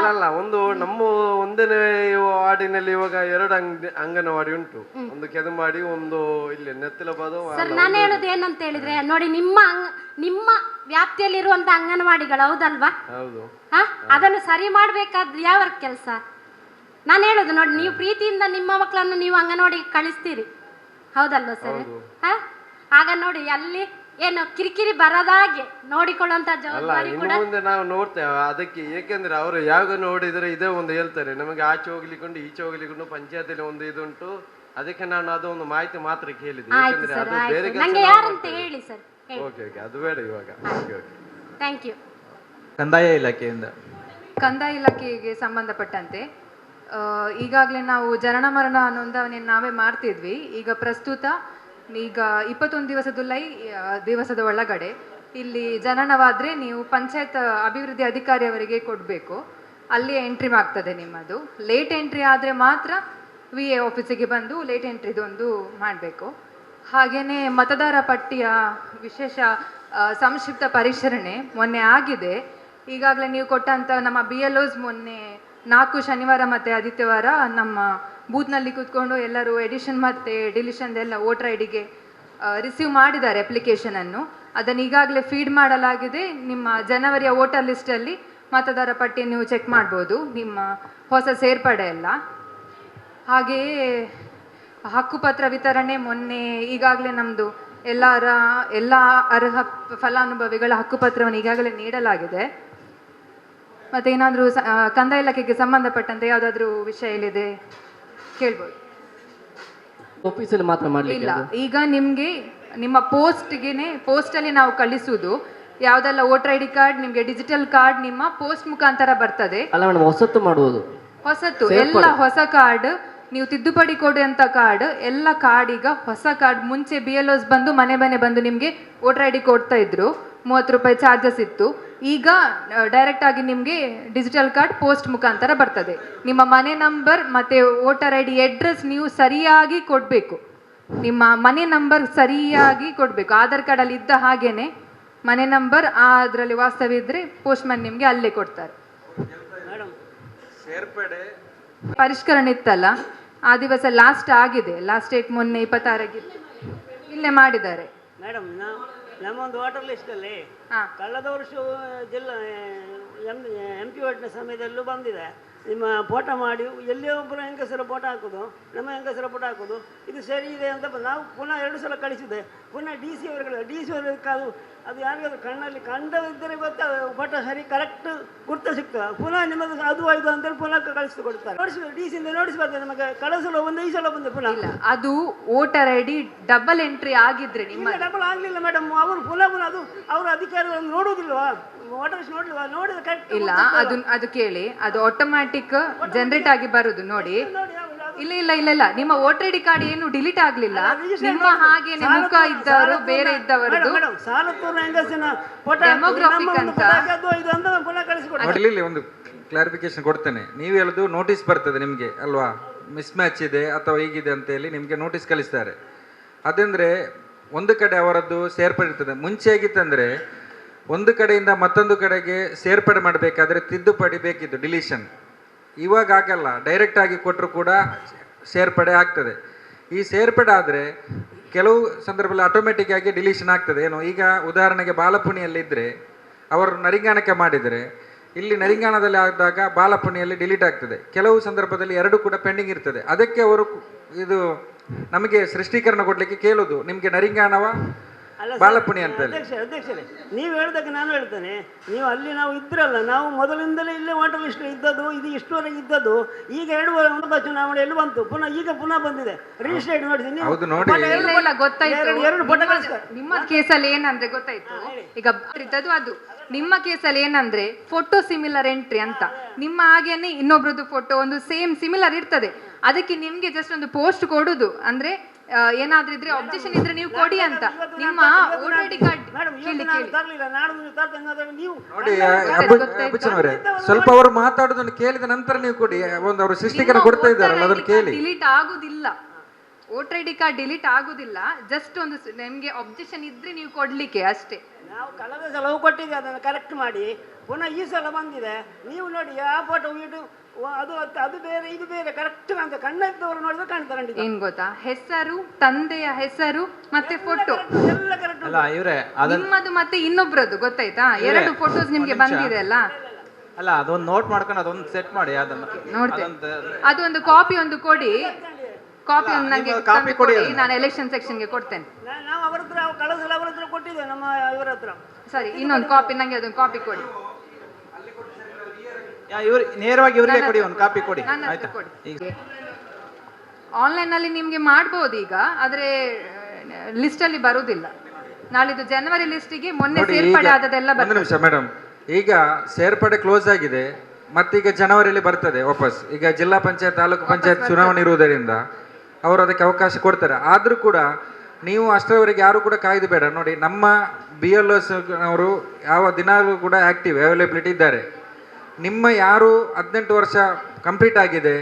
Speaker 11: ಅಲ್ಲ ಒಂದು ನಮ್ಮ ಒಂದನೇ ವಾರ್ಡಿನಲ್ಲಿ ಇವಾಗ 2 ಅಂಗನವಾಡಿ ಉಂಟು, ಒಂದು ಕೆದಮಾಡಿ, ಒಂದು ಇಲ್ಲಿ ನೆತ್ತಲಬಾದು.
Speaker 12: ನಾನು ಹೇಳುದು ಏನಂತ ಹೇಳಿದ್ರೆ ನೋಡಿ, ನಿಮ್ಮ ವ್ಯಾಪ್ತಿಯಲ್ಲಿರುವಂತ ಅಂಗನವಾಡಿಗಳು ಹೌದಲ್ವಾ, ಅದನ್ನು ಸರಿ ಮಾಡ್ಬೇಕಾದ್ ಯಾವ ಕೆಲಸ? ನಾನು ಹೇಳುದು ನೋಡಿ, ನೀವು ಪ್ರೀತಿಯಿಂದ ನಿಮ್ಮ ಮಕ್ಕಳನ್ನು ನೀವು ಅಂಗನವಾಡಿಗೆ ಕಳಿಸ್ತೀರಿ, ಹೌದಲ್ವಾ ಸರ್? ಆಗ ನೋಡಿ ಅಲ್ಲಿ ಏನು ಕಿರಿಕಿರಿ ಬರದಾಗೆ ನೋಡಿಕೊಳ್ಳುವಂತ ಜವಾಬ್ದಾರಿ ಕೂಡ
Speaker 11: ಮುಂದೆ ನಾವು ನೋಡ್ತೇವೆ. ಅದಕ್ಕೆ ಏಕೆಂದ್ರೆ ಅವರು ಯಾವಾಗ ನೋಡಿದ್ರೆ ಇದೇ ಒಂದು ಹೇಳ್ತಾರೆ, ನಮಗೆ ಆಚೆ ಹೋಗ್ಲಿಕೊಂಡು ಈಚೆ ಹೋಗ್ಲಿಕೊಂಡು ಪಂಚಾಯತಿಲಿ ಒಂದು ಇದುಂಟು. ಅದಕ್ಕೆ ನಾನು ಅದೊಂದು ಮಾಹಿತಿ ಮಾತ್ರ ಕೇಳಿದೆ, ಯಾಕಂದ್ರೆ ಅದು ಬೇರೆ ಅದು ಬೇಡ ಇವಾಗ.
Speaker 12: Thank you.
Speaker 3: ಕಂದಾಯ
Speaker 8: ಇಲಾಖೆಗೆ ಸಂಬಂಧಪಟ್ಟಂತೆ ಈಗಾಗಲೇ ನಾವು ಜನನ ಮರಣ ನೋಂದಣಿಯನ್ನು ನಾವೇ ಮಾಡ್ತಿದ್ವಿ. ಈಗ ಪ್ರಸ್ತುತ 21 ದಿವಸದ ಒಳಗಡೆ ಇಲ್ಲಿ ಜನನವಾದರೆ ನೀವು ಪಂಚಾಯತ್ ಅಭಿವೃದ್ಧಿ ಅಧಿಕಾರಿಯವರಿಗೆ ಕೊಡಬೇಕು, ಅಲ್ಲಿ ಎಂಟ್ರಿ ಆಗ್ತದೆ ನಿಮ್ಮದು. ಲೇಟ್ ಎಂಟ್ರಿ ಆದರೆ ಮಾತ್ರ VA ಆಫೀಸಿಗೆ ಬಂದು ಲೇಟ್ ಎಂಟ್ರಿದೊಂದು ಮಾಡಬೇಕು. ಹಾಗೆಯೇ ಮತದಾರ ಪಟ್ಟಿಯ ವಿಶೇಷ ಸಂಕ್ಷಿಪ್ತ ಪರಿಷ್ಕರಣೆ ಮೊನ್ನೆ ಆಗಿದೆ. ಈಗಾಗಲೇ ನೀವು ಕೊಟ್ಟಂಥ ನಮ್ಮ BLOs ಮೊನ್ನೆ 4 ಶನಿವಾರ ಮತ್ತು ಆದಿತ್ಯವಾರ ನಮ್ಮ ಬೂತ್ನಲ್ಲಿ ಕೂತ್ಕೊಂಡು ಎಲ್ಲರೂ ಎಡಿಷನ್ ಮತ್ತು ಡಿಲಿಷನ್ ಎಲ್ಲ ವೋಟರ್ ಐಡಿಗೆ ರಿಸೀವ್ ಮಾಡಿದ್ದಾರೆ ಅಪ್ಲಿಕೇಶನನ್ನು. ಅದನ್ನು ಈಗಾಗಲೇ ಫೀಡ್ ಮಾಡಲಾಗಿದೆ. ನಿಮ್ಮ ಜನವರಿಯ ವೋಟರ್ ಲಿಸ್ಟಲ್ಲಿ ಮತದಾರ ಪಟ್ಟಿ ನೀವು ಚೆಕ್ ಮಾಡ್ಬೋದು, ನಿಮ್ಮ ಹೊಸ ಸೇರ್ಪಡೆ ಎಲ್ಲ. ಹಾಗೆಯೇ ಹಕ್ಕುಪತ್ರ ವಿತರಣೆ ಮೊನ್ನೆ ಈಗಾಗಲೇ ನಮ್ಮದು ಎಲ್ಲ ಅರ್ಹ ಫಲಾನುಭವಿಗಳ ಹಕ್ಕುಪತ್ರವನ್ನು ಈಗಾಗಲೇ ನೀಡಲಾಗಿದೆ. ಮತ್ತೆ ಏನಾದರೂ ಕಂದಾಯ ಇಲಾಖೆಗೆ ಸಂಬಂಧಪಟ್ಟಂತೆ ಯಾವುದಾದ್ರೂ ವಿಷಯ ಇಲ್ಲಿದೆ ಕೇಳ್ಬೋದು.
Speaker 9: ಆಫೀಸಲ್ಲಿ ಮಾತ್ರ ಮಾಡ್ಲಿಕ್ಕೆ
Speaker 8: ಇಲ್ಲ, ಈಗ ನಿಮಗೆ ನಿಮ್ಮ ಪೋಸ್ಟಲ್ಲಿ ನಾವು ಕಳಿಸುವುದು ಯಾವುದೆಲ್ಲ ವೋಟರ್ ಐ ಡಿ ಕಾರ್ಡ್, ನಿಮಗೆ ಡಿಜಿಟಲ್ ಕಾರ್ಡ್ ನಿಮ್ಮ ಪೋಸ್ಟ್ ಮುಖಾಂತರ ಬರ್ತದೆ.
Speaker 9: ಅಲ್ಲ ಮೇಡಮ್, ಹೊಸತ್ತು ಮಾಡುವುದು.
Speaker 8: ಹೊಸತು ಎಲ್ಲ ಹೊಸ ಕಾರ್ಡ್, ನೀವು ತಿದ್ದುಪಡಿ ಕೊಡುವಂಥ ಕಾರ್ಡ್ ಎಲ್ಲ ಕಾರ್ಡ್ ಈಗ ಹೊಸ ಕಾರ್ಡ್. ಮುಂಚೆ BLOs ಬಂದು ಮನೆ ಬಂದು ನಿಮಗೆ ವೋಟರ್ ಐ ಡಿ ಕೊಡ್ತಾ ಇದ್ರು, 30 ರೂಪಾಯಿ ಚಾರ್ಜಸ್ ಇತ್ತು. ಈಗ ಡೈರೆಕ್ಟ್ ಆಗಿ ನಿಮಗೆ ಡಿಜಿಟಲ್ ಕಾರ್ಡ್ ಪೋಸ್ಟ್ ಮುಖಾಂತರ ಬರ್ತದೆ. ನಿಮ್ಮ ಮನೆ ನಂಬರ್ ಮತ್ತು ವೋಟರ್ ಐ ಡಿ ಅಡ್ರೆಸ್ ನೀವು ಸರಿಯಾಗಿ ಕೊಡಬೇಕು. ನಿಮ್ಮ ಮನೆ ನಂಬರ್ ಸರಿಯಾಗಿ ಕೊಡಬೇಕು. ಆಧಾರ್ ಕಾರ್ಡಲ್ಲಿ ಇದ್ದ ಹಾಗೇನೆ ಮನೆ ನಂಬರ್ ಅದರಲ್ಲಿ ವಾಸ್ತವ್ಯ ಇದ್ದರೆ ಪೋಸ್ಟ್ಮನ್ ನಿಮಗೆ ಅಲ್ಲೇ ಕೊಡ್ತಾರೆ. ಪರಿಷ್ಕರಣೆ ಇತ್ತಲ್ಲ, ಆ ದಿವಸ ಲಾಸ್ಟ್ ಆಗಿದೆ. ಲಾಸ್ಟ್ ಡೇಟ್ ಮೊನ್ನೆ 26 ಇಲ್ಲೇ ಮಾಡಿದ್ದಾರೆ.
Speaker 4: ಮೇಡಮ್, ನಮ್ಮೊಂದು ವಾಟರ್ ಲಿಸ್ಟಲ್ಲಿ ಕಳೆದ ವರ್ಷ ಜಿಲ್ಲಾ MP ಒಟ್ಟಿನ ಸಮಯದಲ್ಲೂ ಬಂದಿದೆ. ನಿಮ್ಮ ಫೋಟೋ ಮಾಡಿ ಎಲ್ಲೇ ಒಬ್ಬರು ಹೆಂಗಸರ ಫೋಟೋ ಹಾಕೋದು, ನಮ್ಮ ಹೆಂಗಸರ ಫೋಟೋ ಹಾಕೋದು, ಇದು ಸರಿ ಇದೆ ಅಂತ ನಾವು ಪುನಃ 2 ಸಲ ಕಳಿಸಿದೆ. ಪುನಃ DC ಅವರಿಗೆ ಅದು ಯಾರಿಗಾದ್ರು ಕಣ್ಣಲ್ಲಿ ಕಂಡವಿದ್ದರೆ ಗೊತ್ತಾ ಫೋಟೋ ಸರಿ ಕರೆಕ್ಟ್ ಗುರ್ತ ಸಿಗ್ತದೆ. ಪುನಃ ನಿಮ್ಮದು ಅದು ಅಂತೇಳಿ ಪುನಃ ಕಳಿಸಿ ಕೊಡ್ತಾರೆ. DC ನೋಟಿಸ್ ಬರ್ತದೆ ನಮಗೆ. ಕಳೆದ ಸಲ ಈ ಸಲ ಬಂದೆ ಪುನಃ.
Speaker 8: ಇಲ್ಲ, ಅದು voter I D double entry ಆಗಿದ್ರೆ ನಿಮ್ಮ
Speaker 4: ಡಬಲ್ ಆಗಲಿಲ್ಲ ಮೇಡಮ್. ಅವರು ಪುನಃ ಅದು ಅವರ ಅಧಿಕಾರಿಗಳನ್ನು ನೋಡುವುದಿಲ್ವಾ? Water list ನೋಡ್ಲಿಲ್ವಾ? ನೋಡಿದ ಕರೆಕ್ಟ್
Speaker 8: ಇಲ್ಲ, ಅದು ಕೇಳಿ, ಅದು ಆಟೋಮ್ಯಾಟಿಕ್ ಜನರೇಟ್ ಆಗಿ ಬರುದು ನೋಡಿ. ಇಲ್ಲ, ನಿಮ್ಮ ವೋಟರ್ ಐ ಡಿ ಕಾರ್ಡ್ ಏನು ಡಿಲೀಟ್ ಆಗ್ಲಿಲ್ಲ. ನಿಮ್ಮ ಹಾಗೇನೆ ಮುಖ ಇದ್ದವರು ಬೇರೆ ಇದ್ದವರದು ಡೆಮೋಗ್ರಾಫಿಕ್ ಅಂತ.
Speaker 6: ನೋಡಿ, ಇಲ್ಲಿ ಒಂದು ಕ್ಲಾರಿಫಿಕೇಶನ್ ಕೊಡ್ತೇನೆ. ನೀವು ಹೇಳುದು ನೋಟಿಸ್ ಬರ್ತದೆ ನಿಮಗೆ ಅಲ್ವಾ, ಮಿಸ್ ಮ್ಯಾಚ್ ಇದೆ ಅಥವಾ ಹೀಗಿದೆ ಅಂತ ಹೇಳಿ ನಿಮಗೆ ನೋಟಿಸ್ ಕಳಿಸ್ತಾರೆ. ಅದಂದ್ರೆ ಒಂದು ಕಡೆ ಅವರದ್ದು ಸೇರ್ಪಡೆ ಇರ್ತದೆ. ಮುಂಚೆ ಹೇಗಿತ್ತಂದ್ರೆ ಒಂದು ಕಡೆಯಿಂದ ಮತ್ತೊಂದು ಕಡೆಗೆ ಸೇರ್ಪಡೆ ಮಾಡಬೇಕಾದ್ರೆ ತಿದ್ದುಪಡಿ ಬೇಕಿತ್ತು, ಡಿಲೀಷನ್. ಇವಾಗ ಆಗಲ್ಲ, ಡೈರೆಕ್ಟ್ ಆಗಿ ಕೊಟ್ಟರು ಕೂಡ ಸೇರ್ಪಡೆ ಆಗ್ತದೆ. ಈ ಸೇರ್ಪಡೆ ಆದರೆ ಕೆಲವು ಸಂದರ್ಭದಲ್ಲಿ ಆಟೋಮೆಟಿಕ್ ಆಗಿ ಡಿಲೀಷನ್ ಆಗ್ತದೆ. ಏನು, ಈಗ ಉದಾಹರಣೆಗೆ ಬಾಲಪುಣಿಯಲ್ಲಿದ್ದರೆ ಅವರು ನರಿಂಗಾಣಕ್ಕೆ ಮಾಡಿದರೆ ಇಲ್ಲಿ ನರಿಂಗಾಣದಲ್ಲಿ ಆದಾಗ ಬಾಲಪುಣಿಯಲ್ಲಿ ಡಿಲೀಟ್ ಆಗ್ತದೆ. ಕೆಲವು ಸಂದರ್ಭದಲ್ಲಿ 2 ಕೂಡ ಪೆಂಡಿಂಗ್ ಇರ್ತದೆ. ಅದಕ್ಕೆ ಅವರು ಇದು ನಮಗೆ ಸೃಷ್ಟೀಕರಣ ಕೊಡಲಿಕ್ಕೆ ಕೇಳೋದು, ನಿಮಗೆ ನರಿಂಗಾಣವ ಬಾಲಪುಣಿ ಅಂತ ಹೇಳಿ.
Speaker 4: ಅಧ್ಯಕ್ಷರೇ, ನೀವು ಹೇಳಿದಾಗ ನಾನು ಹೇಳ್ತೇನೆ, ನೀವು ಅಲ್ಲಿ ನಾವು ಇದ್ರಲ್ಲ, ನಾವು ಮೊದಲಿಂದಲೇ ಇಲ್ಲೇ ವಾಟರ್ ಲಿಸ್ಟ್ ಇದ್ದದ್ದು, ಇದು ಇಷ್ಟುವರೆಗೆ ಇದ್ದದ್ದು. ಈಗ 2 ಚುನಾವಣೆ ಎಲ್ಲಿ ಬಂತು, ಪುನಃ ಬಂದಿದೆ ರಿಜಿಸ್ಟ್ರೇಟ್ ಮಾಡಿಸಿ.
Speaker 6: ಹೌದು ನೋಡಿ,
Speaker 8: ಇಲ್ಲ ಗೊತ್ತಾಯ್ತು. ನಿಮ್ಮ ಕೇಸಲ್ಲಿ ಏನಂದ್ರೆ ಗೊತ್ತಾಯ್ತು, ಈಗ ಇದ್ದದ್ದು ಅದು. ನಿಮ್ಮ ಕೇಸಲ್ಲಿ ಏನಂದ್ರೆ ಫೋಟೋ ಸಿಮಿಲರ್ ಎಂಟ್ರಿ ಅಂತ, ನಿಮ್ಮ ಹಾಗೇನೆ ಇನ್ನೊಬ್ರದ್ದು ಫೋಟೋ ಒಂದು ಸೇಮ್ ಸಿಮಿಲರ್ ಇರ್ತದೆ. ಅದಕ್ಕೆ ನಿಮ್ಗೆ ಜಸ್ಟ್ ಒಂದು ಪೋಸ್ಟ್ ಕೊಡುದು, ಅಂದ್ರೆ ಏನಾದ್ರೂ ಇದ್ರೆ ಅಬ್ಜೆಕ್ಷನ್ ಇದ್ರೆ ನೀವು ಕೊಡಿ ಅಂತ. ನಿಮ್ಮ ವೋಟರ್ ಐ ಡಿ ಕಾರ್ಡ್
Speaker 6: ನೋಡಿ, ಸ್ವಲ್ಪ ಅವರು ಮಾತಾಡೋದನ್ನು ಕೇಳಿದ ನಂತರ ನೀವು ಕೊಡಿ. ಒಂದು ಅವರು ಸೃಷ್ಟೀಕರಣ ಕೊಡ್ತಾ ಇದ್ದಾರಲ್ಲ, ಅದನ್ನು ಕೇಳಿ.
Speaker 8: ಡಿಲೀಟ್ ಆಗುದಿಲ್ಲ, voter I D card delete ಆಗುದಿಲ್ಲ. ಜಸ್ಟ್ ಒಂದು ನಿಮ್ಗೆ ಅಬ್ಜೆಕ್ಷನ್ ಇದ್ರೆ ನೀವು ಕೊಡ್ಲಿಕ್ಕೆ ಅಷ್ಟೇ.
Speaker 4: ನಾವು ಕಳೆದ ಸಲ ಕೊಟ್ಟಿದ್ದೆ, ಅದನ್ನು ಕರೆಕ್ಟ್ ಮಾಡಿ ಪುನಃ ಈ ಸಲ ಬಂದಿದೆ. ನೀವು ನೋಡಿ ಆ ಫೋಟೋ ಅದು ಬೇರೆ ಇದು ಬೇರೆ ಕರೆಕ್ಟ್ ಅಂತ ಕಣ್ಣಿದ್ದವರು ನೋಡಿದ್ರೆ ಕಾಣ್ತಾರೆ.
Speaker 8: ಏನ್ ಗೊತ್ತಾ, ಹೆಸರು, ತಂದೆಯ ಹೆಸರು ಮತ್ತೆ ಫೋಟೋ
Speaker 4: ಎಲ್ಲ ಕರೆಕ್ಟ್.
Speaker 3: ಅಲ್ಲ ಇವರೇ,
Speaker 8: ನಿಮ್ಮದು ಮತ್ತೆ ಇನ್ನೊಬ್ರದ್ದು ಗೊತ್ತಾಯ್ತಾ, 2 ಫೋಟೋಸ್ ನಿಮ್ಗೆ ಬಂದಿದೆ ಅಲ್ಲ.
Speaker 3: ಅಲ್ಲ, ಅದೊಂದು ನೋಟ್ ಮಾಡ್ಕೊಂಡು ಅದೊಂದು ಸೆಟ್ ಮಾಡಿ. ಅದನ್ನ
Speaker 8: ನೋಡ್ತೇನೆ, ಅದೊಂದು ಕಾಪಿ ಒಂದು ಕೊಡಿ. ಕಾಪಿ ಒಂದು ನನಗೆ ಕೊಡಿ, ನಾನು ಎಲೆಕ್ಷನ್ ಸೆಕ್ಷನ್ಗೆ ಕೊಡ್ತೇನೆ.
Speaker 4: ನಾವು ಅವರ ಹತ್ರ ಕಳೆದ ಸಲ ಅವರ ಹತ್ರ ಕೊಟ್ಟಿದ್ದೆ, ನಮ್ಮ ಇವರ ಹತ್ರ.
Speaker 8: ಸರಿ, ಇನ್ನೊಂದು ಕಾಪಿ ನಂಗೆ ಅದೊಂದು ಕಾಪಿ ಕೊಡಿ.
Speaker 3: ನೇರವಾಗಿ ಇವರಿಗೆ ಕೊಡಿ, ಒಂದು ಕಾಪಿ ಕೊಡಿ. ಆಯ್ತಾ?
Speaker 8: ಆನ್ಲೈನ್ ಅಲ್ಲಿ ನಿಮ್ಗೆ ಮಾಡ್ಬೋದು ಈಗ, ಆದ್ರೆ ಲಿಸ್ಟ್ ಅಲ್ಲಿ ಬರುವುದಿಲ್ಲ. ನಾಳಿದ್ದು ಜನವರಿ ಲಿಸ್ಟಿಗೆ ಮೊನ್ನೆ ಸೇರ್ಪಡೆ ಆದದೆಲ್ಲ
Speaker 6: ಒಂದು ನಿಮಿಷ ಮೇಡಮ್, ಈಗ ಸೇರ್ಪಡೆ ಕ್ಲೋಸ್ ಆಗಿದೆ, ಮತ್ತೀಗ ಜನವರಿಯಲ್ಲಿ ಬರ್ತದೆ ವಾಪಸ್. ಈಗ ಜಿಲ್ಲಾ ಪಂಚಾಯತ್, ತಾಲೂಕು ಪಂಚಾಯತ್ ಚುನಾವಣೆ ಇರುವುದರಿಂದ ಅವರು ಅದಕ್ಕೆ ಅವಕಾಶ ಕೊಡ್ತಾರೆ. ಆದರೂ ಕೂಡ ನೀವು ಅಷ್ಟರವರೆಗೆ ಯಾರು ಕೂಡ ಕಾಯ್ದು ಬೇಡ. ನೋಡಿ, ನಮ್ಮ BLOs ಅವರು ಯಾವ ದಿನಾಲೂ ಕೂಡ ಆಕ್ಟಿವ್ ಅವೈಲೇಬಿಲಿಟಿ ಇದ್ದಾರೆ. ನಿಮ್ಮ ಯಾರು 18 ವರ್ಷ ಕಂಪ್ಲೀಟ್ ಆಗಿದೆ,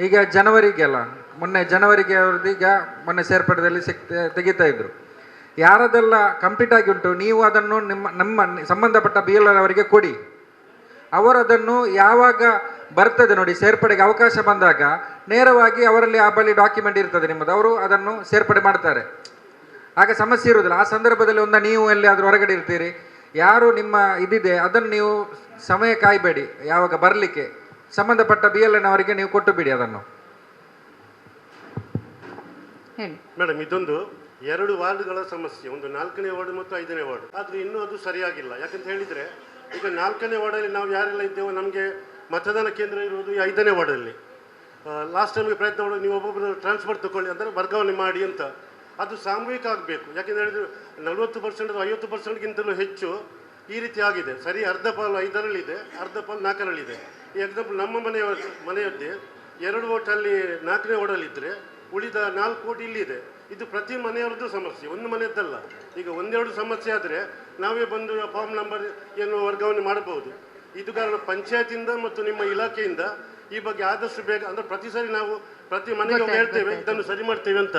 Speaker 6: ಈಗ ಜನವರಿಗೆಲ್ಲ ಮೊನ್ನೆ ಜನವರಿಗೆ ಅವ್ರದ್ದು ಈಗ ಮೊನ್ನೆ ಸೇರ್ಪಡೆದಲ್ಲಿ ತೆಗಿತಾ ಇದ್ರು. ಯಾರದೆಲ್ಲ ಕಂಪ್ಲೀಟ್ ಆಗಿ ಉಂಟು, ನೀವು ಅದನ್ನು ನಮ್ಮ ಸಂಬಂಧಪಟ್ಟ BLO ಅವರಿಗೆ ಕೊಡಿ. ಅವರು ಅದನ್ನು ಯಾವಾಗ ಬರ್ತದೆ ನೋಡಿ, ಸೇರ್ಪಡೆಗೆ ಅವಕಾಶ ಬಂದಾಗ ನೇರವಾಗಿ ಅವರಲ್ಲಿ ಆ ಬಳಿ ಡಾಕ್ಯುಮೆಂಟ್ ಇರ್ತದೆ ನಿಮ್ಮದು, ಅವರು ಅದನ್ನು ಸೇರ್ಪಡೆ ಮಾಡ್ತಾರೆ. ಆಗ ಸಮಸ್ಯೆ ಇರುವುದಿಲ್ಲ. ಆ ಸಂದರ್ಭದಲ್ಲಿ ನೀವು ಎಲ್ಲಿಯಾದರೂ ಹೊರಗಡೆ ಇರ್ತೀರಿ, ಯಾರು ನಿಮ್ಮ ಇದಿದೆ ಅದನ್ನು ನೀವು ಸಮಯ ಕಾಯಬೇಡಿ. ಯಾವಾಗ ಬರಲಿಕ್ಕೆ ಸಂಬಂಧಪಟ್ಟ BLOನವರಿಗೆ ನೀವು ಕೊಟ್ಟು ಬಿಡಿ ಅದನ್ನು.
Speaker 8: ಹೇಳಿ
Speaker 13: ಮೇಡಮ್. ಇದೊಂದು 2 ವಾರ್ಡ್ಗಳ ಸಮಸ್ಯೆ, ಒಂದು 4ನೇ ವಾರ್ಡ್ ಮತ್ತು 5ನೇ ವಾರ್ಡ್. ಆದರೆ ಇನ್ನೂ ಅದು ಸರಿಯಾಗಿಲ್ಲ. ಯಾಕಂತ ಹೇಳಿದರೆ ಈಗ 4ನೇ ವಾರ್ಡಲ್ಲಿ ನಾವು ಯಾರೆಲ್ಲ ಇದ್ದೇವೋ ನಮಗೆ ಮತದಾನ ಕೇಂದ್ರ ಇರುವುದು ಈ 5ನೇ ವಾರ್ಡಲ್ಲಿ. ಲಾಸ್ಟ್ ಟೈಮ್ಗೆ ಪ್ರಯತ್ನ ಮಾಡಿ ನೀವು ಒಬ್ಬೊಬ್ಬರು ಟ್ರಾನ್ಸ್ಫರ್ ತಗೊಳ್ಳಿ ಅಂದರೆ ವರ್ಗಾವಣೆ ಮಾಡಿ ಅಂತ. ಅದು ಸಾಮೂಹಿಕ ಆಗಬೇಕು. ಯಾಕೆಂತ ಹೇಳಿದರೆ 40% 50%ಗಿಂತಲೂ ಹೆಚ್ಚು ಈ ರೀತಿ ಆಗಿದೆ. ಸರಿ, ಅರ್ಧ ಪಾಲು 5ರಲ್ಲಿದೆ, ಅರ್ಧ ಪಾಲು 4ರಲ್ಲಿದೆ. ಈ ಎಕ್ಸಾಂಪಲ್ ನಮ್ಮ ಮನೆಯದ್ದೇ 2 ವೋಟಲ್ಲಿ 4ನೇ ವಾರ್ಡಲ್ಲಿದ್ದರೆ ಉಳಿದ 4 ವೋಟ್ ಇಲ್ಲಿದೆ. ಇದು ಪ್ರತಿ ಮನೆಯವರದ್ದು ಸಮಸ್ಯೆ, ಒಂದು ಮನೆಯದ್ದಲ್ಲ. ಈಗ 1-2 ಸಮಸ್ಯೆ ಆದರೆ ನಾವೇ ಬಂದು ಫಾರ್ಮ್ ನಂಬರ್ ಏನು ವರ್ಗಾವಣೆ ಮಾಡಬಹುದು. ಇದು ಕಾರಣ ಪಂಚಾಯತಿಂದ ಮತ್ತು ನಿಮ್ಮ ಇಲಾಖೆಯಿಂದ ಈ ಬಗ್ಗೆ ಆದಷ್ಟು ಬೇಗ, ಅಂದರೆ ಪ್ರತಿ ಸಾರಿ ನಾವು ಪ್ರತಿ ಮನೆಗೆ ಹೇಳ್ತೇವೆ ಇದನ್ನು ಸರಿ ಮಾಡ್ತೇವೆ ಅಂತ.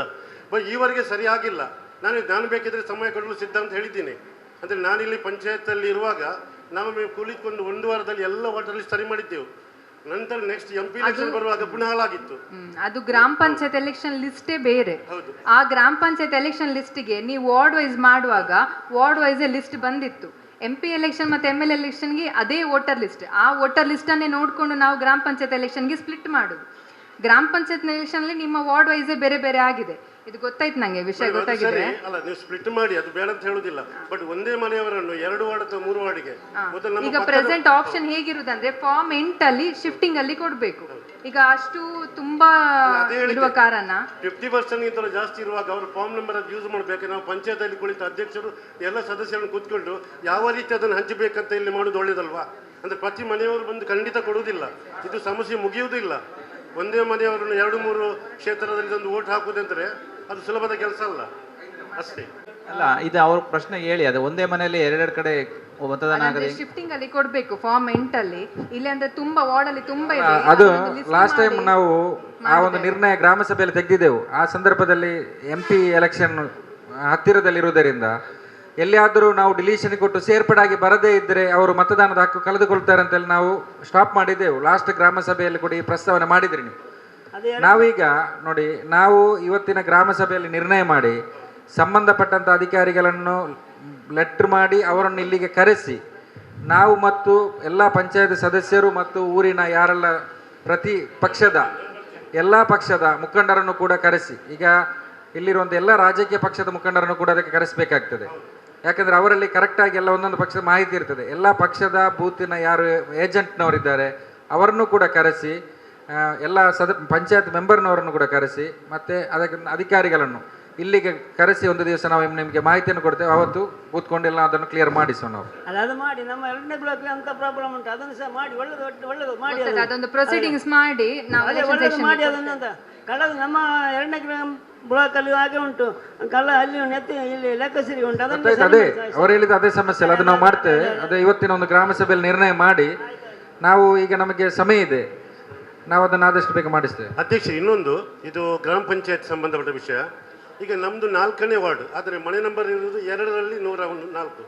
Speaker 13: ಈವರೆಗೆ ಸರಿ ಆಗಿಲ್ಲ. ನಾನು ಬೇಕಿದ್ರೆ ಸಮಯ ಕೊಡಲು ಸಿದ್ಧ ಅಂತ ಹೇಳಿದ್ದೀನಿ. ಅಂದರೆ ನಾನಿಲ್ಲಿ ಪಂಚಾಯತಲ್ಲಿ ಇರುವಾಗ ನಾವು ಕುಳಿತುಕೊಂಡು 1 ವಾರದಲ್ಲಿ ಎಲ್ಲ ವಾರ್ಡಲ್ಲಿ ಸರಿ ಮಾಡಿದ್ದೆವು. ನಂತರ ನೆಕ್ಸ್ಟ್ MP ಎಲೆಕ್ಷನ್ ಬರುವಾಗ ಪುನಃ ಹಾಳಾಗಿತ್ತು.
Speaker 8: ಅದು ಗ್ರಾಮ ಪಂಚಾಯತ್ ಎಲೆಕ್ಷನ್ ಲಿಸ್ಟೇ ಬೇರೆ. ಆ ಗ್ರಾಮ ಪಂಚಾಯತ್ ಎಲೆಕ್ಷನ್ ಲಿಸ್ಟಿಗೆ ನೀವು ವಾರ್ಡ್ ವೈಸ್ ಮಾಡುವಾಗ ವಾರ್ಡ್ ವೈಸ್ ಲಿಸ್ಟ್ ಬಂದಿತ್ತು. MP ಎಲೆಕ್ಷನ್ ಮತ್ತು ML ಎಲೆಕ್ಷನ್ಗೆ ಅದೇ ವೋಟರ್ ಲಿಸ್ಟ್. ಆ ವೋಟರ್ ಲಿಸ್ಟನ್ನೇ ನೋಡಿಕೊಂಡು ನಾವು ಗ್ರಾಮ ಪಂಚಾಯತ್ ಎಲೆಕ್ಷನ್ಗೆ ಸ್ಪ್ಲಿಟ್ ಮಾಡೋದು. ಗ್ರಾಮ ಪಂಚಾಯತ್ ಎಲೆಕ್ಷನ್ಲಿ ನಿಮ್ಮ ವಾರ್ಡ್ ವೈಸೇ ಬೇರೆ ಬೇರೆ ಆಗಿದೆ. ಇದು ಗೊತ್ತಾಯ್ತು ನಂಗೆ, ವಿಷಯ ಗೊತ್ತಾಗಿದೆ.
Speaker 13: ಅಲ್ಲ, ನೀವು ಸ್ಪ್ಲಿಟ್ ಮಾಡಿ, ಅದು ಬೇಡ ಅಂತ ಹೇಳುದಿಲ್ಲ. ಬಟ್ ಒಂದೇ ಮನೆಯವರನ್ನು 2 ವಾರ್ಡ್ ಅಥವಾ 3 ವಾರ್ಡ್ಗೆ
Speaker 8: ಈಗ ಪ್ರೆಸೆಂಟ್ ಆಪ್ಷನ್ ಹೇಗಿರುದಂದ್ರೆ ಫಾರ್ಮ್ 8 ಶಿಫ್ಟಿಂಗ್ ಅಲ್ಲಿ ಕೊಡ್ಬೇಕು. ಈಗ ಅಷ್ಟು ತುಂಬಾ ಇರುವ ಕಾರಣ
Speaker 13: 50% ಜಾಸ್ತಿ ಇರುವಾಗ ಅವರು ಫಾರ್ಮ್ ನಂಬರ್ ಅದು ಯೂಸ್ ಮಾಡಬೇಕು. ನಾವು ಪಂಚಾಯತ್ ಕುಳಿತ ಅಧ್ಯಕ್ಷರು ಎಲ್ಲ ಸದಸ್ಯರನ್ನು ಕೂತ್ಕೊಂಡು ಯಾವ ರೀತಿ ಅದನ್ನು ಹಂಚಬೇಕಂತ ಇಲ್ಲಿ ಮಾಡೋದು ಒಳ್ಳೇದಲ್ವಾ? ಅಂದ್ರೆ ಪ್ರತಿ ಮನೆಯವರು ಬಂದು ಖಂಡಿತ ಕೊಡುವುದಿಲ್ಲ, ಇದು ಸಮಸ್ಯೆ ಮುಗಿಯುವುದಿಲ್ಲ. ಒಂದೇ ಮನೆಯವರನ್ನು 2-3 ಕ್ಷೇತ್ರದಲ್ಲಿ ಒಂದು ವೋಟ್ ಹಾಕುವುದಂದ್ರೆ ಅದು ಸುಲಭದ ಕೆಲಸ ಅಲ್ಲ ಅಷ್ಟೇ.
Speaker 3: ಅಲ್ಲ, ಇದು ಅವ್ರ ಪ್ರಶ್ನೆ ಹೇಳಿ, ಅದು ಒಂದೇ ಮನೆಯಲ್ಲಿ 2 ಕಡೆ ಮತದಾನ ಆಗದೆ
Speaker 8: ಶಿಫ್ಟಿಂಗ್ ಅಲ್ಲಿ ಕೊಡ್ಬೇಕು ಫಾರ್ಮ್ 8 ಇಲ್ಲಿ. ಅಂದ್ರೆ ತುಂಬಾ ವಾರ್ಡ್ ಅಲ್ಲಿ ತುಂಬಾ ಇದೆ.
Speaker 6: ಅದು ಲಾಸ್ಟ್ ಟೈಮ್ ನಾವು ಆ ಒಂದು ನಿರ್ಣಯ ಗ್ರಾಮ ಸಭೆಯಲ್ಲಿ ತೆಗೆದಿದ್ದೆವು. ಆ ಸಂದರ್ಭದಲ್ಲಿ MP ಎಲೆಕ್ಷನ್ ಹತ್ತಿರದಲ್ಲಿರುವುದರಿಂದ ಎಲ್ಲಿಯಾದರೂ ನಾವು ಡಿಲೀಷನ್ ಕೊಟ್ಟು ಸೇರ್ಪಡಾಗಿ ಬರದೇ ಇದ್ದರೆ ಅವರು ಮತದಾನದ ಹಕ್ಕು ಕಳೆದುಕೊಳ್ತಾರೆ ಅಂತೇಳಿ ನಾವು ಸ್ಟಾಪ್ ಮಾಡಿದ್ದೆವು. ಲಾಸ್ಟ್ ಗ್ರಾಮ ಸಭೆಯಲ್ಲಿ ಕೂಡ ಈ ಪ್ರಸ್ತಾವನೆ ಮಾಡಿದ್ರಿ ನೀವು. ನಾವೀಗ ನೋಡಿ, ನಾವು ಇವತ್ತಿನ ಗ್ರಾಮ ಸಭೆಯಲ್ಲಿ ನಿರ್ಣಯ ಮಾಡಿ ಸಂಬಂಧಪಟ್ಟಂಥ ಅಧಿಕಾರಿಗಳನ್ನು ಲೆಟ್ರ್ ಮಾಡಿ ಅವರನ್ನು ಇಲ್ಲಿಗೆ ಕರೆಸಿ ನಾವು ಮತ್ತು ಎಲ್ಲ ಪಂಚಾಯತ್ ಸದಸ್ಯರು ಮತ್ತು ಊರಿನ ಯಾರೆಲ್ಲ ಪ್ರತಿ ಪಕ್ಷದ ಎಲ್ಲ ಪಕ್ಷದ ಮುಖಂಡರನ್ನು ಕೂಡ ಕರೆಸಿ, ಈಗ ಇಲ್ಲಿರುವಂಥ ಎಲ್ಲ ರಾಜಕೀಯ ಪಕ್ಷದ ಮುಖಂಡರನ್ನು ಕೂಡ ಅದಕ್ಕೆ ಕರೆಸಬೇಕಾಗ್ತದೆ. ಯಾಕಂದರೆ ಅವರಲ್ಲಿ ಕರೆಕ್ಟಾಗಿ ಎಲ್ಲ ಒಂದೊಂದು ಪಕ್ಷದ ಮಾಹಿತಿ ಇರ್ತದೆ. ಎಲ್ಲ ಪಕ್ಷದ ಬೂತಿನ ಯಾರು ಏಜೆಂಟ್ನವರಿದ್ದಾರೆ ಅವರನ್ನು ಕೂಡ ಕರೆಸಿ, ಎಲ್ಲ ಪಂಚಾಯತ್ ಮೆಂಬರ್ನವರನ್ನು ಕೂಡ ಕರೆಸಿ, ಮತ್ತು ಅದಕ್ಕೆ ಅಧಿಕಾರಿಗಳನ್ನು ಇಲ್ಲಿಗೆ ಕರೆಸಿ ಒಂದು ದಿವಸ ನಾವು ನಿಮಗೆ ಮಾಹಿತಿಯನ್ನು ಕೊಡ್ತೇವೆ. ಅವತ್ತು ಕೂತ್ಕೊಂಡೆಲ್ಲ ಅದನ್ನು ಕ್ಲಿಯರ್ ಮಾಡಿಸೋ ನಾವು.
Speaker 4: ಅದು ಮಾಡಿ ನಮ್ಮ 2ನೇ ಬ್ಲಾಕ್ ಅಂತ ಪ್ರಾಬ್ಲಮ್ ಉಂಟು, ಅದನ್ನು ಸಹ ಮಾಡಿ ಒಳ್ಳೆದು ಮಾಡಿ
Speaker 8: ಅದೊಂದು ಪ್ರೊಸೀಡಿಂಗ್ಸ್ ಮಾಡಿ ನಾವು
Speaker 4: ಮಾಡಿ ಅದನ್ನು ಅಂತ. ಕಳೆದ ನಮ್ಮ 2ನೇ ಬ್ಲಾಕ್ ಅಲ್ಲಿ ಹಾಗೆ ಉಂಟು, ಕಳ್ಳ ಅಲ್ಲಿ ನೆತ್ತಿ ಇಲ್ಲಿ ಲೆಕ್ಕಸಿರಿ ಉಂಟು.
Speaker 6: ಅದೇ ಅವ್ರು ಹೇಳಿದ ಅದೇ ಸಮಸ್ಯೆ ಅಲ್ಲ, ಅದು ನಾವು ಮಾಡ್ತೇವೆ. ಅದೇ ಇವತ್ತಿನ ಒಂದು ಗ್ರಾಮ ಸಭೆಯಲ್ಲಿ ನಿರ್ಣಯ ಮಾಡಿ ನಾವು ಈಗ ನಮಗೆ ಸಮಯ ಇದೆ, ನಾವು ಅದನ್ನು ಆದಷ್ಟು ಬೇಗ ಮಾಡಿಸ್ತೇವೆ.
Speaker 13: ಅಧ್ಯಕ್ಷ, ಇನ್ನೊಂದು ಇದು ಗ್ರಾಮ ಪಂಚಾಯತ್ ಸಂಬಂಧಪಟ್ಟ ವಿಷಯ. ಈಗ ನಮ್ಮದು 4ನೇ ವಾರ್ಡ್, ಆದರೆ ಮನೆ ನಂಬರ್ ಇರೋದು 2ರಲ್ಲಿ 104.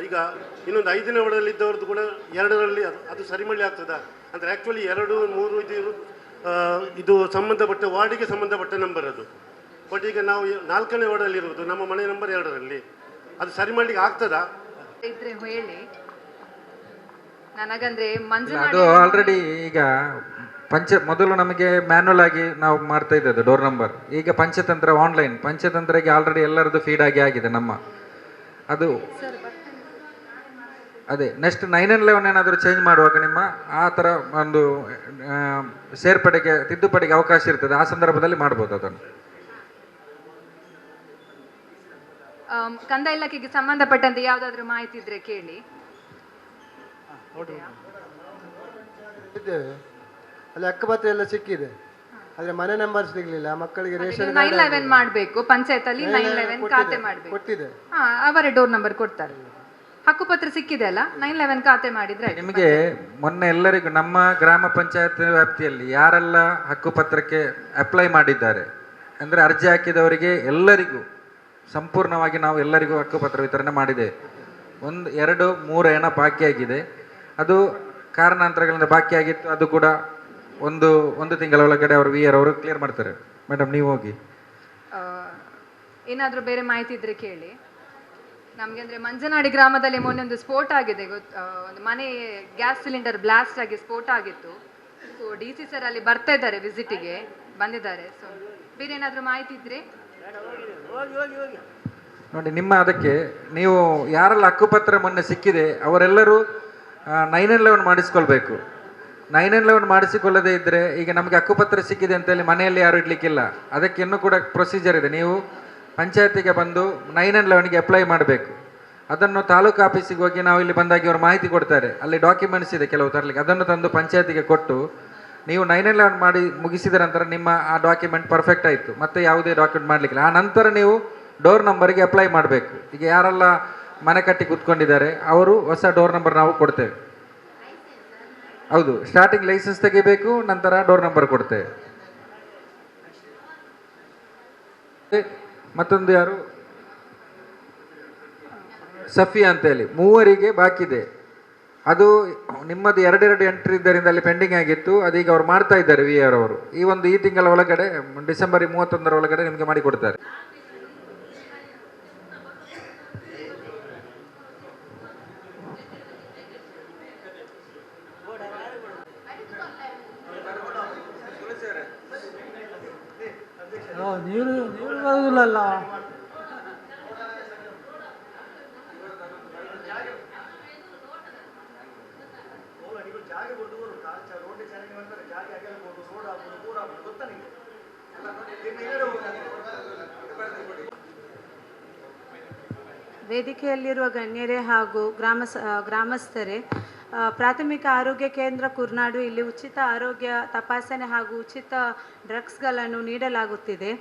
Speaker 13: ಈಗ ಇನ್ನೊಂದು 5ನೇ ವಾರ್ಡಲ್ಲಿ ಇದ್ದವ್ರದ್ದು ಕೂಡ 2ರಲ್ಲಿ ಅದು ಸರಿ ಮಾಡಲಿ ಆಗ್ತದಾ? ಅಂದರೆ ಆ್ಯಕ್ಚುಲಿ 2, 3 ಇದು ಸಂಬಂಧಪಟ್ಟ ವಾರ್ಡಿಗೆ ಸಂಬಂಧಪಟ್ಟ ನಂಬರ್ ಅದು. ಬಟ್ ಈಗ ನಾವು 4ನೇ ವಾರ್ಡಲ್ಲಿ ಇರುವುದು ನಮ್ಮ ಮನೆ ನಂಬರ್ 2ರಲ್ಲಿ, ಅದು ಸರಿ ಮಾಡಲಿಕ್ಕೆ ಆಗ್ತದಾ?
Speaker 8: ಇದ್ರೆ ಹೇಳಿ ನನಗಂದ್ರೆ
Speaker 6: ಅದು ಆಲ್ರೆಡಿ ಈಗ ಮೊದಲು ನಮಗೆ ಮ್ಯಾನ್ಯಲ್ ಆಗಿ ನಾವು ಮಾಡ್ತಾ ಇದ್ದದ್ದು ಡೋರ್ ನಂಬರ್. ಈಗ ಪಂಚತಂತ್ರ ಆನ್ಲೈನ್, ಪಂಚತಂತ್ರಕ್ಕೆ ಆಲ್ರೆಡಿ ಎಲ್ಲರದ್ದು ಫೀಡ್ ಆಗಿದೆ ನಮ್ಮ. ಅದು ಅದೇ ನೆಕ್ಸ್ಟ್ 9 and 11 ಏನಾದರೂ ಚೇಂಜ್ ಮಾಡುವಾಗ ನಿಮ್ಮ ಆ ಥರ ಒಂದು ಸೇರ್ಪಡೆಗೆ ತಿದ್ದುಪಡಿಗೆ ಅವಕಾಶ ಇರ್ತದೆ, ಆ ಸಂದರ್ಭದಲ್ಲಿ ಮಾಡ್ಬೋದು ಅದನ್ನು.
Speaker 8: ಕಂದಾಯ ಇಲಾಖೆಗೆ ಸಂಬಂಧಪಟ್ಟಂತೆ ಯಾವುದಾದ್ರೂ ಮಾಹಿತಿ ಇದ್ರೆ ಕೇಳಿ.
Speaker 14: ಅಲ್ಲಿ ಅಕ್ಕಪತ್ರ ಎಲ್ಲ ಸಿಕ್ಕಿದೆ, ಆದ್ರೆ ಮನೆ ನಂಬರ್ ಸಿಗ್ಲಿಲ್ಲ. ಮಕ್ಕಳಿಗೆ ರೇಷನ್
Speaker 8: 911 ಮಾಡಬೇಕು, ಪಂಚಾಯತ್ ಅಲ್ಲಿ 911 ಖಾತೆ ಮಾಡಬೇಕು.
Speaker 14: ಕೊಟ್ಟಿದೆ,
Speaker 8: ಅವರೇ ಡೋರ್ ನಂಬರ್ ಕೊಡ್ತಾರೆ. ಹಕ್ಕುಪತ್ರ ಸಿಕ್ಕಿದೆ ಅಲ್ಲ, 911 ಖಾತೆ ಮಾಡಿದ್ರೆ.
Speaker 6: ನಿಮಗೆ ಮೊನ್ನೆ ಎಲ್ಲರಿಗೂ ನಮ್ಮ ಗ್ರಾಮ ಪಂಚಾಯತ್ ವ್ಯಾಪ್ತಿಯಲ್ಲಿ ಯಾರೆಲ್ಲ ಹಕ್ಕುಪತ್ರಕ್ಕೆ ಅಪ್ಲೈ ಮಾಡಿದ್ದಾರೆ ಅಂದರೆ ಅರ್ಜಿ ಹಾಕಿದವರಿಗೆ ಎಲ್ಲರಿಗೂ ಸಂಪೂರ್ಣವಾಗಿ ನಾವು ಎಲ್ಲರಿಗೂ ಹಕ್ಕುಪತ್ರ ವಿತರಣೆ ಮಾಡಿದೆ. 1, 2, 3 ಏನೋ ಬಾಕಿ ಆಗಿದೆ. ಅದು ಕಾರಣಾಂತರಗಳಿಂದ ಬಾಕಿ ಆಗಿತ್ತು. ಅದು ಕೂಡ ಒಂದು ತಿಂಗಳ ಒಳಗಡೆ ಅವರು VR ಅವರು ಕ್ಲಿಯರ್ ಮಾಡ್ತಾರೆ. ಮೇಡಮ್ ನೀವು ಹೋಗಿ
Speaker 8: ಏನಾದರೂ ಬೇರೆ ಮಾಹಿತಿ ಇದ್ರೆ ಕೇಳಿ ನಮಗೆ. ಅಂದರೆ ಮಂಜನಾಡಿ ಗ್ರಾಮದಲ್ಲಿ ಮೊನ್ನೆ ಒಂದು ಸ್ಫೋಟ ಆಗಿದೆ, ಒಂದು ಮನೆ ಗ್ಯಾಸ್ ಸಿಲಿಂಡರ್ ಬ್ಲಾಸ್ಟ್ ಆಗಿ ಸ್ಫೋಟ ಆಗಿತ್ತು. ಸೊ DC ಸರ್ ಅಲ್ಲಿ ಬರ್ತಾ ಇದ್ದಾರೆ, ವಿಸಿಟಿಗೆ ಬಂದಿದ್ದಾರೆ. ಸೊ ಬೇರೆ ಏನಾದರೂ ಮಾಹಿತಿ ಇದ್ರೆ
Speaker 4: ಹೋಗಿ ಹೋಗಿ ಹೋಗಿ.
Speaker 6: ನೋಡಿ, ನಿಮ್ಮ ಅದಕ್ಕೆ ನೀವು ಯಾರೆಲ್ಲ ಹಕ್ಕುಪತ್ರ ಮೊನ್ನೆ ಸಿಕ್ಕಿದೆ ಅವರೆಲ್ಲರೂ 911 ಮಾಡಿಸ್ಕೊಳ್ಬೇಕು. 911 ಮಾಡಿಸಿಕೊಳ್ಳದೇ ಇದ್ದರೆ, ಈಗ ನಮಗೆ ಹಕ್ಕುಪತ್ರ ಸಿಕ್ಕಿದೆ ಅಂತೇಳಿ ಮನೆಯಲ್ಲಿ ಯಾರು ಇಡಲಿಕ್ಕಿಲ್ಲ. ಅದಕ್ಕೆ ಇನ್ನೂ ಕೂಡ ಪ್ರೊಸೀಜರ್ ಇದೆ. ನೀವು ಪಂಚಾಯತಿಗೆ ಬಂದು 911ಗೆ ಅಪ್ಲೈ ಮಾಡಬೇಕು. ಅದನ್ನು ತಾಲೂಕು ಆಫೀಸಿಗೆ ಹೋಗಿ ನಾವು ಇಲ್ಲಿ ಬಂದಾಗಿ ಅವರು ಮಾಹಿತಿ ಕೊಡ್ತಾರೆ. ಅಲ್ಲಿ ಡಾಕ್ಯುಮೆಂಟ್ಸ್ ಇದೆ ಕೆಲವು ತರಲಿಕ್ಕೆ, ಅದನ್ನು ತಂದು ಪಂಚಾಯತಿಗೆ ಕೊಟ್ಟು ನೀವು 911 ಮಾಡಿ ಮುಗಿಸಿದ ನಂತರ ನಿಮ್ಮ ಆ ಡಾಕ್ಯುಮೆಂಟ್ ಪರ್ಫೆಕ್ಟ್ ಆಯಿತು, ಮತ್ತೆ ಯಾವುದೇ ಡಾಕ್ಯುಮೆಂಟ್ ಮಾಡಲಿಕ್ಕಿಲ್ಲ. ಆ ನಂತರ ನೀವು ಡೋರ್ ನಂಬರ್ಗೆ ಅಪ್ಲೈ ಮಾಡಬೇಕು. ಈಗ ಯಾರೆಲ್ಲ ಮನೆ ಕಟ್ಟಿ ಕೂತ್ಕೊಂಡಿದ್ದಾರೆ ಅವರು ಹೊಸ ಡೋರ್ ನಂಬರ್ ನಾವು ಕೊಡ್ತೇವೆ. ಹೌದು, ಸ್ಟಾರ್ಟಿಂಗ್ ಲೈಸೆನ್ಸ್ ತೆಗಿಬೇಕು, ನಂತರ ಡೋರ್ ನಂಬರ್ ಕೊಡ್ತೇವೆ. ಮತ್ತೊಂದು ಯಾರು ಸಫಿಯಾ ಅಂತೇಳಿ 3 ಬಾಕಿ ಇದೆ. ಅದು ನಿಮ್ಮದು 2 ಎಂಟ್ರಿ ಇದ್ದರಿಂದ ಅಲ್ಲಿ ಪೆಂಡಿಂಗ್ ಆಗಿತ್ತು. ಅದೀಗ ಅವ್ರು ಮಾಡ್ತಾ ಇದ್ದಾರೆ VAR ಅವರು. ಈ ತಿಂಗಳ ಒಳಗಡೆ ಡಿಸೆಂಬರ್ 31 ಒಳಗಡೆ ನಿಮಗೆ ಮಾಡಿ ಕೊಡ್ತಾರೆ.
Speaker 4: ನೀರು ಬರೋದಿಲ್ಲಲ್ಲ.
Speaker 15: ವೇದಿಕೆಯಲ್ಲಿರುವ ಗಣ್ಯರೇ ಹಾಗೂ ಗ್ರಾಮಸ್ಥರೇ, ಪ್ರಾಥಮಿಕ ಆರೋಗ್ಯ ಕೇಂದ್ರ ಕುರ್ನಾಡು ಇಲ್ಲಿ ಉಚಿತ ಆರೋಗ್ಯ ತಪಾಸಣೆ ಹಾಗೂ ಉಚಿತ ಡ್ರಗ್ಸ್ಗಳನ್ನು ನೀಡಲಾಗುತ್ತಿದೆ.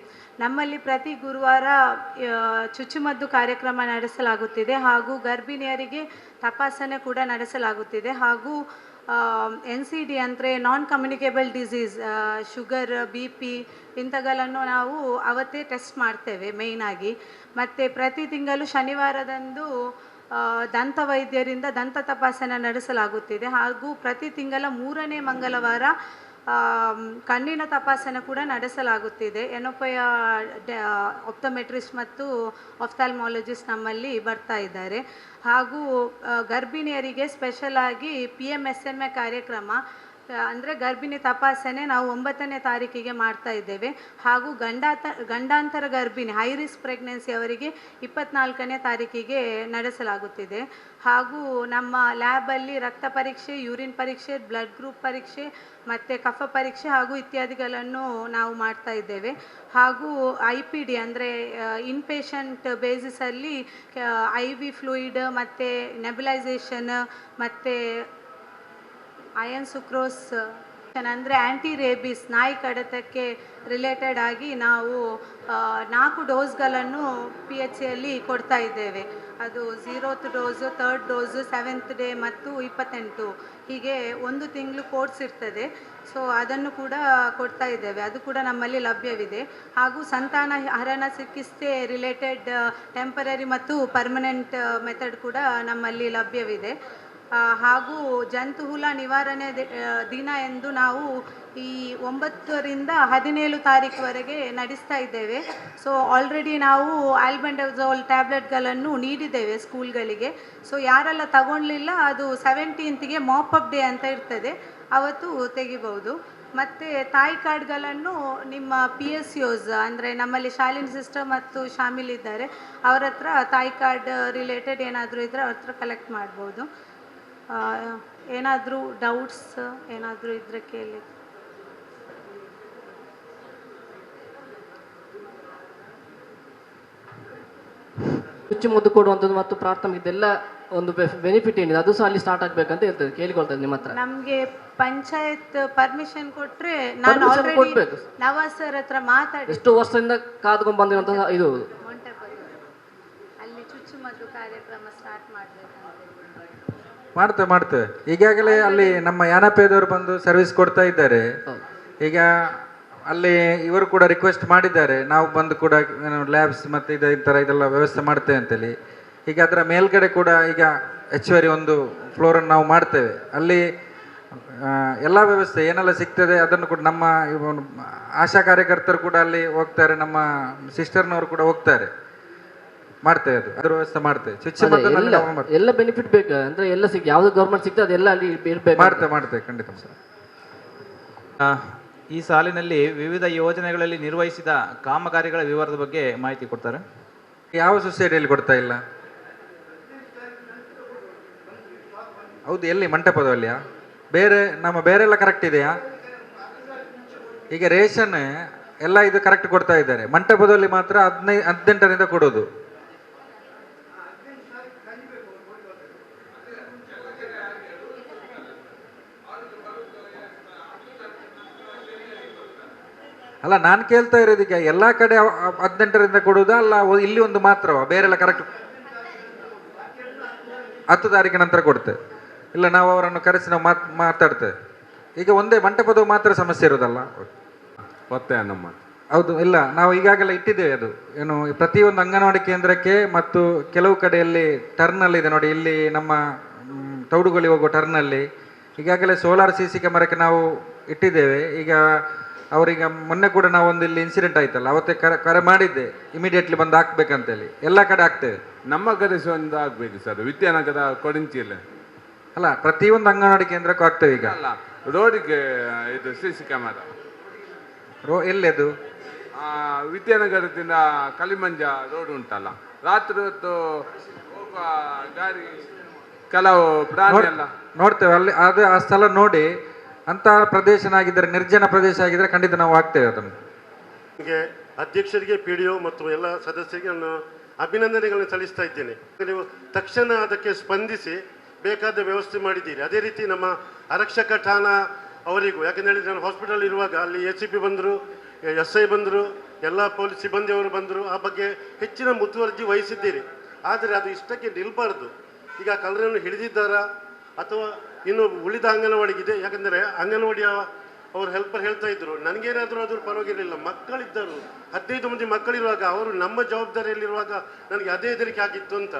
Speaker 15: ನಮ್ಮಲ್ಲಿ ಪ್ರತಿ ಗುರುವಾರ ಚುಚ್ಚುಮದ್ದು ಕಾರ್ಯಕ್ರಮ ನಡೆಸಲಾಗುತ್ತಿದೆ ಹಾಗೂ ಗರ್ಭಿಣಿಯರಿಗೆ ತಪಾಸಣೆ ಕೂಡ ನಡೆಸಲಾಗುತ್ತಿದೆ. ಹಾಗೂ NCD ಅಂದರೆ ನಾನ್ ಕಮ್ಯುನಿಕೇಬಲ್ ಡಿಸೀಸ್, ಶುಗರ್, BP ಇಂಥಗಳನ್ನು ನಾವು ಅವತ್ತೇ ಟೆಸ್ಟ್ ಮಾಡ್ತೇವೆ ಮೇಯ್ನಾಗಿ. ಮತ್ತು ಪ್ರತಿ ತಿಂಗಳು ಶನಿವಾರದಂದು ದಂತ ವೈದ್ಯರಿಂದ ದಂತ ತಪಾಸಣೆ ನಡೆಸಲಾಗುತ್ತಿದೆ. ಹಾಗೂ ಪ್ರತಿ ತಿಂಗಳ 3ನೇ ಮಂಗಳವಾರ ಕಣ್ಣಿನ ತಪಾಸಣೆ ಕೂಡ ನಡೆಸಲಾಗುತ್ತಿದೆ. ಎನೋಪಯ ಆಪ್ಟೋಮೆಟ್ರಿಸ್ಟ್ ಮತ್ತು ಆಫ್ಥಾಲ್ಮಾಲಜಿಸ್ಟ್ ನಮ್ಮಲ್ಲಿ ಬರ್ತಾ ಇದ್ದಾರೆ. ಹಾಗೂ ಗರ್ಭಿಣಿಯರಿಗೆ ಸ್ಪೆಷಲ್ ಆಗಿ PMSMA ಕಾರ್ಯಕ್ರಮ ಅಂದರೆ ಗರ್ಭಿಣಿ ತಪಾಸಣೆ ನಾವು 9ನೇ ತಾರೀಕಿಗೆ ಮಾಡ್ತಾ ಇದ್ದೇವೆ. ಹಾಗೂ ಗಂಡಾಂತರ ಗರ್ಭಿಣಿ ಹೈ ರಿಸ್ಕ್ ಪ್ರೆಗ್ನೆನ್ಸಿ ಅವರಿಗೆ 24ನೇ ತಾರೀಕಿಗೆ ನಡೆಸಲಾಗುತ್ತಿದೆ. ಹಾಗೂ ನಮ್ಮ ಲ್ಯಾಬಲ್ಲಿ ರಕ್ತ ಪರೀಕ್ಷೆ, ಯೂರಿನ್ ಪರೀಕ್ಷೆ, ಬ್ಲಡ್ ಗ್ರೂಪ್ ಪರೀಕ್ಷೆ ಮತ್ತು ಕಫ ಪರೀಕ್ಷೆ ಹಾಗೂ ಇತ್ಯಾದಿಗಳನ್ನು ನಾವು ಮಾಡ್ತಾ ಇದ್ದೇವೆ. ಹಾಗೂ IPD ಅಂದರೆ ಇನ್ಪೇಷಂಟ್ ಬೇಸಿಸಲ್ಲಿ IV ಫ್ಲೂಯಿಡ್ ಮತ್ತು ನೆಬ್ಯುಲೈಸೇಷನ್ ಮತ್ತು ಅಯನ್ ಸುಕ್ರೋಸ್ ಅಂದರೆ ಆ್ಯಂಟಿ ರೇಬಿಸ್ ನಾಯಿ ಕಡಿತಕ್ಕೆ ರಿಲೇಟೆಡ್ ಆಗಿ ನಾವು 4 ಡೋಸ್ಗಳನ್ನು PHCಯಲ್ಲಿ ಕೊಡ್ತಾ ಇದ್ದೇವೆ. ಅದು 0th dose, 3rd dose, 7th day ಮತ್ತು 28 ಹೀಗೆ 1 ತಿಂಗಳು ಕೋರ್ಸ್ ಇರ್ತದೆ. ಸೊ ಅದನ್ನು ಕೂಡ ಕೊಡ್ತಾ ಇದ್ದೇವೆ, ಅದು ಕೂಡ ನಮ್ಮಲ್ಲಿ ಲಭ್ಯವಿದೆ. ಹಾಗೂ ಸಂತಾನ ಹರಣ ಚಿಕಿತ್ಸೆ ರಿಲೇಟೆಡ್ ಟೆಂಪರರಿ ಮತ್ತು ಪರ್ಮನೆಂಟ್ ಮೆಥಡ್ ಕೂಡ ನಮ್ಮಲ್ಲಿ ಲಭ್ಯವಿದೆ. ಹಾಗೂ ಜಂತು ಹುಳ ನಿವಾರಣೆ ದಿನ ಎಂದು ನಾವು ಈ 9ರಿಂದ 17 ತಾರೀಕುವರೆಗೆ ನಡೆಸ್ತಾ ಇದ್ದೇವೆ. ಸೊ ಆಲ್ರೆಡಿ ನಾವು ಆಲ್ಬೆಂಡಜೋಲ್ ಟ್ಯಾಬ್ಲೆಟ್ಗಳನ್ನು ನೀಡಿದ್ದೇವೆ ಸ್ಕೂಲ್ಗಳಿಗೆ. ಸೊ ಯಾರೆಲ್ಲ ತಗೊಳ್ಳಿಲ್ಲ ಅದು 17th ಮಾಪಪ್ ಡೇ ಅಂತ ಇರ್ತದೆ, ಅವತ್ತು ತೆಗಿಬಹುದು. ಮತ್ತು ತಾಯಿ ಕಾರ್ಡ್ಗಳನ್ನು ನಿಮ್ಮ PSCOs ಅಂದರೆ ನಮ್ಮಲ್ಲಿ ಶಾಲಿನಿ ಸಿಸ್ಟರ್ ಮತ್ತು ಶಾಮಿಲ್ ಇದ್ದಾರೆ, ಅವರ ಹತ್ರ ತಾಯಿ ಕಾರ್ಡ್ ರಿಲೇಟೆಡ್ ಏನಾದರೂ ಇದ್ದರೆ ಅವ್ರ ಹತ್ರ ಕಲೆಕ್ಟ್ ಮಾಡ್ಬೋದು. ಏನಾದರೂ ಡೌಟ್ಸ್ ಏನಾದರೂ ಇದ್ದರೆ ಕೇಳಿ.
Speaker 9: ಚುಚ್ಚುಮದ್ದು ಕೊಡುವಂಥದ್ದು ಮತ್ತು ಪ್ರಾಥಮಿಕದೆಲ್ಲ ಒಂದು ಬೆನಿಫಿಟ್ ಏನಿದೆ ಅದು ಸಹ ಅಲ್ಲಿ ಸ್ಟಾರ್ಟ್ ಆಗಬೇಕಂತ ಹೇಳ್ತೇವೆ, ಕೇಳಿಕೊಳ್ತೇನೆ ನಿಮ್ಮ ಹತ್ರ.
Speaker 15: ನಮಗೆ ಪಂಚಾಯತ್ ಪರ್ಮಿಷನ್ ಕೊಟ್ಟರೆ ನಾನು ಆಲ್ರೆಡಿ ನವಾಜ್ ಸರ್ ಹತ್ರ ಮಾತಾಡಿ
Speaker 9: ಎಷ್ಟು ವರ್ಷದಿಂದ ಕಾದ್ಕೊಂಡು ಬಂದಿರುವಂತಹ ಇದು
Speaker 15: ಅಲ್ಲಿ ಚುಚ್ಚುಮದ್ದು ಕಾರ್ಯಕ್ರಮ ಸ್ಟಾರ್ಟ್
Speaker 6: ಮಾಡ್ತೇವೆ. ಈಗಾಗಲೇ ಅಲ್ಲಿ ನಮ್ಮ ಯಾನಪೇದವರು ಬಂದು ಸರ್ವಿಸ್ ಕೊಡ್ತಾ ಇದ್ದಾರೆ. ಈಗ ಅಲ್ಲಿ ಇವರು ಕೂಡ ರಿಕ್ವೆಸ್ಟ್ ಮಾಡಿದ್ದಾರೆ, ನಾವು ಬಂದು ಕೂಡ ಲ್ಯಾಬ್ಸ್ ಮತ್ತು ಈ ಥರ ಇದೆಲ್ಲ ವ್ಯವಸ್ಥೆ ಮಾಡ್ತೇವೆ ಅಂತೇಳಿ. ಈಗ ಅದರ ಮೇಲ್ಗಡೆ ಕೂಡ ಈಗ ಹೆಚ್ಚುವರಿ ಒಂದು ಫ್ಲೋರನ್ನು ನಾವು ಮಾಡ್ತೇವೆ. ಅಲ್ಲಿ ಎಲ್ಲ ವ್ಯವಸ್ಥೆ ಏನೆಲ್ಲ ಸಿಗ್ತದೆ ಅದನ್ನು ಕೂಡ ನಮ್ಮ ಆಶಾ ಕಾರ್ಯಕರ್ತರು ಕೂಡ ಅಲ್ಲಿ ಹೋಗ್ತಾರೆ, ನಮ್ಮ ಸಿಸ್ಟರ್ನವರು ಕೂಡ ಹೋಗ್ತಾರೆ, ಮಾಡ್ತೇವೆ. ಅದ್ರ ವ್ಯವಸ್ಥೆ ಮಾಡ್ತೇವೆ.
Speaker 9: ಎಲ್ಲ ಬೆನಿಫಿಟ್ ಬೇಕು ಅಂದ್ರೆ ಎಲ್ಲ ಯಾವ್ದು ಗೌರ್ಮೆಂಟ್ ಸಿಗ್ತದೆ ಅದೆಲ್ಲ ಅಲ್ಲಿ ಇರ್ಬೇಕು.
Speaker 6: ಮಾಡ್ತೇವೆ ಖಂಡಿತ ಸರ್.
Speaker 3: ಈ ಸಾಲಿನಲ್ಲಿ ವಿವಿಧ ಯೋಜನೆಗಳಲ್ಲಿ ನಿರ್ವಹಿಸಿದ ಕಾಮಗಾರಿಗಳ ವಿವರದ ಬಗ್ಗೆ ಮಾಹಿತಿ ಕೊಡ್ತಾರೆ.
Speaker 6: ಯಾವ ಸೊಸೈಟಿಯಲ್ಲಿ ಕೊಡ್ತಾ ಇಲ್ಲ? ಹೌದು, ಎಲ್ಲಿ? ಮಂಟಪದಲ್ಲಿಯಾ? ಬೇರೆಲ್ಲ ಕರೆಕ್ಟ್ ಇದೆಯಾ? ಈಗ ರೇಷನ್ ಎಲ್ಲ ಇದು ಕರೆಕ್ಟ್ ಕೊಡ್ತಾ ಇದ್ದಾರೆ, ಮಂಟಪದಲ್ಲಿ ಮಾತ್ರ 18ರಿಂದ ಕೊಡೋದು. ಅಲ್ಲ, ನಾನು ಕೇಳ್ತಾ ಇರೋದಕ್ಕೆ ಎಲ್ಲ ಕಡೆ 18ರಿಂದ ಕೊಡುವುದಾ ಅಲ್ಲ ಇಲ್ಲಿ ಒಂದು ಮಾತ್ರವಾ? ಬೇರೆಲ್ಲ ಕರೆಕ್ಟ್ 10 ತಾರೀಕಿನ ನಂತರ ಕೊಡ್ತೇವೆ. ಇಲ್ಲ, ನಾವು ಅವರನ್ನು ಕರೆಸಿ ನಾವು ಮಾತಾಡ್ತೇವೆ. ಈಗ ಒಂದೇ ಮಂಟಪದ ಮಾತ್ರ ಸಮಸ್ಯೆ ಇರೋದಲ್ಲ?
Speaker 5: ನಮ್ಮ
Speaker 6: ಹೌದು, ಇಲ್ಲ, ನಾವು ಈಗಾಗಲೇ ಇಟ್ಟಿದ್ದೇವೆ. ಅದು ಏನು, ಪ್ರತಿಯೊಂದು ಅಂಗನವಾಡಿ ಕೇಂದ್ರಕ್ಕೆ ಮತ್ತು ಕೆಲವು ಕಡೆಯಲ್ಲಿ ಟರ್ನಲ್ಲಿ ಇದೆ ನೋಡಿ, ಇಲ್ಲಿ ನಮ್ಮ ತೌಡುಗೊಳಿ ಹೋಗುವ ಟರ್ನಲ್ಲಿ ಈಗಾಗಲೇ ಸೋಲಾರ್ CC ಕ್ಯಾಮರಾಕ್ಕೆ ನಾವು ಇಟ್ಟಿದ್ದೇವೆ. ಈಗ ಅವರೀಗ ಮೊನ್ನೆ ಕೂಡ ನಾವು ಒಂದು ಇಲ್ಲಿ ಇನ್ಸಿಡೆಂಟ್ ಆಯ್ತಲ್ಲ, ಅವತ್ತೇ ಕರೆ ಮಾಡಿದ್ದೆ, ಇಮಿಡಿಯೇಟ್ಲಿ ಬಂದು ಹಾಕ್ಬೇಕಂತೇಳಿ. ಎಲ್ಲ ಕಡೆ ಹಾಕ್ತೇವೆ.
Speaker 5: ನಮ್ಮ ಕಡೆ ಒಂದು ಆಗ್ಬೇಕು ಸರ್, ವಿದ್ಯಾನಗರ ಕೊಡಂಚಿಯಲ್ಲಿ.
Speaker 6: ಅಲ್ಲ, ಪ್ರತಿಯೊಂದು ಅಂಗನವಾಡಿ ಕೇಂದ್ರಕ್ಕೂ ಆಗ್ತೇವೆ. ಈಗ
Speaker 5: ಅಲ್ಲ, ರೋಡಿಗೆ ಇದು CC ಕ್ಯಾಮರಾ
Speaker 6: ಎಲ್ಲಿ ಅದು?
Speaker 5: ವಿದ್ಯಾನಗರದಿಂದ ಕಲಿಮಂಜ ರೋಡ್ ಉಂಟಲ್ಲ, ರಾತ್ರಿ ಹೊತ್ತು ಹೋಗುವ ಗಾಡಿ ಕೆಲವು ಪ್ರಾಣಿ ಎಲ್ಲ
Speaker 6: ನೋಡ್ತೇವೆ. ಅಲ್ಲಿ ಅದು ಆ ಸ್ಥಳ ನೋಡಿ, ಅಂತ ಪ್ರದೇಶನಾಗಿದ್ದರೆ, ನಿರ್ಜನ ಪ್ರದೇಶ ಆಗಿದ್ರೆ ಖಂಡಿತ ನಾವು ಹಾಕ್ತೇವೆ ಅದನ್ನು.
Speaker 13: ನಿಮಗೆ ಅಧ್ಯಕ್ಷರಿಗೆ, PDO ಮತ್ತು ಎಲ್ಲ ಸದಸ್ಯರಿಗೆ ನಾನು ಅಭಿನಂದನೆಗಳನ್ನು ಸಲ್ಲಿಸ್ತಾ ಇದ್ದೇನೆ. ನೀವು ತಕ್ಷಣ ಅದಕ್ಕೆ ಸ್ಪಂದಿಸಿ ಬೇಕಾದ ವ್ಯವಸ್ಥೆ ಮಾಡಿದ್ದೀರಿ. ಅದೇ ರೀತಿ ನಮ್ಮ ಆರಕ್ಷಕ ಠಾಣಾ ಅವರಿಗೂ, ಯಾಕಂತ ಹೇಳಿದ್ರೆ ನಾನು ಹಾಸ್ಪಿಟಲ್ ಇರುವಾಗ ಅಲ್ಲಿ ACP ಬಂದರು, SI ಬಂದರು, ಎಲ್ಲ ಪೊಲೀಸ್ ಸಿಬ್ಬಂದಿಯವರು ಬಂದರು. ಆ ಬಗ್ಗೆ ಹೆಚ್ಚಿನ ಮುತುವರ್ಜಿ ವಹಿಸಿದ್ದೀರಿ. ಆದರೆ ಅದು ಇಷ್ಟಕ್ಕೆ ನಿಲ್ಬಾರ್ದು. ಈಗ ಕಳ್ಳರನ್ನು ಹಿಡಿದಿದ್ದಾರಾ ಅಥವಾ ಇನ್ನು ಉಳಿದ ಅಂಗನವಾಡಿಗಿದೆ? ಯಾಕಂದರೆ ಅಂಗನವಾಡಿಯ ಅವ್ರ ಹೆಲ್ಪರ್ ಹೇಳ್ತಾ ಇದ್ರು, ನನಗೇನಾದರೂ ಅದ್ರ ಪರವಾಗಿರಲಿಲ್ಲ, ಮಕ್ಕಳಿದ್ದರು, 15 ಮಂದಿ ಮಕ್ಕಳಿರುವಾಗ ಅವರು ನಮ್ಮ ಜವಾಬ್ದಾರಿಯಲ್ಲಿರುವಾಗ ನನಗೆ ಅದೇ ಹೆದರಿಕೆ ಆಗಿತ್ತು ಅಂತ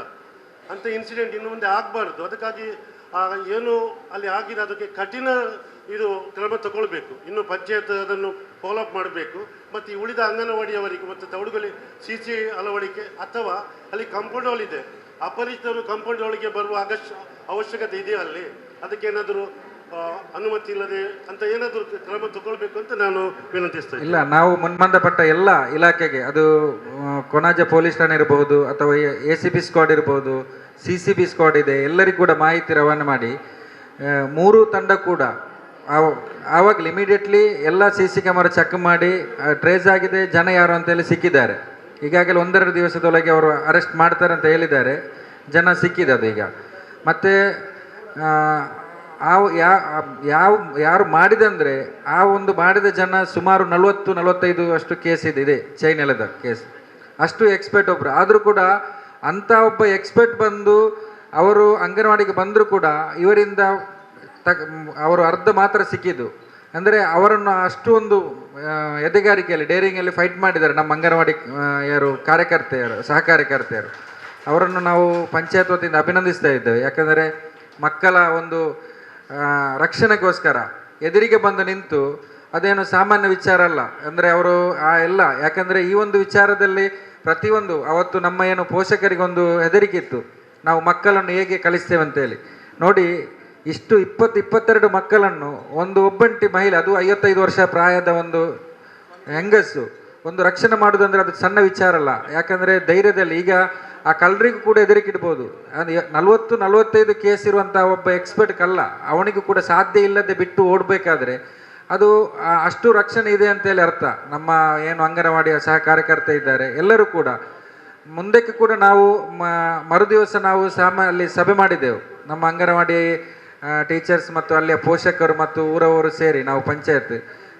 Speaker 13: ಇನ್ಸಿಡೆಂಟ್ ಇನ್ನು ಮುಂದೆ ಆಗಬಾರ್ದು. ಅದಕ್ಕಾಗಿ ಏನು ಅಲ್ಲಿ ಆಗಿದೆ ಅದಕ್ಕೆ ಕಠಿಣ ಇದು ಕ್ರಮ ತಗೊಳ್ಬೇಕು. ಇನ್ನು ಪಂಚಾಯತ್ ಅದನ್ನು ಫಾಲೋ ಅಪ್ ಮಾಡಬೇಕು. ಮತ್ತು ಈ ಉಳಿದ ಅಂಗನವಾಡಿಯವರಿಗೆ ಮತ್ತು ತೌಡುಗೊಳಿ CC ಅಳವಡಿಕೆ ಅಥವಾ ಅಲ್ಲಿ ಕಾಂಪೌಂಡ್ ಹಾಲ್ ಇದೆ, ಅಪರಿಚಿತರು ಕಾಂಪೌಂಡ್ ಹಾಲ್ಗೆ ಬರುವ ಅವಶ್ಯಕತೆ ಇದೆಯಾ ಅಲ್ಲಿ? ಅದಕ್ಕೇನಾದರೂ ಅನುಮತಿ ಇಲ್ಲದೆ ಅಂತ ಏನಾದರೂ ಕ್ರಮ ತಗೊಳ್ಬೇಕು ಅಂತ ನಾನು ವಿನಂತಿಸ್ತೇನೆ.
Speaker 6: ಇಲ್ಲ, ನಾವು ಸಂಬಂಧಪಟ್ಟ ಎಲ್ಲ ಇಲಾಖೆಗೆ, ಅದು ಕೊನಾಜ ಪೊಲೀಸ್ ಠಾಣೆ ಇರಬಹುದು ಅಥವಾ ACP ಸ್ಕ್ವಾಡ್ ಇರಬಹುದು, CCB ಸ್ಕ್ವಾಡ್ ಇದೆ, ಎಲ್ಲರಿಗೂ ಕೂಡ ಮಾಹಿತಿ ರವಾನೆ ಮಾಡಿ 3 ತಂಡ ಕೂಡ ಆವಾಗಲೇ ಇಮಿಡಿಯೇಟ್ಲಿ ಎಲ್ಲ CC ಕ್ಯಾಮರಾ ಚೆಕ್ ಮಾಡಿ ಟ್ರೇಸ್ ಆಗಿದೆ, ಜನ ಯಾರು ಅಂತೇಳಿ ಸಿಕ್ಕಿದ್ದಾರೆ. ಈಗಾಗಲೇ 1-2 ದಿವಸದೊಳಗೆ ಅವರು ಅರೆಸ್ಟ್ ಮಾಡ್ತಾರೆ ಅಂತ ಹೇಳಿದ್ದಾರೆ. ಜನ ಸಿಕ್ಕಿದೆ ಅದು ಈಗ. ಮತ್ತು ಯಾರು ಮಾಡಿದಂದರೆ ಆ ಒಂದು ಮಾಡಿದ ಜನ ಸುಮಾರು 40-45 ಅಷ್ಟು ಕೇಸ್ ಇದೆ ಚೈನ್ ಎಳೆದ ಕೇಸ್. ಅಷ್ಟು ಎಕ್ಸ್ಪರ್ಟ್ ಒಬ್ಬರು ಆದರೂ ಕೂಡ, ಅಂಥ ಒಬ್ಬ ಎಕ್ಸ್ಪರ್ಟ್ ಬಂದು ಅವರು ಅಂಗನವಾಡಿಗೆ ಬಂದರೂ ಕೂಡ ಇವರಿಂದ ಅವರು ಅರ್ಧ ಮಾತ್ರ ಸಿಕ್ಕಿದ್ದು. ಅಂದರೆ ಅವರನ್ನು ಅಷ್ಟು ಒಂದು ಎದೆಗಾರಿಕೆಯಲ್ಲಿ, ಡೇರಿಂಗಲ್ಲಿ ಫೈಟ್ ಮಾಡಿದ್ದಾರೆ ನಮ್ಮ ಅಂಗನವಾಡಿ ಯಾರು ಕಾರ್ಯಕರ್ತೆಯರು, ಸಹಕಾರ್ಯಕರ್ತೆಯರು. ಅವರನ್ನು ನಾವು ಪಂಚಾಯತ್ ವತಿಯಿಂದ ಅಭಿನಂದಿಸ್ತಾ ಇದ್ದೇವೆ. ಯಾಕಂದರೆ ಮಕ್ಕಳ ಒಂದು ರಕ್ಷಣೆಗೋಸ್ಕರ ಎದುರಿಗೆ ಬಂದು ನಿಂತು, ಅದೇನು ಸಾಮಾನ್ಯ ವಿಚಾರ ಅಲ್ಲ. ಅಂದರೆ ಅವರು ಎಲ್ಲ, ಯಾಕಂದರೆ ಈ ಒಂದು ವಿಚಾರದಲ್ಲಿ ಪ್ರತಿಯೊಂದು ಅವತ್ತು ನಮ್ಮ ಏನು ಪೋಷಕರಿಗೊಂದು ಹೆದರಿಕೆ ಇತ್ತು, ನಾವು ಮಕ್ಕಳನ್ನು ಹೇಗೆ ಕಲಿಸ್ತೇವೆ ಅಂತೇಳಿ. ನೋಡಿ, ಇಷ್ಟು 22 ಮಕ್ಕಳನ್ನು ಒಂದು ಒಬ್ಬಂಟಿ ಮಹಿಳೆ, ಅದು 55 ವರ್ಷ ಪ್ರಾಯದ ಒಂದು ಹೆಂಗಸು ಒಂದು ರಕ್ಷಣೆ ಮಾಡೋದಂದ್ರೆ ಅದು ಸಣ್ಣ ವಿಚಾರ ಅಲ್ಲ. ಯಾಕಂದರೆ ಧೈರ್ಯದಲ್ಲಿ ಈಗ ಆ ಕಳ್ಳರಿಗೂ ಕೂಡ ಹೆದರಿಕೆ ಇಡ್ಬೋದು. ಅದು 40-45 ಕೇಸ್ ಇರುವಂಥ ಒಬ್ಬ ಎಕ್ಸ್ಪರ್ಟ್ ಕಲ್ಲ, ಅವನಿಗೂ ಕೂಡ ಸಾಧ್ಯ ಇಲ್ಲದೆ ಬಿಟ್ಟು ಓಡಬೇಕಾದ್ರೆ ಅದು ಅಷ್ಟು ರಕ್ಷಣೆ ಇದೆ ಅಂತೇಳಿ ಅರ್ಥ. ನಮ್ಮ ಏನು ಅಂಗನವಾಡಿಯ ಸಹ ಕಾರ್ಯಕರ್ತೆ ಇದ್ದಾರೆ ಎಲ್ಲರೂ ಕೂಡ ಮುಂದಕ್ಕೆ ಕೂಡ ನಾವು ಮರುದಿವಸ ನಾವು ಅಲ್ಲಿ ಸಭೆ ಮಾಡಿದ್ದೆವು. ನಮ್ಮ ಅಂಗನವಾಡಿ ಟೀಚರ್ಸ್ ಮತ್ತು ಅಲ್ಲಿಯ ಪೋಷಕರು ಮತ್ತು ಊರವರು ಸೇರಿ ನಾವು ಪಂಚಾಯತ್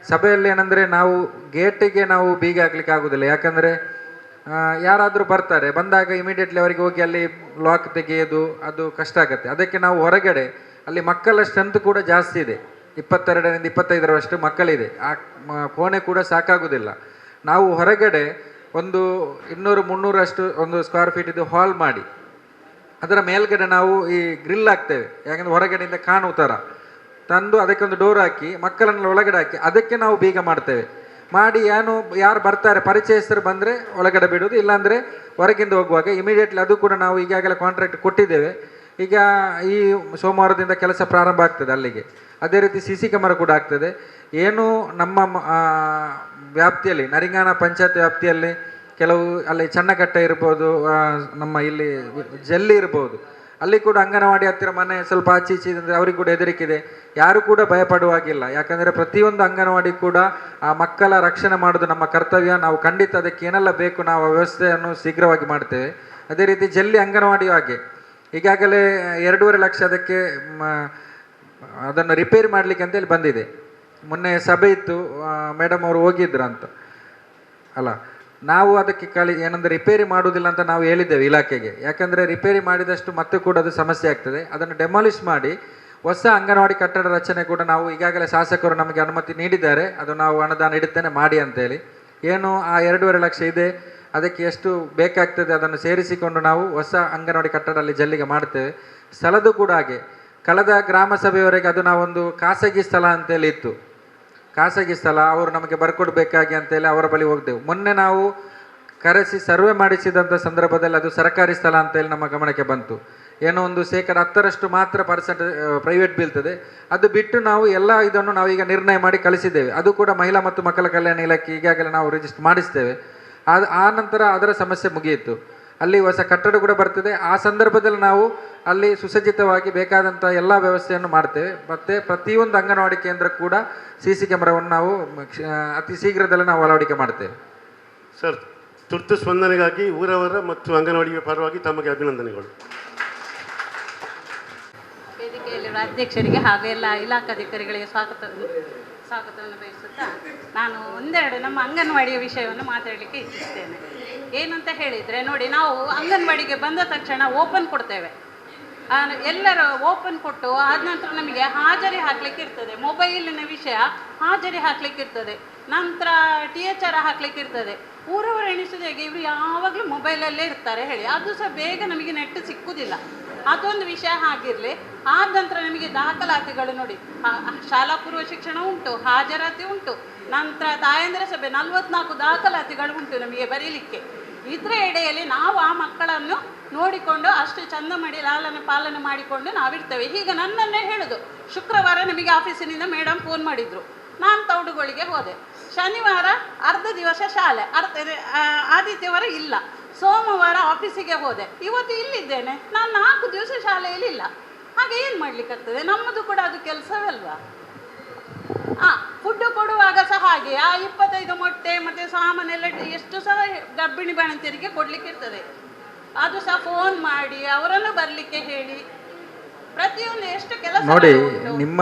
Speaker 6: ಸಭೆಯಲ್ಲಿ ಏನಂದರೆ, ನಾವು ಗೇಟಿಗೆ ನಾವು ಬೀಗ ಹಾಕ್ಲಿಕ್ಕೆ ಆಗೋದಿಲ್ಲ. ಯಾಕಂದರೆ ಯಾರಾದರೂ ಬರ್ತಾರೆ, ಬಂದಾಗ ಇಮಿಡಿಯೇಟ್ಲಿ ಅವರಿಗೆ ಹೋಗಿ ಅಲ್ಲಿ ಲಾಕ್ ತೆಗೆಯೋದು ಅದು ಕಷ್ಟ ಆಗುತ್ತೆ. ಅದಕ್ಕೆ ನಾವು ಹೊರಗಡೆ, ಅಲ್ಲಿ ಮಕ್ಕಳ ಸ್ಟ್ರೆಂತ್ ಕೂಡ ಜಾಸ್ತಿ ಇದೆ, 22ರಿಂದ 25ರಷ್ಟು ಮಕ್ಕಳಿದೆ. ಆ ಕೋಣೆ ಕೂಡ ಸಾಕಾಗೋದಿಲ್ಲ. ನಾವು ಹೊರಗಡೆ ಒಂದು 200-300 ಅಷ್ಟು ಒಂದು ಸ್ಕ್ವೇರ್ ಫೀಟ್ ಇದು ಹಾಲ್ ಮಾಡಿ ಅದರ ಮೇಲ್ಗಡೆ ನಾವು ಈ ಗ್ರಿಲ್ ಹಾಕ್ತೇವೆ. ಯಾಕಂದರೆ ಹೊರಗಡೆಯಿಂದ ಕಾಣುವ ಥರ ತಂದು ಅದಕ್ಕೊಂದು ಡೋರ್ ಹಾಕಿ ಮಕ್ಕಳನ್ನೆಲ್ಲ ಒಳಗಡೆ ಹಾಕಿ ಅದಕ್ಕೆ ನಾವು ಬೀಗ ಮಾಡ್ತೇವೆ. ಮಾಡಿ ಯಾರು ಬರ್ತಾರೆ ಪರಿಚಯಸ್ಥರು ಬಂದರೆ ಒಳಗಡೆ ಬಿಡೋದು, ಇಲ್ಲಾಂದರೆ ಹೊರಗಿಂದ ಹೋಗುವಾಗ ಇಮಿಡಿಯೇಟ್ಲಿ ಅದು ಕೂಡ ನಾವು ಈಗಾಗಲೇ ಕಾಂಟ್ರಾಕ್ಟ್ ಕೊಟ್ಟಿದ್ದೇವೆ. ಈಗ ಈ ಸೋಮವಾರದಿಂದ ಕೆಲಸ ಪ್ರಾರಂಭ ಆಗ್ತದೆ ಅಲ್ಲಿಗೆ. ಅದೇ ರೀತಿ CC ಕ್ಯಾಮರಾ ಕೂಡ ಆಗ್ತದೆ. ಏನು ನಮ್ಮ ವ್ಯಾಪ್ತಿಯಲ್ಲಿ ನರಿಂಗಾನ ಪಂಚಾಯತ್ ವ್ಯಾಪ್ತಿಯಲ್ಲಿ ಕೆಲವು ಅಲ್ಲಿ ಚನ್ನಕಟ್ಟೆ ಇರ್ಬೋದು, ನಮ್ಮ ಇಲ್ಲಿ ಜಲ್ಲಿ ಇರ್ಬೋದು, ಅಲ್ಲಿ ಕೂಡ ಅಂಗನವಾಡಿ ಹತ್ತಿರ ಮನೆ ಸ್ವಲ್ಪ ಆಚೆ ಈಚೆ ಅಂದರೆ ಅವ್ರಿಗೆ ಕೂಡ ಹೆದರಿಕಿದೆ. ಯಾರು ಕೂಡ ಭಯಪಡುವಾಗಿಲ್ಲ. ಯಾಕಂದರೆ ಪ್ರತಿಯೊಂದು ಅಂಗನವಾಡಿ ಕೂಡ ಆ ಮಕ್ಕಳ ರಕ್ಷಣೆ ಮಾಡೋದು ನಮ್ಮ ಕರ್ತವ್ಯ. ನಾವು ಖಂಡಿತ ಅದಕ್ಕೆ ಏನೆಲ್ಲ ಬೇಕು ನಾವು ವ್ಯವಸ್ಥೆಯನ್ನು ಶೀಘ್ರವಾಗಿ ಮಾಡ್ತೇವೆ. ಅದೇ ರೀತಿ ಜಲ್ಲಿ ಅಂಗನವಾಡಿಯೂ ಹಾಗೆ ಈಗಾಗಲೇ 2.5 ಲಕ್ಷ ಅದಕ್ಕೆ ಅದನ್ನು ರಿಪೇರಿ ಮಾಡಲಿಕ್ಕೆ ಅಂತೇಳಿ ಬಂದಿದೆ. ಮೊನ್ನೆ ಸಭೆ ಇತ್ತು, ಮೇಡಮ್ ಅವರು ಹೋಗಿದ್ರು ಅಂತ ಅಲ್ಲ. ನಾವು ಅದಕ್ಕೆ ಏನಂದರೆ ರಿಪೇರಿ ಮಾಡುವುದಿಲ್ಲ ಅಂತ ನಾವು ಹೇಳಿದ್ದೇವೆ ಇಲಾಖೆಗೆ. ಯಾಕಂದರೆ ರಿಪೇರಿ ಮಾಡಿದಷ್ಟು ಮತ್ತೆ ಕೂಡ ಅದು ಸಮಸ್ಯೆ ಆಗ್ತದೆ. ಅದನ್ನು ಡೆಮಾಲಿಷ್ ಮಾಡಿ ಹೊಸ ಅಂಗನವಾಡಿ ಕಟ್ಟಡ ರಚನೆ ಕೂಡ ನಾವು ಈಗಾಗಲೇ ಶಾಸಕರು ನಮಗೆ ಅನುಮತಿ ನೀಡಿದ್ದಾರೆ. ಅದು ನಾವು ಅನುದಾನ ಇಡುತ್ತೇನೆ ಮಾಡಿ ಅಂತೇಳಿ. ಏನು ಆ 2.5 ಲಕ್ಷ ಇದೆ, ಅದಕ್ಕೆ ಎಷ್ಟು ಬೇಕಾಗ್ತದೆ ಅದನ್ನು ಸೇರಿಸಿಕೊಂಡು ನಾವು ಹೊಸ ಅಂಗನವಾಡಿ ಕಟ್ಟಡ ಅಲ್ಲಿ ಜಲ್ಲಿಗೆ ಮಾಡ್ತೇವೆ. ಸ್ಥಳದ್ದು ಕೂಡ ಹಾಗೆ ಕಳೆದ ಗ್ರಾಮ ಸಭೆಯವರೆಗೆ ಅದು ನಾವೊಂದು ಖಾಸಗಿ ಸ್ಥಳ ಅಂತೇಳಿ ಇತ್ತು. ಖಾಸಗಿ ಸ್ಥಳ ಅವರು ನಮಗೆ ಬರ್ಕೊಡ್ಬೇಕಾಗಿ ಅಂತೇಳಿ ಅವರ ಬಳಿ ಹೋಗ್ದೆವು. ಮೊನ್ನೆ ನಾವು ಕರೆಸಿ ಸರ್ವೆ ಮಾಡಿಸಿದಂಥ ಸಂದರ್ಭದಲ್ಲಿ ಅದು ಸರ್ಕಾರಿ ಸ್ಥಳ ಅಂತೇಳಿ ನಮ್ಮ ಗಮನಕ್ಕೆ ಬಂತು. ಏನೋ ಒಂದು 10% ಮಾತ್ರ ಪ್ರೈವೇಟ್ ಬೀಳ್ತದೆ. ಅದು ಬಿಟ್ಟು ನಾವು ಎಲ್ಲ ಇದನ್ನು ನಾವೀಗ ನಿರ್ಣಯ ಮಾಡಿ ಕಳಿಸಿದ್ದೇವೆ. ಅದು ಕೂಡ ಮಹಿಳಾ ಮತ್ತು ಮಕ್ಕಳ ಕಲ್ಯಾಣ ಇಲಾಖೆ ಈಗಾಗಲೇ ನಾವು ರಿಜಿಸ್ಟರ್ ಮಾಡಿಸ್ತೇವೆ. ಆ ನಂತರ ಅದರ ಸಮಸ್ಯೆ ಮುಗಿಯಿತು. ಅಲ್ಲಿ ಹೊಸ ಕಟ್ಟಡ ಕೂಡ ಬರ್ತದೆ. ಆ ಸಂದರ್ಭದಲ್ಲಿ ನಾವು ಅಲ್ಲಿ ಸುಸಜ್ಜಿತವಾಗಿ ಬೇಕಾದಂಥ ಎಲ್ಲ ವ್ಯವಸ್ಥೆಯನ್ನು ಮಾಡ್ತೇವೆ. ಮತ್ತು ಪ್ರತಿಯೊಂದು ಅಂಗನವಾಡಿ ಕೇಂದ್ರ ಕೂಡ CC ಕ್ಯಾಮ್ರಾವನ್ನು ನಾವು ಅತಿ ಶೀಘ್ರದಲ್ಲೇ ನಾವು ಅಳವಡಿಕೆ ಮಾಡ್ತೇವೆ.
Speaker 13: ಸರ್, ತುರ್ತು ಸ್ಪಂದನೆಗಾಗಿ ಊರವರ ಮತ್ತು ಅಂಗನವಾಡಿಯ ಪರವಾಗಿ ತಮಗೆ ಅಭಿನಂದನೆಗಳು.
Speaker 16: ವೇದಿಕೆಯಲ್ಲಿರುವ ಅಧ್ಯಕ್ಷರಿಗೆ ಹಾಗೂ ಎಲ್ಲ ಇಲಾಖಾಧಿಕಾರಿಗಳಿಗೆ ಸ್ವಾಗತವನ್ನು ಬಯಸುತ್ತಾ ನಾನು ಒಂದೆರಡು ನಮ್ಮ ಅಂಗನವಾಡಿಯ ವಿಷಯವನ್ನು ಮಾತಾಡಲಿಕ್ಕೆ ಇಚ್ಛಿಸ್ತೇನೆ. ಏನಂತ ಹೇಳಿದರೆ ನೋಡಿ, ನಾವು ಅಂಗನವಾಡಿಗೆ ಬಂದ ತಕ್ಷಣ ಓಪನ್ ಕೊಡ್ತೇವೆ. ಎಲ್ಲರೂ ಓಪನ್ ಕೊಟ್ಟು ಆದ ನಂತರ ನಮಗೆ ಹಾಜರಿ ಹಾಕ್ಲಿಕ್ಕೆ ಇರ್ತದೆ. ಮೊಬೈಲಿನ ವಿಷಯ ಹಾಜರಿ ಹಾಕ್ಲಿಕ್ಕೆ ಇರ್ತದೆ. ನಂತರ THR ಹಾಕ್ಲಿಕ್ಕೆ ಇರ್ತದೆ. ಊರವರು ಎಣಿಸೋದು ಹೇಗೆ, ಇವರು ಯಾವಾಗಲೂ ಮೊಬೈಲಲ್ಲೇ ಇರ್ತಾರೆ ಹೇಳಿ. ಅದು ಸಹ ಬೇಗ ನಮಗೆ ನೆಟ್ ಸಿಕ್ಕುವುದಿಲ್ಲ. ಅದೊಂದು ವಿಷಯ ಆಗಿರಲಿ. ಆದ ನಂತರ ನಮಗೆ ದಾಖಲಾತಿಗಳು ನೋಡಿ, ಶಾಲಾ ಪೂರ್ವ ಶಿಕ್ಷಣ ಉಂಟು, ಹಾಜರಾತಿ ಉಂಟು, ನಂತರ ತಾಯಂದಿರ ಸಭೆ 44 ದಾಖಲಾತಿಗಳು ಉಂಟು ನಮಗೆ ಬರೀಲಿಕ್ಕೆ. ಇದರ ಎಡೆಯಲ್ಲಿ ನಾವು ಆ ಮಕ್ಕಳನ್ನು ನೋಡಿಕೊಂಡು ಅಷ್ಟು ಚಂದ ಮಾಡಿ ಲಾಲನೆ ಪಾಲನೆ ಮಾಡಿಕೊಂಡು ನಾವಿರ್ತೇವೆ. ಈಗ ನನ್ನನ್ನೇ ಹೇಳೋದು, ಶುಕ್ರವಾರ ನಮಗೆ ಆಫೀಸಿನಿಂದ ಮೇಡಮ್ ಫೋನ್ ಮಾಡಿದರು. ನಾನು ತೌಡುಗಳಿಗೆ ಹೋದೆ. ಶನಿವಾರ ಅರ್ಧ ದಿವಸ ಶಾಲೆ, ಆದಿತ್ಯವಾರ ಇಲ್ಲ, ಸೋಮವಾರ ಆಫೀಸಿಗೆ ಹೋದೆ, ಇವತ್ತು ಇಲ್ಲಿದ್ದೇನೆ. ನಾನು 4 ದಿವಸ ಶಾಲೆಯಲ್ಲಿ ಇಲ್ಲ. ಹಾಗೆ ಏನು ಮಾಡಲಿಕ್ಕಾಗ್ತದೆ? ನಮ್ಮದು ಕೂಡ ಅದು ಕೆಲಸವಲ್ವಾ? ಫುಡ್ ಕೊಡುವಾಗ ಸಹ ಹಾಗೆ 25 ಮೊಟ್ಟೆ ಮತ್ತು ಸಾಮಾನೆಲ್ಲ ಎಷ್ಟು ಸಹ ಗರ್ಭಿಣಿ ಬಾಣಂತಿಯರಿಗೆ ಕೊಡಲಿಕ್ಕೆ ಇರ್ತದೆ. ಅದು ಸಹ ಫೋನ್ ಮಾಡಿ ಅವರನ್ನು ಬರಲಿಕ್ಕೆ ಹೇಳಿ ಪ್ರತಿಯೊಂದು ಎಷ್ಟು ಕೆಲಸ
Speaker 6: ನೋಡಿ. ನಿಮ್ಮ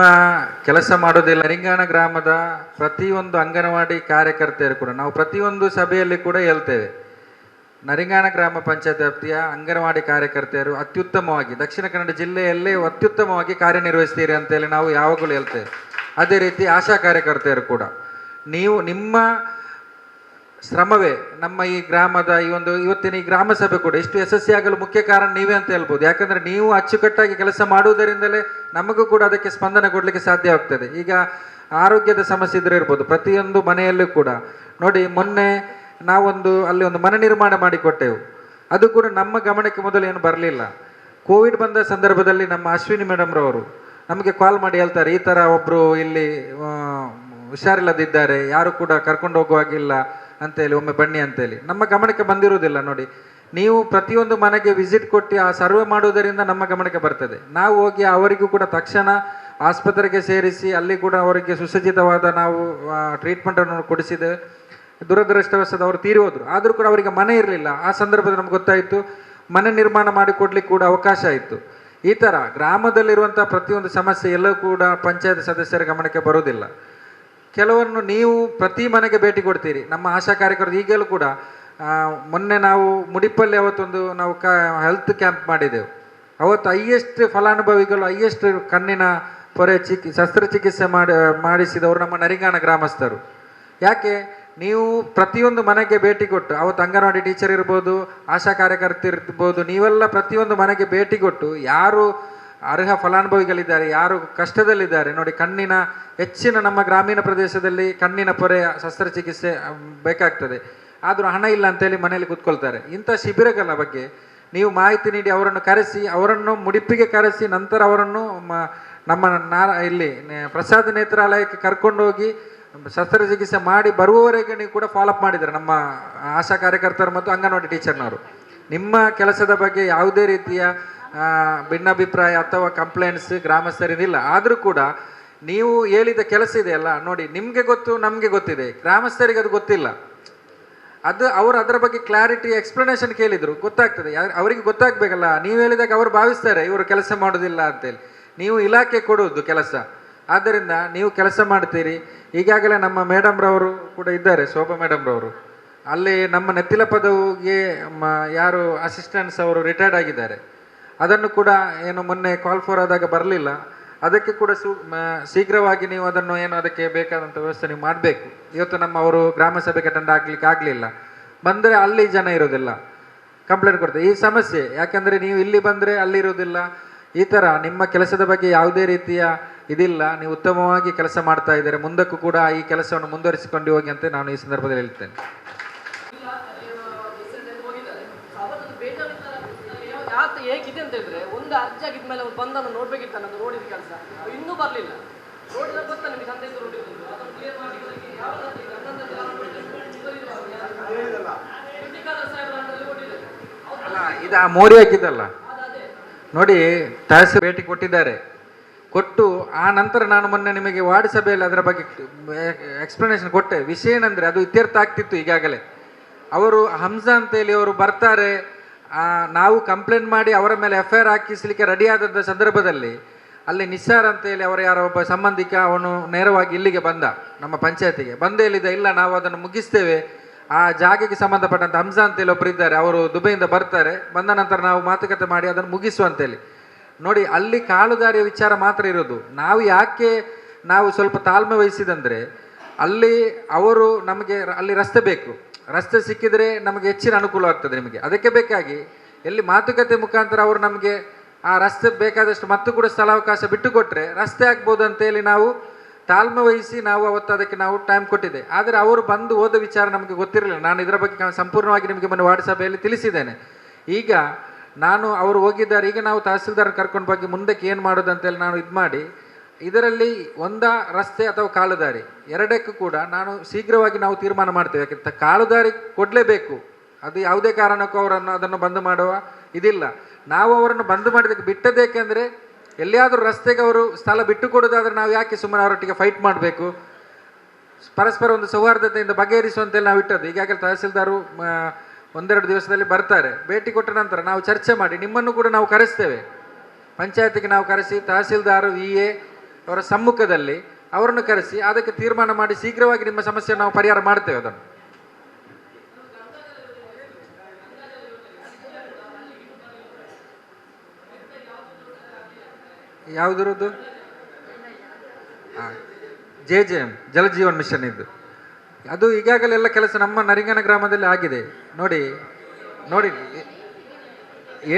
Speaker 6: ಕೆಲಸ ಮಾಡೋದಿಲ್ಲ. ನರಿಂಗಾನ ಗ್ರಾಮದ ಪ್ರತಿಯೊಂದು ಅಂಗನವಾಡಿ ಕಾರ್ಯಕರ್ತೆಯರು ಕೂಡ ನಾವು ಪ್ರತಿಯೊಂದು ಸಭೆಯಲ್ಲಿ ಕೂಡ ಹೇಳ್ತೇವೆ, ನರಿಂಗಾನ ಗ್ರಾಮ ಪಂಚಾಯತ್ ವ್ಯಾಪ್ತಿಯ ಅಂಗನವಾಡಿ ಕಾರ್ಯಕರ್ತೆಯರು ಅತ್ಯುತ್ತಮವಾಗಿ ದಕ್ಷಿಣ ಕನ್ನಡ ಜಿಲ್ಲೆಯಲ್ಲೇ ಅತ್ಯುತ್ತಮವಾಗಿ ಕಾರ್ಯನಿರ್ವಹಿಸ್ತೀರಿ ಅಂತೇಳಿ ನಾವು ಯಾವಾಗಲೂ ಹೇಳ್ತೇವೆ. ಅದೇ ರೀತಿ ಆಶಾ ಕಾರ್ಯಕರ್ತೆಯರು ಕೂಡ ನಿಮ್ಮ ಶ್ರಮವೇ ನಮ್ಮ ಈ ಗ್ರಾಮದ ಇವತ್ತಿನ ಈ ಗ್ರಾಮ ಸಭೆ ಕೂಡ ಇಷ್ಟು ಯಶಸ್ವಿಯಾಗಲು ಮುಖ್ಯ ಕಾರಣ ನೀವೇ ಅಂತ ಹೇಳ್ಬೋದು. ಯಾಕಂದರೆ ನೀವು ಅಚ್ಚುಕಟ್ಟಾಗಿ ಕೆಲಸ ಮಾಡುವುದರಿಂದಲೇ ನಮಗೂ ಕೂಡ ಅದಕ್ಕೆ ಸ್ಪಂದನೆ ಕೊಡಲಿಕ್ಕೆ ಸಾಧ್ಯವಾಗ್ತದೆ. ಈಗ ಆರೋಗ್ಯದ ಸಮಸ್ಯೆ ಇದ್ರೆ ಇರ್ಬೋದು, ಪ್ರತಿಯೊಂದು ಮನೆಯಲ್ಲೂ ಕೂಡ ನೋಡಿ, ಮೊನ್ನೆ ಅಲ್ಲಿ ಒಂದು ಮನೆ ನಿರ್ಮಾಣ ಮಾಡಿಕೊಟ್ಟೆವು. ಅದು ಕೂಡ ನಮ್ಮ ಗಮನಕ್ಕೆ ಮೊದಲು ಏನು ಬರಲಿಲ್ಲ. ಕೋವಿಡ್ ಬಂದ ಸಂದರ್ಭದಲ್ಲಿ ನಮ್ಮ ಅಶ್ವಿನಿ ಮೇಡಮ್ರವರು ನಮಗೆ ಕಾಲ್ ಮಾಡಿ ಹೇಳ್ತಾರೆ, ಈ ಥರ ಒಬ್ಬರು ಇಲ್ಲಿ ಹುಷಾರಿಲ್ಲದಿದ್ದಾರೆ, ಯಾರು ಕೂಡ ಕರ್ಕೊಂಡು ಹೋಗುವಾಗಿಲ್ಲ ಅಂತೇಳಿ, ಒಮ್ಮೆ ಬನ್ನಿ ಅಂತೇಳಿ. ನಮ್ಮ ಗಮನಕ್ಕೆ ಬಂದಿರುವುದಿಲ್ಲ. ನೋಡಿ, ನೀವು ಪ್ರತಿಯೊಂದು ಮನೆಗೆ ವಿಸಿಟ್ ಕೊಟ್ಟು ಆ ಸರ್ವೆ ಮಾಡುವುದರಿಂದ ನಮ್ಮ ಗಮನಕ್ಕೆ ಬರ್ತದೆ. ನಾವು ಹೋಗಿ ಅವರಿಗೂ ಕೂಡ ತಕ್ಷಣ ಆಸ್ಪತ್ರೆಗೆ ಸೇರಿಸಿ ಅಲ್ಲಿ ಕೂಡ ಅವರಿಗೆ ಸುಸಜ್ಜಿತವಾದ ನಾವು ಟ್ರೀಟ್ಮೆಂಟನ್ನು ಕೊಡಿಸಿದ್ದೇವೆ. ದುರದೃಷ್ಟವಶಾತ್ ಅವರು ತೀರಿ ಹೋದರು. ಆದರೂ ಕೂಡ ಅವರಿಗೆ ಮನೆ ಇರಲಿಲ್ಲ. ಆ ಸಂದರ್ಭದಲ್ಲಿ ನಮ್ಗೆ ಗೊತ್ತಾಯಿತು, ಮನೆ ನಿರ್ಮಾಣ ಮಾಡಿಕೊಡ್ಲಿಕ್ಕೆ ಕೂಡ ಅವಕಾಶ ಆಯಿತು. ಈ ಥರ ಗ್ರಾಮದಲ್ಲಿರುವಂಥ ಪ್ರತಿಯೊಂದು ಸಮಸ್ಯೆ ಎಲ್ಲವೂ ಕೂಡ ಪಂಚಾಯತ್ ಸದಸ್ಯರ ಗಮನಕ್ಕೆ ಬರುವುದಿಲ್ಲ. ಕೆಲವನ್ನು ನೀವು ಪ್ರತಿ ಮನೆಗೆ ಭೇಟಿ ಕೊಡ್ತೀರಿ. ನಮ್ಮ ಆಶಾ ಕಾರ್ಯಕರ್ತರು ಈಗಲೂ ಕೂಡ ಮೊನ್ನೆ ನಾವು ಮುಡಿಪಲ್ಲಿ ಅವತ್ತೊಂದು ನಾವು ಹೆಲ್ತ್ ಕ್ಯಾಂಪ್ ಮಾಡಿದೆವು. ಅವತ್ತು ಹೈಯೆಸ್ಟ್ ಫಲಾನುಭವಿಗಳು, ಹೈಯೆಸ್ಟ್ ಕಣ್ಣಿನ ಪೊರೆ ಶಸ್ತ್ರಚಿಕಿತ್ಸೆ ಮಾಡಿಸಿದವರು ನಮ್ಮ ನರಿಂಗಾನ ಗ್ರಾಮಸ್ಥರು. ಯಾಕೆ? ನೀವು ಪ್ರತಿಯೊಂದು ಮನೆಗೆ ಭೇಟಿ ಕೊಟ್ಟು, ಅವತ್ತು ಅಂಗನವಾಡಿ ಟೀಚರ್ ಇರ್ಬೋದು, ಆಶಾ ಕಾರ್ಯಕರ್ತರು ಇರ್ಬೋದು, ನೀವೆಲ್ಲ ಪ್ರತಿಯೊಂದು ಮನೆಗೆ ಭೇಟಿ ಕೊಟ್ಟು ಯಾರು ಅರ್ಹ ಫಲಾನುಭವಿಗಳಿದ್ದಾರೆ, ಯಾರು ಕಷ್ಟದಲ್ಲಿದ್ದಾರೆ ನೋಡಿ, ಕಣ್ಣಿನ ಹೆಚ್ಚಿನ ನಮ್ಮ ಗ್ರಾಮೀಣ ಪ್ರದೇಶದಲ್ಲಿ ಕಣ್ಣಿನ ಪೊರೆ ಶಸ್ತ್ರಚಿಕಿತ್ಸೆ ಬೇಕಾಗ್ತದೆ, ಆದರೂ ಹಣ ಇಲ್ಲ ಅಂತೇಳಿ ಮನೆಯಲ್ಲಿ ಕೂತ್ಕೊಳ್ತಾರೆ. ಇಂಥ ಶಿಬಿರಗಳ ಬಗ್ಗೆ ನೀವು ಮಾಹಿತಿ ನೀಡಿ ಅವರನ್ನು ಕರೆಸಿ, ಅವರನ್ನು ಮುಡಿಪಿಗೆ ಕರೆಸಿ ನಂತರ ಅವರನ್ನು ನಮ್ಮ ಇಲ್ಲಿ ಪ್ರಸಾದ್ ನೇತ್ರಾಲಯಕ್ಕೆ ಕರ್ಕೊಂಡೋಗಿ ಶಸ್ತ್ರಚಿಕಿತ್ಸೆ ಮಾಡಿ ಬರುವವರೆಗೆ ನೀವು ಕೂಡ ಫಾಲೋಅಪ್ ಮಾಡಿದ್ದಾರೆ ನಮ್ಮ ಆಶಾ ಕಾರ್ಯಕರ್ತರು ಮತ್ತು ಅಂಗನವಾಡಿ ಟೀಚರ್ನವರು. ನಿಮ್ಮ ಕೆಲಸದ ಬಗ್ಗೆ ಯಾವುದೇ ರೀತಿಯ ಭಿನ್ನಾಭಿಪ್ರಾಯ ಅಥವಾ ಕಂಪ್ಲೇಂಟ್ಸ್ ಗ್ರಾಮಸ್ಥರಿದಿಲ್ಲ. ಆದರೂ ಕೂಡ ನೀವು ಹೇಳಿದ ಕೆಲಸ ಇದೆಯಲ್ಲ ನೋಡಿ, ನಿಮಗೆ ಗೊತ್ತು, ನಮಗೆ ಗೊತ್ತಿದೆ, ಗ್ರಾಮಸ್ಥರಿಗೆ ಅದು ಗೊತ್ತಿಲ್ಲ. ಅದು ಅವರು ಅದರ ಬಗ್ಗೆ ಕ್ಲಾರಿಟಿ ಎಕ್ಸ್ಪ್ಲನೇಷನ್ ಕೇಳಿದರು, ಗೊತ್ತಾಗ್ತದೆ. ಅವರಿಗೆ ಗೊತ್ತಾಗಬೇಕಲ್ಲ. ನೀವು ಹೇಳಿದಾಗ ಅವರು ಭಾವಿಸ್ತಾರೆ ಇವರು ಕೆಲಸ ಮಾಡೋದಿಲ್ಲ ಅಂತೇಳಿ. ನೀವು ಇಲಾಖೆ ಕೊಡುವುದು ಕೆಲಸ, ಆದ್ದರಿಂದ ನೀವು ಕೆಲಸ ಮಾಡ್ತೀರಿ. ಈಗಾಗಲೇ ನಮ್ಮ ಮೇಡಮ್ರವರು ಕೂಡ ಇದ್ದಾರೆ, ಶೋಭಾ ಮೇಡಮ್ರವರು. ಅಲ್ಲಿ ನಮ್ಮ ನೆತ್ತಿಲ ಪದವಿಗೆ ಯಾರು ಅಸಿಸ್ಟೆಂಟ್ಸ್ ಅವರು ರಿಟೈರ್ಡ್ ಆಗಿದ್ದಾರೆ. ಅದನ್ನು ಕೂಡ ಏನು ಮೊನ್ನೆ ಕಾಲ್ ಫಾರ್ ಆದಾಗ ಬರಲಿಲ್ಲ. ಅದಕ್ಕೆ ಕೂಡ ಶೀಘ್ರವಾಗಿ ನೀವು ಅದನ್ನು ಏನು ಅದಕ್ಕೆ ಬೇಕಾದಂಥ ವ್ಯವಸ್ಥೆ ನೀವು ಮಾಡಬೇಕು. ಇವತ್ತು ನಮ್ಮ ಅವರು ಗ್ರಾಮ ಸಭೆಗೆ ಅಟೆಂಡ್ ಆಗಲಿಲ್ಲ. ಬಂದರೆ ಅಲ್ಲಿ ಜನ ಇರೋದಿಲ್ಲ, ಕಂಪ್ಲೇಂಟ್ ಕೊಡ್ತಾರೆ. ಈ ಸಮಸ್ಯೆ ಯಾಕಂದರೆ ನೀವು ಇಲ್ಲಿ ಬಂದರೆ ಅಲ್ಲಿರೋದಿಲ್ಲ. ಈ ಥರ ನಿಮ್ಮ ಕೆಲಸದ ಬಗ್ಗೆ ಯಾವುದೇ ರೀತಿಯ ಇದಿಲ್ಲ. ನೀವು ಉತ್ತಮವಾಗಿ ಕೆಲಸ ಮಾಡ್ತಾ ಇದ್ದಾರೆ. ಮುಂದಕ್ಕೂ ಕೂಡ ಈ ಕೆಲಸವನ್ನು ಮುಂದುವರಿಸಿಕೊಂಡು ಹೋಗಿ ಅಂತ ನಾನು ಈ ಸಂದರ್ಭದಲ್ಲಿ ಹೇಳ್ತೇನೆ.
Speaker 9: ಹೇಗಿದೆ ಅಂತ ಹೇಳಿದ್ರೆ, ಒಂದು ಅರ್ಜಿ ಆಗಿದ್ಮೇಲೆ ಅವ್ರು ಬಂದನ್ನು ನೋಡ್ಬೇಕಿತ್ತು ಅನ್ನೋದು ರೋಡಿನ ಕೆಲಸ ಇನ್ನೂ ಬರಲಿಲ್ಲ. ರೋಡಿನ ಗೊತ್ತಾ ನಿಮಗೆ ಸಂದೇಶ ರೋಡ್ ಅದನ್ನು ಕ್ಲಿಯರ್ ಮಾಡಿ
Speaker 6: ಅಲ್ಲ, ಇದು ಆ ಮೋರಿ ಹಾಕಿದ್ದಲ್ಲ ನೋಡಿ, ತಹಸೀಲ್ ಭೇಟಿ ಕೊಟ್ಟಿದ್ದಾರೆ. ಕೊಟ್ಟು ಆ ನಂತರ ನಾನು ಮೊನ್ನೆ ನಿಮಗೆ ವಾರ್ಡ್ ಸಭೆಯಲ್ಲಿ ಅದರ ಬಗ್ಗೆ ಎಕ್ಸ್ಪ್ಲನೇಷನ್ ಕೊಟ್ಟೆ. ವಿಷಯ ಏನಂದರೆ ಅದು ಇತ್ಯರ್ಥ ಆಗ್ತಿತ್ತು ಈಗಾಗಲೇ. ಅವರು ಹಂಸಾ ಅಂತೇಳಿ ಅವರು ಬರ್ತಾರೆ, ನಾವು ಕಂಪ್ಲೇಂಟ್ ಮಾಡಿ ಅವರ ಮೇಲೆ FIR ಹಾಕಿಸಲಿಕ್ಕೆ ರೆಡಿ ಆದಂಥ ಸಂದರ್ಭದಲ್ಲಿ ಅಲ್ಲಿ ನಿಸ್ಸಾರ್ ಅಂತೇಳಿ ಅವರ ಯಾರೋ ಒಬ್ಬ ಸಂಬಂಧಿಕ ಅವನು ನೇರವಾಗಿ ಇಲ್ಲಿಗೆ ಬಂದ, ನಮ್ಮ ಪಂಚಾಯತಿಗೆ ಬಂದೇ ಹೇಳಿದ, ಇಲ್ಲ ನಾವು ಅದನ್ನು ಮುಗಿಸ್ತೇವೆ, ಆ ಜಾಗಕ್ಕೆ ಸಂಬಂಧಪಟ್ಟಂಥ ಹಂಸಾ ಅಂತೇಳಿ ಒಬ್ಬರು ಇದ್ದಾರೆ, ಅವರು ದುಬೈಯಿಂದ ಬರ್ತಾರೆ, ಬಂದ ನಂತರ ನಾವು ಮಾತುಕತೆ ಮಾಡಿ ಅದನ್ನು ಮುಗಿಸುವ ಅಂತೇಳಿ. ನೋಡಿ, ಅಲ್ಲಿ ಕಾಲುದಾರಿಯ ವಿಚಾರ ಮಾತ್ರ ಇರೋದು. ನಾವು ಸ್ವಲ್ಪ ತಾಳ್ಮೆ ವಹಿಸಿದಂದರೆ ಅಲ್ಲಿ ಅವರು ನಮಗೆ ಅಲ್ಲಿ ರಸ್ತೆ ಬೇಕು, ರಸ್ತೆ ಸಿಕ್ಕಿದರೆ ನಮಗೆ ಹೆಚ್ಚಿನ ಅನುಕೂಲ ಆಗ್ತದೆ ನಿಮಗೆ. ಅದಕ್ಕೆ ಬೇಕಾಗಿ ಎಲ್ಲಿ ಮಾತುಕತೆ ಮುಖಾಂತರ ಅವರು ನಮಗೆ ಆ ರಸ್ತೆ ಬೇಕಾದಷ್ಟು ಮತ್ತು ಕೂಡ ಸ್ಥಳಾವಕಾಶ ಬಿಟ್ಟು ಕೊಟ್ಟರೆ ರಸ್ತೆ ಆಗ್ಬೋದು ಅಂತೇಳಿ ನಾವು ತಾಳ್ಮೆ ವಹಿಸಿ ನಾವು ಅವತ್ತು ಅದಕ್ಕೆ ನಾವು ಟೈಮ್ ಕೊಟ್ಟಿದ್ದೆ. ಆದರೆ ಅವರು ಬಂದು ಹೋದ ವಿಚಾರ ನಮಗೆ ಗೊತ್ತಿರಲಿಲ್ಲ. ನಾನು ಇದರ ಬಗ್ಗೆ ಸಂಪೂರ್ಣವಾಗಿ ನಿಮಗೆ ಮೊನ್ನೆ ವಾರ್ಡ್ ಸಭೆಯಲ್ಲಿ ತಿಳಿಸಿದ್ದೇನೆ. ಈಗ ಅವರು ಹೋಗಿದ್ದಾರೆ, ಈಗ ನಾವು ತಹಸೀಲ್ದಾರ್ ಕರ್ಕೊಂಡು ಬಗ್ಗೆ ಮುಂದಕ್ಕೆ ಏನು ಮಾಡೋದು ಅಂತೇಳಿ ನಾನು ಇದು ಮಾಡಿ, ಇದರಲ್ಲಿ ರಸ್ತೆ ಅಥವಾ ಕಾಲುದಾರಿ ಎರಡಕ್ಕೂ ಕೂಡ ನಾನು ಶೀಘ್ರವಾಗಿ ನಾವು ತೀರ್ಮಾನ ಮಾಡ್ತೇವೆ. ಯಾಕೆಂತ ಕಾಲುದಾರಿ ಕೊಡಲೇಬೇಕು, ಅದು ಯಾವುದೇ ಕಾರಣಕ್ಕೂ ಅದನ್ನು ಬಂದ್ ಮಾಡುವ ಇದಿಲ್ಲ. ನಾವು ಅವರನ್ನು ಬಂದ್ ಮಾಡಿದಕ್ಕೆ ಬಿಟ್ಟದೇಕೆಂದರೆ ಎಲ್ಲಿಯಾದರೂ ರಸ್ತೆಗೆ ಅವರು ಸ್ಥಳ ಬಿಟ್ಟು ಕೊಡೋದಾದರೆ ನಾವು ಯಾಕೆ ಸುಮ್ಮನೆ ಅವರೊಟ್ಟಿಗೆ ಫೈಟ್ ಮಾಡಬೇಕು? ಪರಸ್ಪರ ಒಂದು ಸೌಹಾರ್ದತೆಯಿಂದ ಬಗೆಹರಿಸುವಂತೆಲ್ಲ ನಾವು ಇಟ್ಟದ್ದು. ಈಗಾಗಲೇ ತಹಸೀಲ್ದಾರು 1-2 ದಿವಸದಲ್ಲಿ ಬರ್ತಾರೆ. ಭೇಟಿ ಕೊಟ್ಟ ನಂತರ ನಾವು ಚರ್ಚೆ ಮಾಡಿ ನಿಮ್ಮನ್ನು ಕೂಡ ನಾವು ಕರೆಸ್ತೇವೆ, ಪಂಚಾಯತಿಗೆ ನಾವು ಕರೆಸಿ ತಹಸೀಲ್ದಾರು VA ಅವರ ಸಮ್ಮುಖದಲ್ಲಿ ಅವರನ್ನು ಕರೆಸಿ ಅದಕ್ಕೆ ತೀರ್ಮಾನ ಮಾಡಿ ಶೀಘ್ರವಾಗಿ ನಿಮ್ಮ ಸಮಸ್ಯೆ ನಾವು ಪರಿಹಾರ ಮಾಡ್ತೇವೆ. ಅದನ್ನು ಯಾವುದಿರೋದು JJM ಜಲಜೀವನ್ ಮಿಷನ್ ಇದ್ದು ಅದು ಈಗಾಗಲೇ ಎಲ್ಲ ಕೆಲಸ ನಮ್ಮ ನರಿಂಗನ ಗ್ರಾಮದಲ್ಲಿ ಆಗಿದೆ. ನೋಡಿ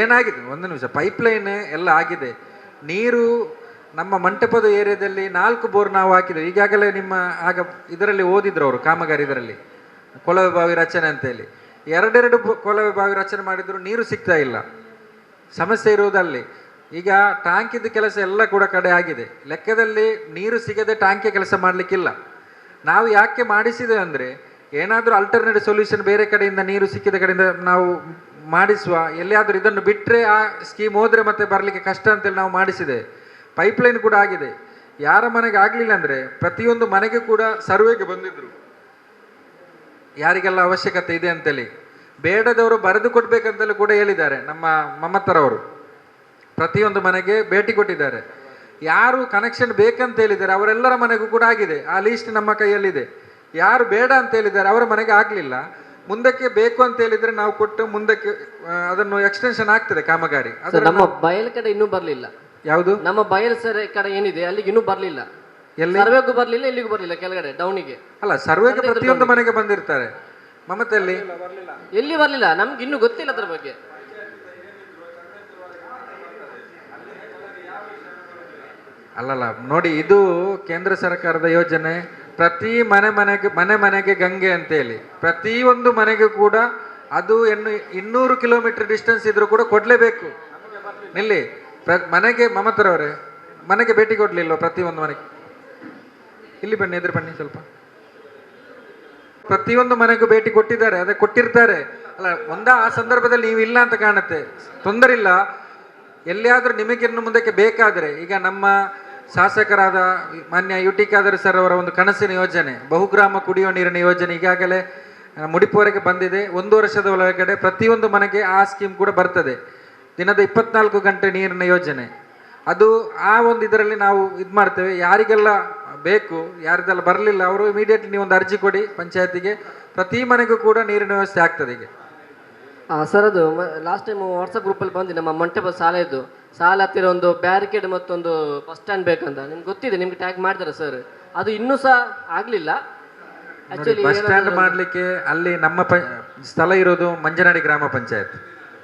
Speaker 6: ಏನಾಗಿದೆ, ಒಂದು ನಿಮಿಷ, ಪೈಪ್ಲೈನ್ ಎಲ್ಲ ಆಗಿದೆ. ನೀರು ನಮ್ಮ ಮಂಟಪದ ಏರಿಯಾದಲ್ಲಿ 4 ಬೋರ್ ನಾವು ಹಾಕಿದ್ದೇವೆ. ಈಗಾಗಲೇ ನಿಮ್ಮ ಇದರಲ್ಲಿ ಓದಿದ್ರು ಅವರು ಕಾಮಗಾರಿ, ಇದರಲ್ಲಿ ಕೊಳವೆ ಬಾವಿ ರಚನೆ ಅಂತೇಳಿ 2 ಕೊಳವೆ ಬಾವಿ ರಚನೆ ಮಾಡಿದ್ರು, ನೀರು ಸಿಗ್ತಾ ಇಲ್ಲ. ಸಮಸ್ಯೆ ಇರುವುದಲ್ಲಿ ಈಗ ಟ್ಯಾಂಕಿದ್ದು ಕೆಲಸ ಎಲ್ಲ ಕೂಡ ಕಡೆ ಆಗಿದೆ. ಲೆಕ್ಕದಲ್ಲಿ ನೀರು ಸಿಗದೆ ಟ್ಯಾಂಕಿಯ ಕೆಲಸ ಮಾಡಲಿಕ್ಕಿಲ್ಲ. ನಾವು ಯಾಕೆ ಮಾಡಿಸಿದ್ದೇವೆ ಅಂದರೆ ಏನಾದರೂ ಅಲ್ಟರ್ನೇಟಿವ್ ಸೊಲ್ಯೂಷನ್ ಬೇರೆ ಕಡೆಯಿಂದ ನೀರು ಸಿಕ್ಕಿದ ಕಡೆಯಿಂದ ನಾವು ಮಾಡಿಸುವ, ಎಲ್ಲಿಯಾದರೂ ಇದನ್ನು ಬಿಟ್ಟರೆ ಆ ಸ್ಕೀಮ್ ಹೋದರೆ ಮತ್ತೆ ಬರಲಿಕ್ಕೆ ಕಷ್ಟ ಅಂತೇಳಿ ನಾವು ಮಾಡಿಸಿದೆ. ಪೈಪ್ಲೈನ್ ಕೂಡ ಆಗಿದೆ. ಯಾರ ಮನೆಗೆ ಆಗಲಿಲ್ಲ ಅಂದರೆ ಪ್ರತಿಯೊಂದು ಮನೆಗೆ ಕೂಡ ಸರ್ವೆಗೆ ಬಂದಿದ್ರು, ಯಾರಿಗೆಲ್ಲ ಅವಶ್ಯಕತೆ ಇದೆ ಅಂತೇಳಿ. ಬೇಡದವರು ಬರೆದು ಕೊಡ್ಬೇಕಂತಲೂ ಕೂಡ ಹೇಳಿದ್ದಾರೆ. ನಮ್ಮ ಮಮತರವರು ಪ್ರತಿಯೊಂದು ಮನೆಗೆ ಭೇಟಿ ಕೊಟ್ಟಿದ್ದಾರೆ. ಯಾರು ಕನೆಕ್ಷನ್ ಬೇಕಂತ ಹೇಳಿದ್ದಾರೆ ಅವರೆಲ್ಲರ ಮನೆಗೂ ಕೂಡ ಆಗಿದೆ. ಆ ಲೀಸ್ಟ್ ನಮ್ಮ ಕೈಯಲ್ಲಿದೆ. ಯಾರು ಬೇಡ ಅಂತ ಹೇಳಿದ್ದಾರೆ ಅವರ ಮನೆಗೆ ಆಗಲಿಲ್ಲ. ಮುಂದಕ್ಕೆ ಬೇಕು ಅಂತ ಹೇಳಿದ್ರೆ ನಾವು ಕೊಟ್ಟು ಮುಂದಕ್ಕೆ ಅದನ್ನು ಎಕ್ಸ್ಟೆನ್ಷನ್ ಆಗ್ತದೆ ಕಾಮಗಾರಿ.
Speaker 9: ನಮ್ಮ ಬಯಲು ಕಡೆ ಇನ್ನೂ ಬರಲಿಲ್ಲ.
Speaker 6: ಯಾವುದು?
Speaker 9: ನಮ್ಮ ಬಯಲು ಸರಿ ಕಡೆ ಏನಿದೆ ಅಲ್ಲಿಗೆ ಇನ್ನೂ ಬರಲಿಲ್ಲ. ಸರ್ವೆಗೂ ಬರಲಿಲ್ಲ, ಇಲ್ಲಿಗೂ ಬರಲಿಲ್ಲ, ಕೆಳಗಡೆ ಡೌನಿಗೆ.
Speaker 6: ಅಲ್ಲ, ಸರ್ವೆಗೆ ಪ್ರತಿಯೊಂದು ಮನೆಗೆ ಬಂದಿರ್ತಾರೆ. ಮಮತೆಯಲ್ಲಿ
Speaker 9: ಎಲ್ಲಿ ಬರಲಿಲ್ಲ, ನಮ್ಗೆ ಇನ್ನೂ ಗೊತ್ತಿಲ್ಲ ಅದ್ರ ಬಗ್ಗೆ.
Speaker 6: ಅಲ್ಲಲ್ಲ ನೋಡಿ, ಇದು ಕೇಂದ್ರ ಸರ್ಕಾರದ ಯೋಜನೆ. ಪ್ರತಿ ಮನೆಗೆ ಗಂಗೆ ಅಂತೇಳಿ ಪ್ರತಿಯೊಂದು ಮನೆಗೂ ಕೂಡ ಅದು 200 ಕಿಲೋಮೀಟರ್ ಡಿಸ್ಟೆನ್ಸ್ ಇದ್ರೂ ಕೂಡ ಕೊಡಲೇಬೇಕು. ನಿಲ್ಲಿ ಮನೆಗೆ ಮಮತರವರೇ ಮನೆಗೆ ಭೇಟಿ ಕೊಡಲಿಲ್ಲ ಪ್ರತಿಯೊಂದು ಮನೆಗೆ? ಇಲ್ಲಿ ಬನ್ನಿ, ಎದುರು ಬನ್ನಿ ಸ್ವಲ್ಪ. ಪ್ರತಿಯೊಂದು ಮನೆಗೂ ಭೇಟಿ ಕೊಟ್ಟಿದ್ದಾರೆ, ಅದೇ ಕೊಟ್ಟಿರ್ತಾರೆ ಅಲ್ಲ. ಆ ಸಂದರ್ಭದಲ್ಲಿ ನೀವು ಇಲ್ಲ ಅಂತ ಕಾಣುತ್ತೆ, ತೊಂದರೆ ಇಲ್ಲ. ಎಲ್ಲಿಯಾದರೂ ನಿಮಗೆ ಇನ್ನು ಮುಂದಕ್ಕೆ ಬೇಕಾದರೆ, ಈಗ ನಮ್ಮ ಶಾಸಕರಾದ ಮಾನ್ಯ UT ಖಾದರ್ ಸರ್ ಅವರ ಒಂದು ಕನಸಿನ ಯೋಜನೆ ಬಹುಗ್ರಾಮ ಕುಡಿಯುವ ನೀರಿನ ಯೋಜನೆ ಈಗಾಗಲೇ ಮುಡಿಪುವರೆಗೆ ಬಂದಿದೆ. 1 ವರ್ಷದ ಒಳಗಡೆ ಪ್ರತಿಯೊಂದು ಮನೆಗೆ ಆ ಸ್ಕೀಮ್ ಕೂಡ ಬರ್ತದೆ. ದಿನದ 24 ಗಂಟೆ ನೀರಿನ ಯೋಜನೆ ಅದು. ಆ ಒಂದು ಇದರಲ್ಲಿ ನಾವು ಇದು ಮಾಡ್ತೇವೆ. ಯಾರಿಗೆಲ್ಲ ಬೇಕು, ಯಾರಿಗೆಲ್ಲ ಬರಲಿಲ್ಲ ಅವರು ಇಮಿಡಿಯೇಟ್ಲಿ ನೀವು ಒಂದು ಅರ್ಜಿ ಕೊಡಿ ಪಂಚಾಯತಿಗೆ, ಪ್ರತಿ ಮನೆಗೂ ಕೂಡ ನೀರಿನ ವ್ಯವಸ್ಥೆ ಆಗ್ತದೆ. ಈಗ
Speaker 9: ಸರ್, ಅದು ಲಾಸ್ಟ್ ಟೈಮ್ ವಾಟ್ಸಪ್ ಗ್ರೂಪಲ್ಲಿ ಬಂದು ನಮ್ಮ ಮಂಟಪ ಶಾಲೆಯದ್ದು ಶಾಲೆ ಹತ್ತಿರ ಒಂದು ಬ್ಯಾರಿಕೇಡ್ ಮತ್ತೊಂದು ಬಸ್ ಸ್ಟ್ಯಾಂಡ್ ಬೇಕಂತ ನಿಮ್ಗೆ ಗೊತ್ತಿದೆ, ನಿಮ್ಗೆ ಟ್ಯಾಗ್ ಮಾಡ್ತಾರೆ ಸರ್. ಅದು ಇನ್ನೂ ಸಹ ಆಗಲಿಲ್ಲ. ಆಕ್ಚುಲಿ
Speaker 6: ಬಸ್ ಸ್ಟ್ಯಾಂಡ್ ಮಾಡಲಿಕ್ಕೆ ಅಲ್ಲಿ ನಮ್ಮ ಸ್ಥಳ ಇರೋದು ಮಂಜನಾಡಿ ಗ್ರಾಮ ಪಂಚಾಯತ್,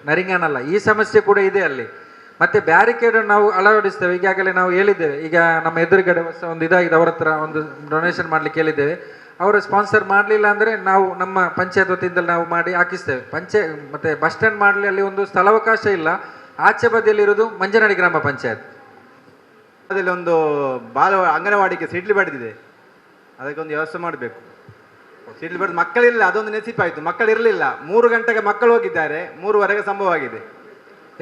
Speaker 6: ನರಿಂಗಾನಲ್ಲ. ಈ ಸಮಸ್ಯೆ ಕೂಡ ಇದೆ ಅಲ್ಲಿ. ಮತ್ತೆ ಬ್ಯಾರಿಕೇಡ್ ನಾವು ಅಳವಡಿಸ್ತೇವೆ, ಈಗಾಗಲೇ ನಾವು ಹೇಳಿದ್ದೇವೆ. ಈಗ ನಮ್ಮ ಎದುರುಗಡೆ ಒಂದು ಇದಾಗಿದೆ, ಅವರ ಹತ್ರ ಒಂದು ಡೊನೇಷನ್ ಮಾಡ್ಲಿಕ್ಕೆ ಹೇಳಿದ್ದೇವೆ. ಅವರು ಸ್ಪಾನ್ಸರ್ ಮಾಡಲಿಲ್ಲ ಅಂದರೆ ನಾವು ನಮ್ಮ ಪಂಚಾಯತ್ ವತಿಯಿಂದಲೇ ನಾವು ಮಾಡಿ ಹಾಕಿಸ್ತೇವೆ. ಮತ್ತೆ ಬಸ್ ಸ್ಟ್ಯಾಂಡ್ ಮಾಡಲಿ ಅಲ್ಲಿ ಒಂದು ಸ್ಥಳಾವಕಾಶ ಇಲ್ಲ. ಆಚೆ ಬದಿಯಲ್ಲಿರೋದು ಮಂಜನಾಡಿ ಗ್ರಾಮ ಪಂಚಾಯತ್.
Speaker 10: ಅದರಲ್ಲಿ ಒಂದು ಅಂಗನವಾಡಿಗೆ ಸಿಡ್ಲಿ ಬಡಿದಿದೆ, ಅದಕ್ಕೆ ಒಂದು ವ್ಯವಸ್ಥೆ ಮಾಡಬೇಕು. ಸಿಡ್ಲಿ ಬಡಿದು ಮಕ್ಕಳಿಲ್ಲ, ಅದೊಂದು ನೆಸಿಪಾಯಿತು. ಮಕ್ಕಳಿರಲಿಲ್ಲ, 3 ಗಂಟೆಗೆ ಮಕ್ಕಳು ಹೋಗಿದ್ದಾರೆ, 3:15 ಸಂಭವ ಆಗಿದೆ.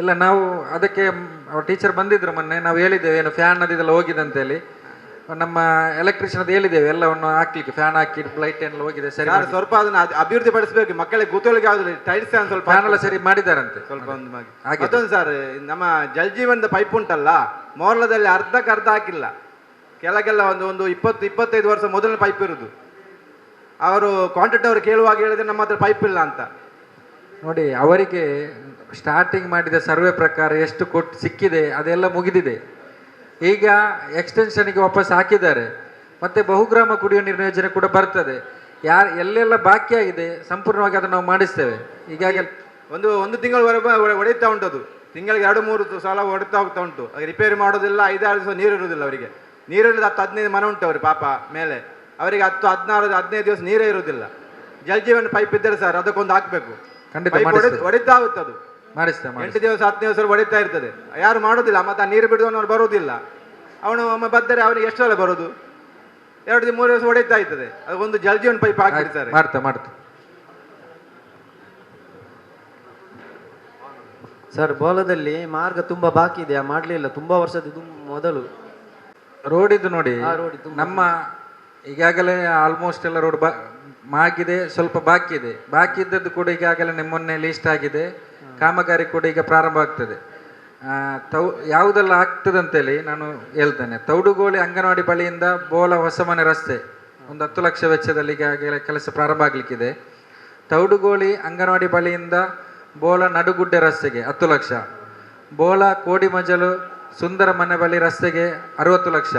Speaker 6: ಇಲ್ಲ, ನಾವು ಅದಕ್ಕೆ ಟೀಚರ್ ಬಂದಿದ್ರು ಮೊನ್ನೆ, ನಾವು ಹೇಳಿದ್ದೇವೆ ಏನು ಫ್ಯಾನ್ ಅದೆಲ್ಲ ಹೋಗಿದೆ ಅಂತೇಳಿ. ನಮ್ಮ ಎಲೆಕ್ಟ್ರಿಷಿಯನ್ ಅದು ಹೇಳಿದ್ದೇವೆ ಎಲ್ಲವನ್ನು ಹಾಕ್ಲಿಕ್ಕೆ, ಫ್ಯಾನ್ ಹಾಕಿ ಲೈಟ್ ಎಲ್ಲ ಹೋಗಿದೆ. ಸರಿ,
Speaker 10: ಸ್ವಲ್ಪ ಅದನ್ನ ಅಭಿವೃದ್ಧಿ ಪಡಿಸಬೇಕು. ಮಕ್ಕಳಿಗೆ ಕೂತೋಳಿಗೆ ಆಗುದಿಲ್ಲ, ಟೈಲ್ಸ್ ಸ್ವಲ್ಪ
Speaker 6: ಫ್ಯಾನ್ ಎಲ್ಲ ಸರಿ ಮಾಡಿದಾರಂತೆ
Speaker 10: ಸ್ವಲ್ಪ ಒಂದು ಮತ್ತೊಂದು ಸರ್, ನಮ್ಮ ಜಲ್ ಜೀವನದ ಪೈಪ್ ಉಂಟಲ್ಲ, ಮೋರ್ಲದಲ್ಲಿ ಅರ್ಧಕ್ಕೆ ಅರ್ಧ ಹಾಕಿಲ್ಲ. ಕೆಳಗೆಲ್ಲ ಒಂದು 20-25 ವರ್ಷ ಮೊದಲನೇ ಪೈಪ್ ಇರುದು. ಅವರು ಕಾಂಟ್ರಾಕ್ಟ್ ಅವರು ಕೇಳುವಾಗ ಹೇಳಿದ್ರೆ ನಮ್ಮ ಹತ್ರ ಪೈಪ್ ಇಲ್ಲ ಅಂತ.
Speaker 6: ನೋಡಿ, ಅವರಿಗೆ ಸ್ಟಾರ್ಟಿಂಗ್ ಮಾಡಿದ ಸರ್ವೆ ಪ್ರಕಾರ ಎಷ್ಟು ಕೊಟ್ಟು ಸಿಕ್ಕಿದೆ ಅದೆಲ್ಲ ಮುಗಿದಿದೆ. ಈಗ ಎಕ್ಸ್ಟೆನ್ಷನ್ಗೆ ವಾಪಸ್ ಹಾಕಿದ್ದಾರೆ. ಮತ್ತೆ ಬಹುಗ್ರಾಮ ಕುಡಿಯುವ ನೀರಿನ ಯೋಜನೆ ಕೂಡ ಬರ್ತದೆ. ಎಲ್ಲೆಲ್ಲ ಬಾಕಿ ಆಗಿದೆ ಸಂಪೂರ್ಣವಾಗಿ ಅದನ್ನು ನಾವು ಮಾಡಿಸ್ತೇವೆ. ಈಗಾಗಲೇ
Speaker 10: ಒಂದು ತಿಂಗಳವರೆಗೆ ಹೊಡೆಯುತ್ತಾ ಉಂಟು. ಅದು ತಿಂಗಳಿಗೆ 2-3 ಸಲ ಹೊಡೆತಾ ಹೋಗ್ತಾ ಉಂಟು. ರಿಪೇರಿ ಮಾಡೋದಿಲ್ಲ, 5-6 ದಿವಸ ನೀರು ಇರುವುದಿಲ್ಲ ಅವರಿಗೆ. ನೀರಿಲ್ಲದ 10-15 ಮನೆ ಉಂಟು ಅವ್ರಿಗೆ ಪಾಪ ಮೇಲೆ. ಅವರಿಗೆ 10-16-15 ದಿವಸ ನೀರೇ ಇರುವುದಿಲ್ಲ. ಜಲ್ ಜೀವನ ಪೈಪ್ ಇದ್ದರೆ ಸರ್ ಅದಕ್ಕೊಂದು ಹಾಕ್ಬೇಕು. ಹೊಡಿತಾ ಹೋಗುತ್ತೆ, ಅದು 8 ದಿವಸ 10 ದಿವಸ ಹೊಡಿತಾ ಇರ್ತದೆ. ಯಾರು ಮಾಡೋದಿಲ್ಲ. ಮತ್ತೆ ಆ ನೀರು ಬಿಡುವವನು ಬರೋದಿಲ್ಲ. ಅವನು ಒಮ್ಮೆ ಬದ್ದರೆ ಅವನಿಗೆ ಎಷ್ಟು ಸಲ ಬರೋದು? 2-3 ದಿವಸ ಹೊಡಿತಾ ಇರ್ತದೆ. ಅದೊಂದು ಜಲ್ ಜೀವನ್ ಪೈಪ್ ಹಾಕಿರ್ತಾರೆ.
Speaker 6: ಮಾಡ್ತಾ
Speaker 11: ಸರ್, ಬೋಲದಲ್ಲಿ ಮಾರ್ಗ ತುಂಬಾ ಬಾಕಿ ಇದೆ, ಮಾಡಲಿಲ್ಲ. ತುಂಬಾ ವರ್ಷದ ಮೊದಲು
Speaker 6: ರೋಡ್ ಇದು ನೋಡಿ. ನಮ್ಮ ಈಗಾಗಲೇ ಆಲ್ಮೋಸ್ಟ್ ಎಲ್ಲ ರೋಡ್ ಆಗಿದೆ, ಸ್ವಲ್ಪ ಬಾಕಿ ಇದೆ. ಬಾಕಿ ಇದ್ದದ್ದು ಕೂಡ ಈಗಾಗಲೇ ಮೊನ್ನೆ ಲೀಸ್ಟ್ ಆಗಿದೆ. ಕಾಮಗಾರಿ ಕೂಡ ಈಗ ಪ್ರಾರಂಭ ಆಗ್ತದೆ. ಯಾವುದೆಲ್ಲ ಆಗ್ತದೆ ಅಂತೇಳಿ ನಾನು ಹೇಳ್ತೇನೆ. ತೌಡುಗೋಳಿ ಅಂಗನವಾಡಿ ಬಳಿಯಿಂದ ಬೋಲ ಹೊಸಮನೆ ರಸ್ತೆ ಒಂದು 10 ಲಕ್ಷ ವೆಚ್ಚದಲ್ಲಿ ಈಗಾಗಲೇ ಕೆಲಸ ಪ್ರಾರಂಭ ಆಗಲಿಕ್ಕಿದೆ. ತೌಡುಗೋಳಿ ಅಂಗನವಾಡಿ ಬಳಿಯಿಂದ ಬೋಲ ನಡುಗುಡ್ಡೆ ರಸ್ತೆಗೆ 10 ಲಕ್ಷ. ಬೋಲ ಕೋಡಿಮಜಲು ಸುಂದರ ಮನೆ ಬಳಿ ರಸ್ತೆಗೆ 60 ಲಕ್ಷ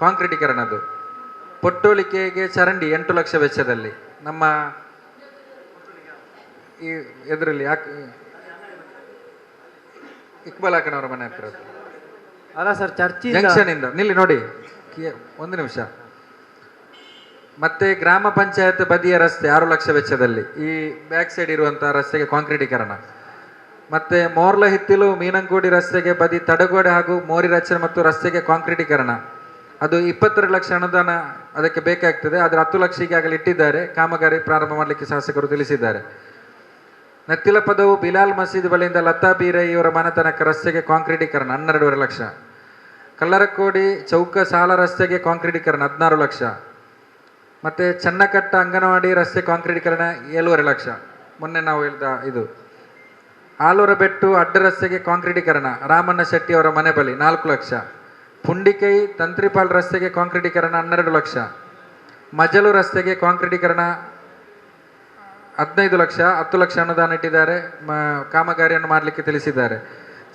Speaker 6: ಕಾಂಕ್ರೀಟೀಕರಣದ್ದು. ಪೊಟ್ಟೋಳಿಕೆಗೆ ಚರಂಡಿ 8 ಲಕ್ಷ ವೆಚ್ಚದಲ್ಲಿ. ನಮ್ಮ ಈ ಎದುರಲ್ಲಿ ಇಕ್ಬಾಲ್ ಹಾಕನವರ ಮನೆ ಹತ್ರ
Speaker 11: ಅಲ್ಲ ಸರ್, ಚರ್ಚಿ
Speaker 6: ಜಂಕ್ಷನ್ ಇಂದ ನಿಲ್ಲಿ ನೋಡಿ, 1 ನಿಮಿಷ. ಮತ್ತೆ ಗ್ರಾಮ ಪಂಚಾಯತ್ ಬದಿಯ ರಸ್ತೆ 6 ಲಕ್ಷ ವೆಚ್ಚದಲ್ಲಿ, ಈ ಬ್ಯಾಕ್ ಸೈಡ್ ಇರುವಂತಹ ರಸ್ತೆಗೆ ಕಾಂಕ್ರೀಟೀಕರಣ. ಮತ್ತೆ ಮೋರ್ಲ ಹಿತ್ತಿಲು ಮೀನಂಕೋಡಿ ರಸ್ತೆಗೆ ಬದಿ ತಡಗೋಡೆ ಹಾಗೂ ಮೋರಿ ರಚನೆ ಮತ್ತು ರಸ್ತೆಗೆ ಕಾಂಕ್ರೀಟೀಕರಣ. ಅದು 22 ಲಕ್ಷ ಅನುದಾನ ಅದಕ್ಕೆ ಬೇಕಾಗ್ತದೆ. ಆದರೆ 10 ಲಕ್ಷ ಈಗಾಗಲೇ ಇಟ್ಟಿದ್ದಾರೆ. ಕಾಮಗಾರಿ ಪ್ರಾರಂಭ ಮಾಡಲಿಕ್ಕೆ ಶಾಸಕರು ತಿಳಿಸಿದ್ದಾರೆ. ನತ್ತಿಲ ಪದವು ಬಿಲಾಲ್ ಮಸೀದಿ ಬಳಿಯಿಂದ ಲತಾ ಬೀರೈ ಇವರ ಮನೆತನಕ ರಸ್ತೆಗೆ ಕಾಂಕ್ರೀಟೀಕರಣ 12.5 ಲಕ್ಷ. ಕಲ್ಲರಕೋಡಿ ಚೌಕ ಸಾಲ ರಸ್ತೆಗೆ ಕಾಂಕ್ರೀಟೀಕರಣ 16 ಲಕ್ಷ. ಮತ್ತು ಚನ್ನಕಟ್ಟ ಅಂಗನವಾಡಿ ರಸ್ತೆ ಕಾಂಕ್ರೀಟೀಕರಣ 7.5 ಲಕ್ಷ. ಮೊನ್ನೆ ನಾವು ಹೇಳಿದ ಇದು. ಆಲೂರ ಬೆಟ್ಟು ಅಡ್ಡ ರಸ್ತೆಗೆ ಕಾಂಕ್ರೀಟೀಕರಣ ರಾಮಣ್ಣ ಶೆಟ್ಟಿ ಅವರ ಮನೆ ಬಳಿ 4 ಲಕ್ಷ. ಪುಂಡಿಕೈ ತಂತ್ರಿಪಾಲ್ ರಸ್ತೆಗೆ ಕಾಂಕ್ರೀಟೀಕರಣ 12 ಲಕ್ಷ. ಮಜಲು ರಸ್ತೆಗೆ ಕಾಂಕ್ರೀಟೀಕರಣ 15 ಲಕ್ಷ. 10 ಲಕ್ಷ ಅನುದಾನ ಇಟ್ಟಿದ್ದಾರೆ. ಕಾಮಗಾರಿಯನ್ನು ಮಾಡಲಿಕ್ಕೆ ತಿಳಿಸಿದ್ದಾರೆ.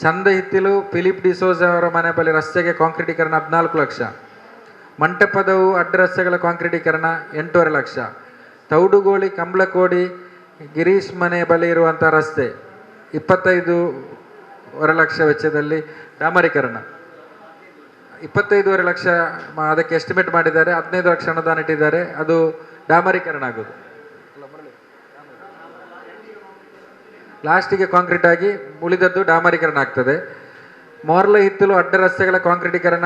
Speaker 6: ಚಂದ ಹಿತ್ತಿಲು ಫಿಲಿಪ್ ಡಿಸೋಜ ಅವರ ಮನೆ ಬಳಿ ರಸ್ತೆಗೆ ಕಾಂಕ್ರೀಟೀಕರಣ 14 ಲಕ್ಷ. ಮಂಟಪದವು ಅಡ್ಡ ರಸ್ತೆಗಳ ಕಾಂಕ್ರೀಟೀಕರಣ 8.5 ಲಕ್ಷ. ತೌಡುಗೋಳಿ ಕಂಬ್ಳಕೋಡಿ ಗಿರೀಶ್ ಮನೆ ಬಳಿ ಇರುವಂಥ ರಸ್ತೆ 25.5 ಲಕ್ಷ ವೆಚ್ಚದಲ್ಲಿ ಡಾಮರೀಕರಣ 25.5 ಲಕ್ಷ ಅದಕ್ಕೆ ಎಸ್ಟಿಮೇಟ್ ಮಾಡಿದ್ದಾರೆ. 15 ಲಕ್ಷ ಅನುದಾನ ಇಟ್ಟಿದ್ದಾರೆ. ಅದು ಡಾಮರೀಕರಣ ಆಗೋದು. ಲಾಸ್ಟಿಗೆ ಕಾಂಕ್ರೀಟ್ ಆಗಿ ಉಳಿದದ್ದು ಡಾಮರೀಕರಣ ಆಗ್ತದೆ. ಮೋರ್ಲ ಹಿತ್ತಲು ಅಡ್ಡ ರಸ್ತೆಗಳ ಕಾಂಕ್ರೀಟೀಕರಣ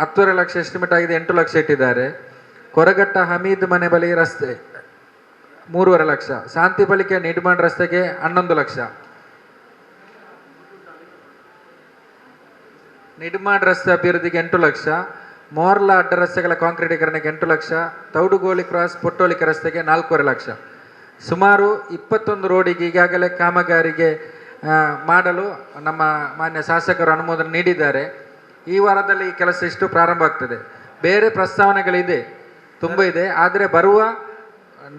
Speaker 6: 10.5 ಲಕ್ಷ ಎಸ್ಟಿಮೇಟ್ ಆಗಿದೆ, 8 ಲಕ್ಷ ಇಟ್ಟಿದ್ದಾರೆ. ಕೊರಗಟ್ಟ ಹಮೀದ್ ಮನೆ ಬಳಿ ರಸ್ತೆ 3.5 ಲಕ್ಷ, ಶಾಂತಿ ಬಳಿಕೆ ನಿಡ್ಮಾಣ್ ರಸ್ತೆಗೆ 11 ಲಕ್ಷ, ನಿಡ್ಮಾಣ್ ರಸ್ತೆ ಅಭಿವೃದ್ಧಿಗೆ 8 ಲಕ್ಷ, ಮೋರ್ಲ ಅಡ್ಡ ರಸ್ತೆಗಳ ಕಾಂಕ್ರೀಟೀಕರಣಕ್ಕೆ 8 ಲಕ್ಷ, ತೌಡುಗೋಳಿ ಕ್ರಾಸ್ ಪೊಟ್ಟೋಳಿಕೆ ರಸ್ತೆಗೆ 4.5 ಲಕ್ಷ. ಸುಮಾರು 21 ರೋಡಿಗೆ ಈಗಾಗಲೇ ಕಾಮಗಾರಿಗೆ ಮಾಡಲು ನಮ್ಮ ಮಾನ್ಯ ಶಾಸಕರು ಅನುಮೋದನೆ ನೀಡಿದ್ದಾರೆ. ಈ ವಾರದಲ್ಲಿ ಈ ಕೆಲಸ ಇಷ್ಟು ಪ್ರಾರಂಭ ಆಗ್ತದೆ. ಬೇರೆ ಪ್ರಸ್ತಾವನೆಗಳಿದೆ, ತುಂಬ ಇದೆ, ಆದರೆ ಬರುವ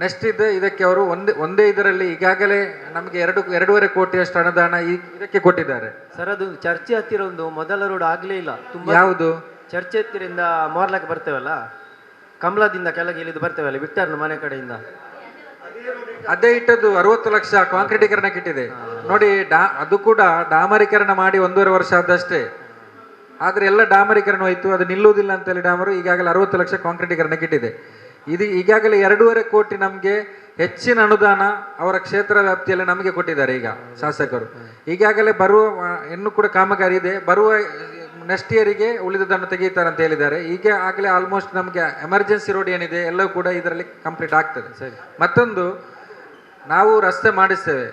Speaker 6: ನೆಕ್ಸ್ಟ್ ಇದೆ. ಇದಕ್ಕೆ ಅವರು ಒಂದೇ ಇದರಲ್ಲಿ ಈಗಾಗಲೇ ನಮಗೆ 2.5 ಕೋಟಿಯಷ್ಟು ಅನುದಾನ ಇದಕ್ಕೆ ಕೊಟ್ಟಿದ್ದಾರೆ.
Speaker 17: ಸರ್, ಅದು ಚರ್ಚೆ ಹತ್ತಿರ ಒಂದು ಮೊದಲ ರೋಡ್ ಆಗಲೇ ಇಲ್ಲ. ತುಂಬ
Speaker 6: ಯಾವುದು?
Speaker 17: ಚರ್ಚೆ ಹತ್ತಿರಿಂದ ಮೋರ್ಲಕ್ಕೆ ಬರ್ತೇವಲ್ಲ, ಕಮಲದಿಂದ ಕೆಳಗೆ ಇಳಿದು ಬರ್ತೇವಲ್ಲ ವಿಕ್ಟರ್ನ ಮನೆ ಕಡೆಯಿಂದ,
Speaker 6: ಅದೇ ಇಟ್ಟದ್ದು 60 ಲಕ್ಷ ಕಾಂಕ್ರೀಟೀಕರಣಕ್ಕೆ ಇಟ್ಟಿದೆ ನೋಡಿ. ಅದು ಕೂಡ ಡಾಮರೀಕರಣ ಮಾಡಿ 1.5 ವರ್ಷ ಆದಷ್ಟೇ, ಆದರೆ ಎಲ್ಲ ಡಾಮರೀಕರಣ ಹೋಯ್ತು, ಅದು ನಿಲ್ಲುವುದಿಲ್ಲ ಅಂತೇಳಿ ಡಾಮರು ಈಗಾಗಲೇ 60 ಲಕ್ಷ ಕಾಂಕ್ರೀಟೀಕರಣಕ್ಕೆ ಇಟ್ಟಿದೆ. ಇದು ಈಗಾಗಲೇ 2.5 ಕೋಟಿ ನಮಗೆ ಹೆಚ್ಚಿನ ಅನುದಾನ ಅವರ ಕ್ಷೇತ್ರ ವ್ಯಾಪ್ತಿಯಲ್ಲಿ ನಮಗೆ ಕೊಟ್ಟಿದ್ದಾರೆ ಈಗ ಶಾಸಕರು. ಈಗಾಗಲೇ ಬರುವ ಇನ್ನೂ ಕೂಡ ಕಾಮಗಾರಿ ಇದೆ, ಬರುವ ನೆಕ್ಸ್ಟ್ ಇಯರಿಗೆ ಉಳಿದದನ್ನು ತೆಗೀತಾರೆ ಅಂತ ಹೇಳಿದ್ದಾರೆ. ಈಗ ಆಗಲೇ ಆಲ್ಮೋಸ್ಟ್ ನಮಗೆ ಎಮರ್ಜೆನ್ಸಿ ರೋಡ್ ಏನಿದೆ ಎಲ್ಲವೂ ಕೂಡ ಇದರಲ್ಲಿ ಕಂಪ್ಲೀಟ್ ಆಗ್ತದೆ. ಸರಿ, ಮತ್ತೊಂದು ನಾವು ರಸ್ತೆ ಮಾಡಿಸ್ತೇವೆ,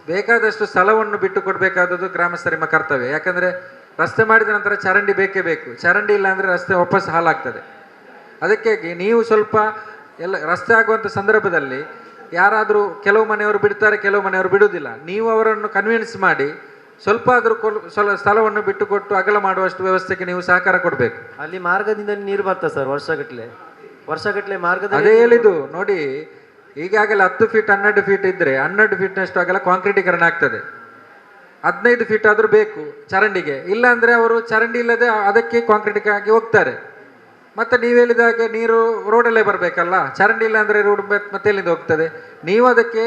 Speaker 6: ಬೇಕಾದಷ್ಟು ಸ್ಥಳವನ್ನು ಬಿಟ್ಟು ಕೊಡಬೇಕಾದದ್ದು ಗ್ರಾಮಸ್ಥರ ನಿಮ್ಮ ಕರ್ತವ್ಯ. ಯಾಕಂದರೆ ರಸ್ತೆ ಮಾಡಿದ ನಂತರ ಚರಂಡಿ ಬೇಕೇ ಬೇಕು, ಚರಂಡಿ ಇಲ್ಲ ಅಂದರೆ ರಸ್ತೆ ವಾಪಸ್ ಹಾಳಾಗ್ತದೆ. ಅದಕ್ಕೆ ನೀವು ಸ್ವಲ್ಪ ಎಲ್ಲ ರಸ್ತೆ ಆಗುವಂಥ ಸಂದರ್ಭದಲ್ಲಿ ಯಾರಾದರೂ ಕೆಲವು ಮನೆಯವರು ಬಿಡ್ತಾರೆ, ಕೆಲವು ಮನೆಯವರು ಬಿಡುವುದಿಲ್ಲ. ನೀವು ಅವರನ್ನು ಕನ್ವಿನ್ಸ್ ಮಾಡಿ ಸ್ವಲ್ಪ ಆದರೂ ಸ್ಥಳವನ್ನು ಬಿಟ್ಟು ಕೊಟ್ಟು ಅಗಲ ಮಾಡುವಷ್ಟು ವ್ಯವಸ್ಥೆಗೆ ನೀವು ಸಹಕಾರ ಕೊಡಬೇಕು.
Speaker 17: ಅಲ್ಲಿ ಮಾರ್ಗದಿಂದ ನೀರು ಬರ್ತದೆ ಸರ್, ವರ್ಷಗಟ್ಟಲೆ ಮಾರ್ಗದ.
Speaker 6: ಅದೇ ಹೇಳಿದ್ದು ನೋಡಿ, ಈಗಾಗಲೇ 10 ಫೀಟ್ 12 ಫೀಟ್ ಇದ್ರೆ 12 ಫೀಟ್ನಷ್ಟು ಅಗಲ ಕಾಂಕ್ರೀಟೀಕರಣ ಆಗ್ತದೆ. 15 ಫೀಟ್ ಆದರೂ ಬೇಕು ಚರಂಡಿಗೆ, ಇಲ್ಲ ಅಂದರೆ ಅವರು ಚರಂಡಿ ಇಲ್ಲದೆ ಅದಕ್ಕೆ ಕಾಂಕ್ರೀಟಿಗಾಗಿ ಹೋಗ್ತಾರೆ. ಮತ್ತೆ ನೀವು ಹೇಳಿದಾಗೆ ನೀರು ರೋಡಲ್ಲೇ ಬರಬೇಕಲ್ಲ, ಚರಂಡಿ ಇಲ್ಲ ಅಂದರೆ ರೋಡ್ ಮತ್ತೆ ಎಲ್ಲಿಂದ ಹೋಗ್ತದೆ? ನೀವು ಅದಕ್ಕೆ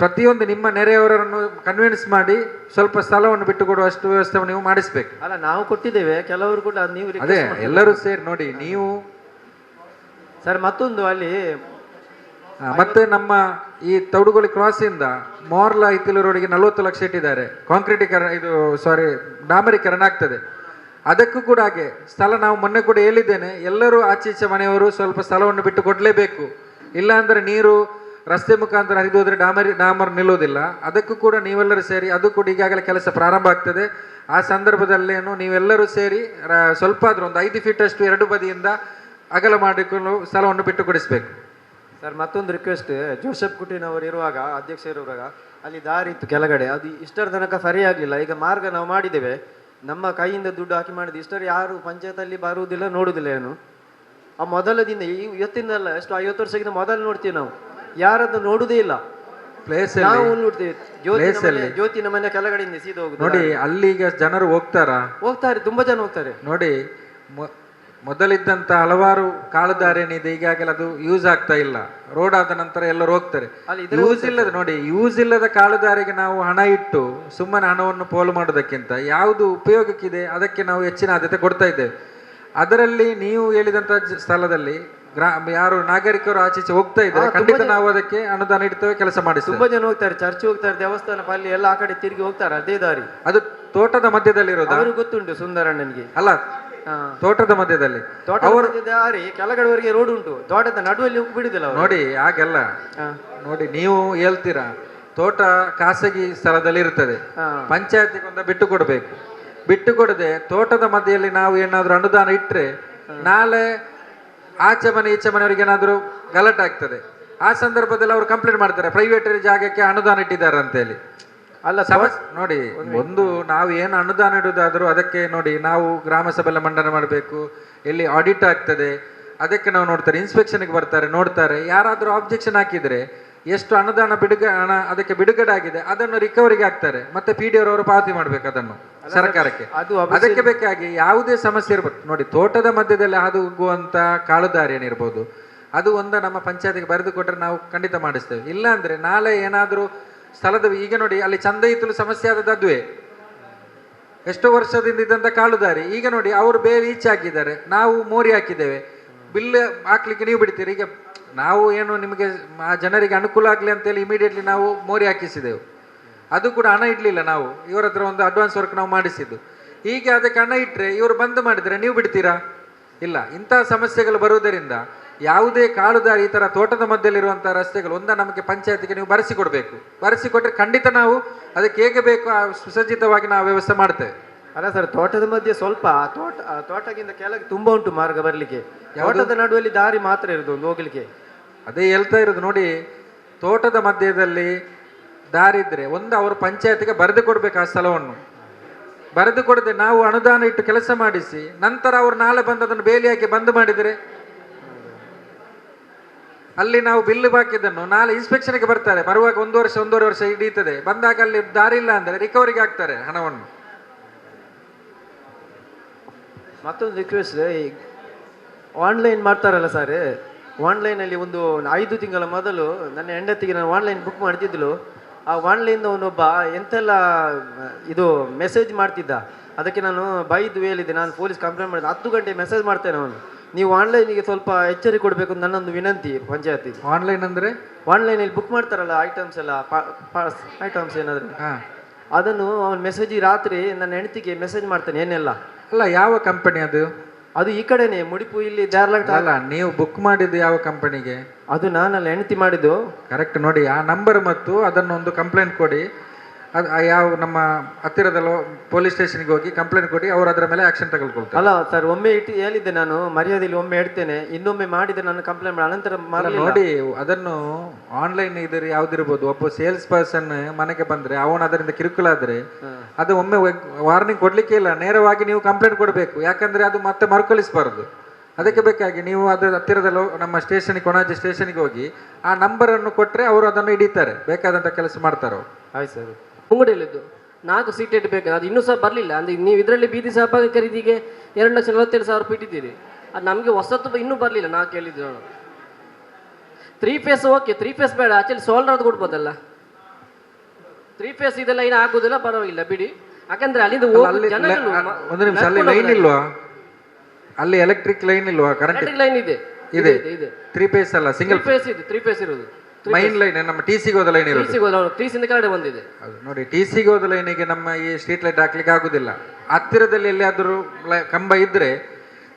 Speaker 6: ಪ್ರತಿಯೊಂದು ನಿಮ್ಮ ನೆರೆಯವರನ್ನು ಕನ್ವಿನ್ಸ್ ಮಾಡಿ ಸ್ವಲ್ಪ ಸ್ಥಳವನ್ನು ಬಿಟ್ಟು ಕೊಡುವಷ್ಟು ವ್ಯವಸ್ಥೆ ನೀವು ಮಾಡಿಸ್ಬೇಕು.
Speaker 17: ಅಲ್ಲ, ನಾವು ಕೊಟ್ಟಿದ್ದೇವೆ, ಕೆಲವರು ಕೂಡ ನೀವು
Speaker 6: ಅದೇ ಎಲ್ಲರೂ ಸೇರಿ ನೋಡಿ ನೀವು
Speaker 17: ಸರ್. ಮತ್ತೊಂದು ಅಲ್ಲಿ
Speaker 6: ಮತ್ತೆ ನಮ್ಮ ಈ ತೌಡುಗೋಳಿ ಕ್ರಾಸಿಂದ ಮೋರ್ಲಾ ಹಿತ್ತಲು ರೋಡಿಗೆ 40 ಲಕ್ಷ ಇಟ್ಟಿದ್ದಾರೆ. ಕಾಂಕ್ರೀಟೀಕರಣ ಡಾಮರೀಕರಣ ಆಗ್ತದೆ. ಅದಕ್ಕೂ ಕೂಡ ಹಾಗೆ ಸ್ಥಳ ನಾವು ಮೊನ್ನೆ ಕೂಡ ಹೇಳಿದ್ದೇನೆ, ಎಲ್ಲರೂ ಆಚೀಚೆ ಮನೆಯವರು ಸ್ವಲ್ಪ ಸ್ಥಳವನ್ನು ಬಿಟ್ಟು ಕೊಡಲೇಬೇಕು. ಇಲ್ಲ ಅಂದರೆ ನೀರು ರಸ್ತೆ ಮುಖಾಂತರ ಹರಿದು ಹೋದರೆ ಡಾಮರ್ ನಿಲ್ಲುವುದಿಲ್ಲ. ಅದಕ್ಕೂ ಕೂಡ ನೀವೆಲ್ಲರೂ ಸೇರಿ, ಅದು ಕೂಡ ಈಗಾಗಲೇ ಕೆಲಸ ಪ್ರಾರಂಭ ಆಗ್ತದೆ. ಆ ಸಂದರ್ಭದಲ್ಲೇನು ನೀವೆಲ್ಲರೂ ಸೇರಿ ಸ್ವಲ್ಪ ಆದರೂ ಒಂದು 5 ಫೀಟ್ ಅಷ್ಟು 2 ಬದಿಯಿಂದ ಅಗಲ ಮಾಡಿಕೊಂಡು ಸ್ಥಳವನ್ನು ಬಿಟ್ಟು ಕೊಡಿಸ್ಬೇಕು.
Speaker 17: ಸರ್, ಮತ್ತೊಂದು ರಿಕ್ವೆಸ್ಟ್, ಜೋಸೆಫ್ ಕುಟಿನವರು ಇರುವಾಗ, ಅಧ್ಯಕ್ಷರಿರುವಾಗ ಅಲ್ಲಿ ದಾರಿ ಇತ್ತು ಕೆಳಗಡೆ, ಅದು ಇಷ್ಟರ ತನಕ ಸರಿ ಆಗಲಿಲ್ಲ. ಈಗ ಮಾರ್ಗ ನಾವು ಮಾಡಿದ್ದೇವೆ, ನಮ್ಮ ಕೈಯಿಂದ ದುಡ್ಡು ಹಾಕಿ ಮಾಡಿದ್ವಿ. ಇಷ್ಟರು ಯಾರು ಪಂಚಾಯತಲ್ಲಿ ಬರುವುದಿಲ್ಲ, ನೋಡುವುದಿಲ್ಲ. ಏನು ಆ ಮೊದಲದಿಂದ ಇವತ್ತಿಂದಲ್ಲ, ಎಷ್ಟು 50 ವರ್ಷಕ್ಕಿಂತ ಮೊದಲು ನೋಡ್ತೀವಿ ನಾವು, ಯಾರದ್ದು ನೋಡುವುದೇ ಇಲ್ಲ. ನಾವು ನೋಡ್ತೀವಿ ಜ್ಯೋತಿ ನಮ್ಮನೆ ಕೆಳಗಡೆಯಿಂದ ಸೀದಾ ಹೋಗುದು
Speaker 6: ನೋಡಿ. ಅಲ್ಲಿ ಈಗ ಜನರು
Speaker 17: ಹೋಗ್ತಾರೆ, ತುಂಬಾ ಜನ ಹೋಗ್ತಾರೆ
Speaker 6: ನೋಡಿ. ಮೊದಲಿದ್ದಂತ ಹಲವಾರು ಕಾಲುದಾರಿ ಏನಿದೆ ಈಗಾಗಲೇ ಅದು ಯೂಸ್ ಆಗ್ತಾ ಇಲ್ಲ. ರೋಡ್ ಆದ ನಂತರ ಎಲ್ಲರೂ ಹೋಗ್ತಾರೆ. ಯೂಸ್ ಇಲ್ಲದ ನೋಡಿ, ಯೂಸ್ ಇಲ್ಲದ ಕಾಲುದಾರಿಗೆ ನಾವು ಹಣ ಇಟ್ಟು ಸುಮ್ಮನೆ ಹಣವನ್ನು ಪೋಲು ಮಾಡೋದಕ್ಕಿಂತ ಯಾವುದು ಉಪಯೋಗಕ್ಕಿದೆ ಅದಕ್ಕೆ ನಾವು ಹೆಚ್ಚಿನ ಆದ್ಯತೆ ಕೊಡ್ತಾ ಇದ್ದೇವೆ. ಅದರಲ್ಲಿ ನೀವು ಹೇಳಿದಂತ ಸ್ಥಳದಲ್ಲಿ ಯಾರು ನಾಗರಿಕರು ಆಚೀಚೆ ಹೋಗ್ತಾ ಇದ್ದಾರೆ, ಖಂಡಿತ ನಾವು ಅದಕ್ಕೆ ಅನುದಾನ ಇಡ್ತೇವೆ, ಕೆಲಸ ಮಾಡಿಸ್ತೇವೆ.
Speaker 17: ತುಂಬಾ ಜನ ಹೋಗ್ತಾರೆ, ಚರ್ಚ್ ಹೋಗ್ತಾರೆ, ದೇವಸ್ಥಾನ ಪಲ್ಲಿ ಎಲ್ಲ ಆ ಕಡೆ ತಿರುಗಿ ಹೋಗ್ತಾರೆ. ಅದೇ ದಾರಿ,
Speaker 6: ಅದು ತೋಟದ ಮಧ್ಯದಲ್ಲಿ ಇರೋದು.
Speaker 17: ಅವರು ಗೊತ್ತುಂಟು ಸುಂದರಣ್ಣನಿಗೆ.
Speaker 6: ಅಲ್ಲ, ತೋಟದ ಮಧ್ಯದಲ್ಲಿ
Speaker 17: ದಾರಿ ಕೆಳಗಡೆವರೆಗೆ ರೋಡ್ ಉಂಟು, ತೋಟದ ನಡುವಲ್ಲಿ ಬಿಡುದಿಲ್ಲ
Speaker 6: ನೋಡಿ. ಹಾಗೆಲ್ಲ ನೋಡಿ, ನೀವು ಹೇಳ್ತೀರಾ ತೋಟ ಖಾಸಗಿ ಸ್ಥಳದಲ್ಲಿ ಇರ್ತದೆ, ಪಂಚಾಯತಿಗೊಂದ ಬಿಟ್ಟು ಕೊಡಬೇಕು. ಬಿಟ್ಟು ಕೊಡದೆ ತೋಟದ ಮಧ್ಯೆಯಲ್ಲಿ ನಾವು ಏನಾದರೂ ಅನುದಾನ ಇಟ್ಟರೆ ನಾಳೆ ಆಚೆ ಮನೆ ಈಚೆ ಮನೆಯವರಿಗೆ ಏನಾದರೂ ಗಲಾಟೆ ಆಗ್ತದೆ. ಆ ಸಂದರ್ಭದಲ್ಲಿ ಅವರು ಕಂಪ್ಲೇಂಟ್ ಮಾಡ್ತಾರೆ, ಪ್ರೈವೇಟ್ ಜಾಗಕ್ಕೆ ಅನುದಾನ ಇಟ್ಟಿದ್ದಾರೆ ಅಂತೇಳಿ.
Speaker 17: ಅಲ್ಲ
Speaker 6: ನೋಡಿ, ಒಂದು ನಾವು ಏನು ಅನುದಾನ ಇಡುವುದಾದರೂ ಅದಕ್ಕೆ ನೋಡಿ, ನಾವು ಗ್ರಾಮ ಸಭೆಲ್ಲ ಮಂಡನೆ ಮಾಡಬೇಕು, ಎಲ್ಲಿ ಆಡಿಟ್ ಆಗ್ತದೆ ಅದಕ್ಕೆ ನಾವು ನೋಡ್ತಾರೆ, ಇನ್ಸ್ಪೆಕ್ಷನ್ಗೆ ಬರ್ತಾರೆ, ನೋಡ್ತಾರೆ. ಯಾರಾದರೂ ಆಬ್ಜೆಕ್ಷನ್ ಹಾಕಿದರೆ ಎಷ್ಟು ಅನುದಾನ ಹಣ ಅದಕ್ಕೆ ಬಿಡುಗಡೆ ಆಗಿದೆ ಅದನ್ನು ರಿಕವರಿಗೆ ಹಾಕ್ತಾರೆ, ಮತ್ತೆ PDO ಅವರು ಪಾವತಿ ಮಾಡಬೇಕು ಅದನ್ನು ಸರ್ಕಾರಕ್ಕೆ. ಅದಕ್ಕೆ ಬೇಕಾಗಿ ಯಾವುದೇ ಸಮಸ್ಯೆ ಇರ್ಬೋದು ನೋಡಿ, ತೋಟದ ಮಧ್ಯದಲ್ಲಿ ಹಾದು ಹೋಗುವಂತ ಕಾಲುದಾರಿ ಏನಿರ್ಬೋದು ಅದು ನಮ್ಮ ಪಂಚಾಯತಿಗೆ ಬರೆದು ಕೊಟ್ಟರೆ ನಾವು ಖಂಡಿತ ಮಾಡಿಸ್ತೇವೆ. ಇಲ್ಲ ಅಂದ್ರೆ ನಾಳೆ ಏನಾದರೂ ಸ್ಥಳದ ಈಗ ನೋಡಿ, ಅಲ್ಲಿ ಚಂದ ಇತ್ತಲು ಸಮಸ್ಯೆ ಆದದ್ದು ಅದುವೇ. ಎಷ್ಟೋ ವರ್ಷದಿಂದ ಇದ್ದಂಥ ಕಾಲುದಾರಿ ಈಗ ನೋಡಿ ಅವರು ಬೇರೆ ಈಚೆ ಹಾಕಿದ್ದಾರೆ, ನಾವು ಮೋರಿ ಹಾಕಿದ್ದೇವೆ. ಬಿಲ್ ಹಾಕ್ಲಿಕ್ಕೆ ನೀವು ಬಿಡ್ತೀರಿ. ಈಗ ನಾವು ಏನು ನಿಮಗೆ ಆ ಜನರಿಗೆ ಅನುಕೂಲ ಆಗಲಿ ಅಂತೇಳಿ ಇಮಿಡಿಯೇಟ್ಲಿ ನಾವು ಮೋರಿ ಹಾಕಿಸಿದೆವು. ಅದು ಕೂಡ ಹಣ ಇಡಲಿಲ್ಲ ನಾವು, ಇವರ ಹತ್ರ ಒಂದು ಅಡ್ವಾನ್ಸ್ ವರ್ಕ್ ನಾವು ಮಾಡಿಸಿದ್ದು. ಹೀಗೆ ಅದಕ್ಕೆ ಹಣ ಇಟ್ಟರೆ ಇವರು ಬಂದ್ ಮಾಡಿದರೆ ನೀವು ಬಿಡ್ತೀರಾ? ಇಲ್ಲ. ಇಂತಹ ಸಮಸ್ಯೆಗಳು ಬರುವುದರಿಂದ ಯಾವುದೇ ಕಾಲುದಾರಿ ಈ ಥರ ತೋಟದ ಮಧ್ಯದಲ್ಲಿರುವಂಥ ರಸ್ತೆಗಳು ನಮಗೆ ಪಂಚಾಯತಿಗೆ ನೀವು ಬರೆಸಿಕೊಡ್ಬೇಕು. ಬರೆಸಿಕೊಟ್ರೆ ಖಂಡಿತ ನಾವು ಅದಕ್ಕೆ ಹೇಗೆ ಬೇಕು ಆ ಸುಸಜ್ಜಿತವಾಗಿ ನಾವು ವ್ಯವಸ್ಥೆ ಮಾಡ್ತೇವೆ.
Speaker 17: ಅಲ್ಲ ಸರ್, ತೋಟದ ಮಧ್ಯೆ ಸ್ವಲ್ಪ ತೋಟಕ್ಕಿಂತ ಕೆಳಗೆ ತುಂಬ ಉಂಟು ಮಾರ್ಗ ಬರಲಿಕ್ಕೆ. ತೋಟದ ನಡುವಲ್ಲಿ ದಾರಿ ಮಾತ್ರ ಇರೋದು ಒಂದು ಹೋಗ್ಲಿಕ್ಕೆ.
Speaker 6: ಅದೇ ಹೇಳ್ತಾ ಇರೋದು ನೋಡಿ, ತೋಟದ ಮಧ್ಯದಲ್ಲಿ ದಾರಿ ಇದ್ರೆ ಅವರು ಪಂಚಾಯತಿಗೆ ಬರೆದು ಕೊಡ್ಬೇಕು. ಆ ಸ್ಥಳವನ್ನು ಬರೆದು ಕೊಡದೆ ನಾವು ಅನುದಾನ ಇಟ್ಟು ಕೆಲಸ ಮಾಡಿಸಿ ನಂತರ ಅವರು ನಾಳೆ ಬಂದು ಅದನ್ನು ಬೇಲಿ ಹಾಕಿ ಬಂದ್ ಮಾಡಿದರೆ ಅಲ್ಲಿ ನಾವು ಬಿಲ್ಲು ಬಾಕಿದ್ದನ್ನು ನಾಳೆ ಇನ್ಸ್ಪೆಕ್ಷನ್ಗೆ ಬರ್ತಾರೆ, ಬರುವಾಗ 1 ವರ್ಷ 1.5 ವರ್ಷ ಹಿಡಿಯುತ್ತದೆ. ಬಂದಾಗ ಅಲ್ಲಿ ದಾರಿ ಇಲ್ಲ ಅಂದರೆ ರಿಕವರಿಗೆ ಆಗ್ತಾರೆ ಹಣವನ್ನು.
Speaker 17: ಮತ್ತೊಂದು ರಿಕ್ವೆಸ್ಟ್, ಆನ್ಲೈನ್ ಮಾಡ್ತಾರಲ್ಲ ಸರ್, ಆನ್ಲೈನಲ್ಲಿ ಒಂದು 5 ತಿಂಗಳ ಮೊದಲು ನನ್ನ ಹೆಂಡತಿಗೆ ನಾನು ಆನ್ಲೈನ್ ಬುಕ್ ಮಾಡ್ತಿದ್ಲು. ಆ ಆನ್ಲೈನ್ ಅವನೊಬ್ಬ ಎಂತೆಲ್ಲ ಇದು ಮೆಸೇಜ್ ಮಾಡ್ತಿದ್ದ. ಅದಕ್ಕೆ ನಾನು ಬೈದು ಹೇಳಿದೆ, ನಾನು ಪೊಲೀಸ್ ಕಂಪ್ಲೇಂಟ್ ಮಾಡಿದೆ. 10 ಗಂಟೆ ಮೆಸೇಜ್ ಮಾಡ್ತೇನೆ ಅವನು. ನೀವು ಆನ್ಲೈನಿಗೆ ಸ್ವಲ್ಪ ಎಚ್ಚರಿಕೆ ಕೊಡಬೇಕು ಅಂತ ನನ್ನೊಂದು ವಿನಂತಿ ಪಂಚಾಯತಿ.
Speaker 6: ಆನ್ಲೈನ್ ಅಂದರೆ
Speaker 17: ಆನ್ಲೈನಲ್ಲಿ ಬುಕ್ ಮಾಡ್ತಾರಲ್ಲ ಐಟಮ್ಸ್ ಎಲ್ಲ, ಐಟಮ್ಸ್ ಏನಾದರೂ, ಅದನ್ನು ಅವನು ಮೆಸೇಜ್ ರಾತ್ರಿ ನನ್ನ ಹೆಂಡತಿಗೆ ಮೆಸೇಜ್ ಮಾಡ್ತಾನೆ ಏನೆಲ್ಲ.
Speaker 6: ಅಲ್ಲ, ಯಾವ ಕಂಪನಿ ಅದು?
Speaker 17: ಅದು ಈ ಕಡೆನೆ ಮುಡಿಪು, ಇಲ್ಲಿ ಜಾರ್ಲಾಟ್.
Speaker 6: ಅಲ್ಲ, ನೀವು ಬುಕ್ ಮಾಡಿದ್ದು ಯಾವ ಕಂಪನಿಗೆ?
Speaker 17: ಅದು ನಾನಲ್ಲ, ಹೆಂಡತಿ ಮಾಡಿದ್ದು.
Speaker 6: ಕರೆಕ್ಟ್ ನೋಡಿ, ಆ ನಂಬರ್ ಮತ್ತು ಅದನ್ನೊಂದು ಕಂಪ್ಲೇಂಟ್ ಕೊಡಿ. ಅದು ಯಾವ ನಮ್ಮ ಹತ್ತಿರದ ಪೊಲೀಸ್ ಸ್ಟೇಷನ್ಗೆ ಹೋಗಿ ಕಂಪ್ಲೇಂಟ್ ಕೊಡಿ, ಅವರು ಅದರ ಮೇಲೆ ಆಕ್ಷನ್ ತಗೊಳ್ಕೊಳ್ತಾರೆ.
Speaker 17: ಅಲ್ಲ ಸರ್, ಒಮ್ಮೆ ಹೇಳಿದ್ದೆ ನಾನು, ಮರ್ಯಾದೆಯಲ್ಲಿ ಒಮ್ಮೆ ಹೇಳ್ತೇನೆ, ಇನ್ನೊಮ್ಮೆ ಮಾಡಿದ್ರೆ ನಾನು ಕಂಪ್ಲೇಂಟ್ ಮಾಡಿ ಅನಂತರ
Speaker 6: ನೋಡಿ. ಅದನ್ನು ಆನ್ಲೈನ್ ಇದ್ರೆ ಯಾವ್ದಿರ್ಬೋದು, ಒಬ್ಬ ಸೇಲ್ಸ್ ಪರ್ಸನ್ ಮನೆಗೆ ಬಂದ್ರೆ ಅವನು ಅದರಿಂದ ಕಿರುಕುಳ ಆದ್ರೆ ಅದು ಒಮ್ಮೆ ವಾರ್ನಿಂಗ್ ಕೊಡ್ಲಿಕ್ಕೆ ಇಲ್ಲ, ನೇರವಾಗಿ ನೀವು ಕಂಪ್ಲೇಂಟ್ ಕೊಡಬೇಕು. ಯಾಕಂದ್ರೆ ಅದು ಮತ್ತೆ ಮರುಕಳಿಸಬಾರದು. ಅದಕ್ಕೆ ಬೇಕಾಗಿ ನೀವು ಅದರ ಹತ್ತಿರದ ನಮ್ಮ ಸ್ಟೇಷನ್ಗೆ, ಕೊಣಾಜಿ ಸ್ಟೇಷನ್ಗೆ ಹೋಗಿ ಆ ನಂಬರನ್ನು ಕೊಟ್ಟರೆ ಅವರು ಅದನ್ನು ಹಿಡಿತಾರೆ, ಬೇಕಾದಂಥ ಕೆಲಸ ಮಾಡ್ತಾರೆ.
Speaker 17: ಆಯ್ತು ಸರ್.
Speaker 9: ಮುಂಗಡಿಯಲ್ಲಿದ್ದು 4 ಸೀಟ್ ಇಡಬೇಕು, ಅದು ಇನ್ನೂ ಸಹ ಬರಲಿಲ್ಲ. ಅಂದರೆ ನೀವು ಇದರಲ್ಲಿ ಬೀದಿ ಸಹಭಾಗಿ ಖರೀದಿಗೆ 2,47,000 ರೂಪಾಯಿ ಇಟ್ಟಿದ್ದೀರಿ. ಅದು ನಮಗೆ ಹೊಸತು ಇನ್ನೂ ಬರಲಿಲ್ಲ. ನಾ ಕೇಳಿದ್ದು 3 ಫೇಸ್ ಓಕೆ, 3 ಫೇಸ್ ಬೇಡ, ಆಕ್ಚುಲಿ ಸೋಲ್ಡರ್ ಕೊಡ್ಬೋದಲ್ಲ. 3 ಫೇಸ್ ಇದೆಲ್ಲ ಏನು ಆಗೋದಿಲ್ಲ, ಪರವಾಗಿಲ್ಲ ಬಿಡಿ. ಯಾಕಂದ್ರೆ ಅಲ್ಲಿಂದ
Speaker 6: ಒಂದು ನಿಮಿಷ, ಅಲ್ಲಿ ಲೈನ್ ಇಲ್ವಾ? ಅಲ್ಲಿ ಎಲೆಕ್ಟ್ರಿಕ್ ಲೈನ್ ಇಲ್ವಾ? ಕರೆಂಟ್
Speaker 9: ಲೈನ್ ಇದೆ.
Speaker 6: ಇದೆ 3 ಫೇಸ್ ಅಲ್ಲ, ಸಿಂಗಲ್
Speaker 9: ಫೇಸ್ ಇದೆ. 3 ಫೇಸ್ ಇರೋದು
Speaker 6: ಮೈನ್ ಲೈನ್, ನಮ್ಮ ಟಿಸಿಗೆ ಹೋದ ಲೈನ್ ಇರೋದು.
Speaker 9: ಟಿಸಿಂದ ಕೆಳಗಡೆ ಬಂದಿದೆ
Speaker 6: ನೋಡಿ. ಟಿಸಿಗೆ ಹೋದ ಲೈನಿಗೆ ನಮ್ಮ ಈ ಸ್ಟ್ರೀಟ್ ಲೈಟ್ ಹಾಕ್ಲಿಕ್ಕೆ ಆಗುದಿಲ್ಲ. ಹತ್ತಿರದಲ್ಲಿ ಎಲ್ಲಿಯಾದರೂ ಕಂಬ ಇದ್ರೆ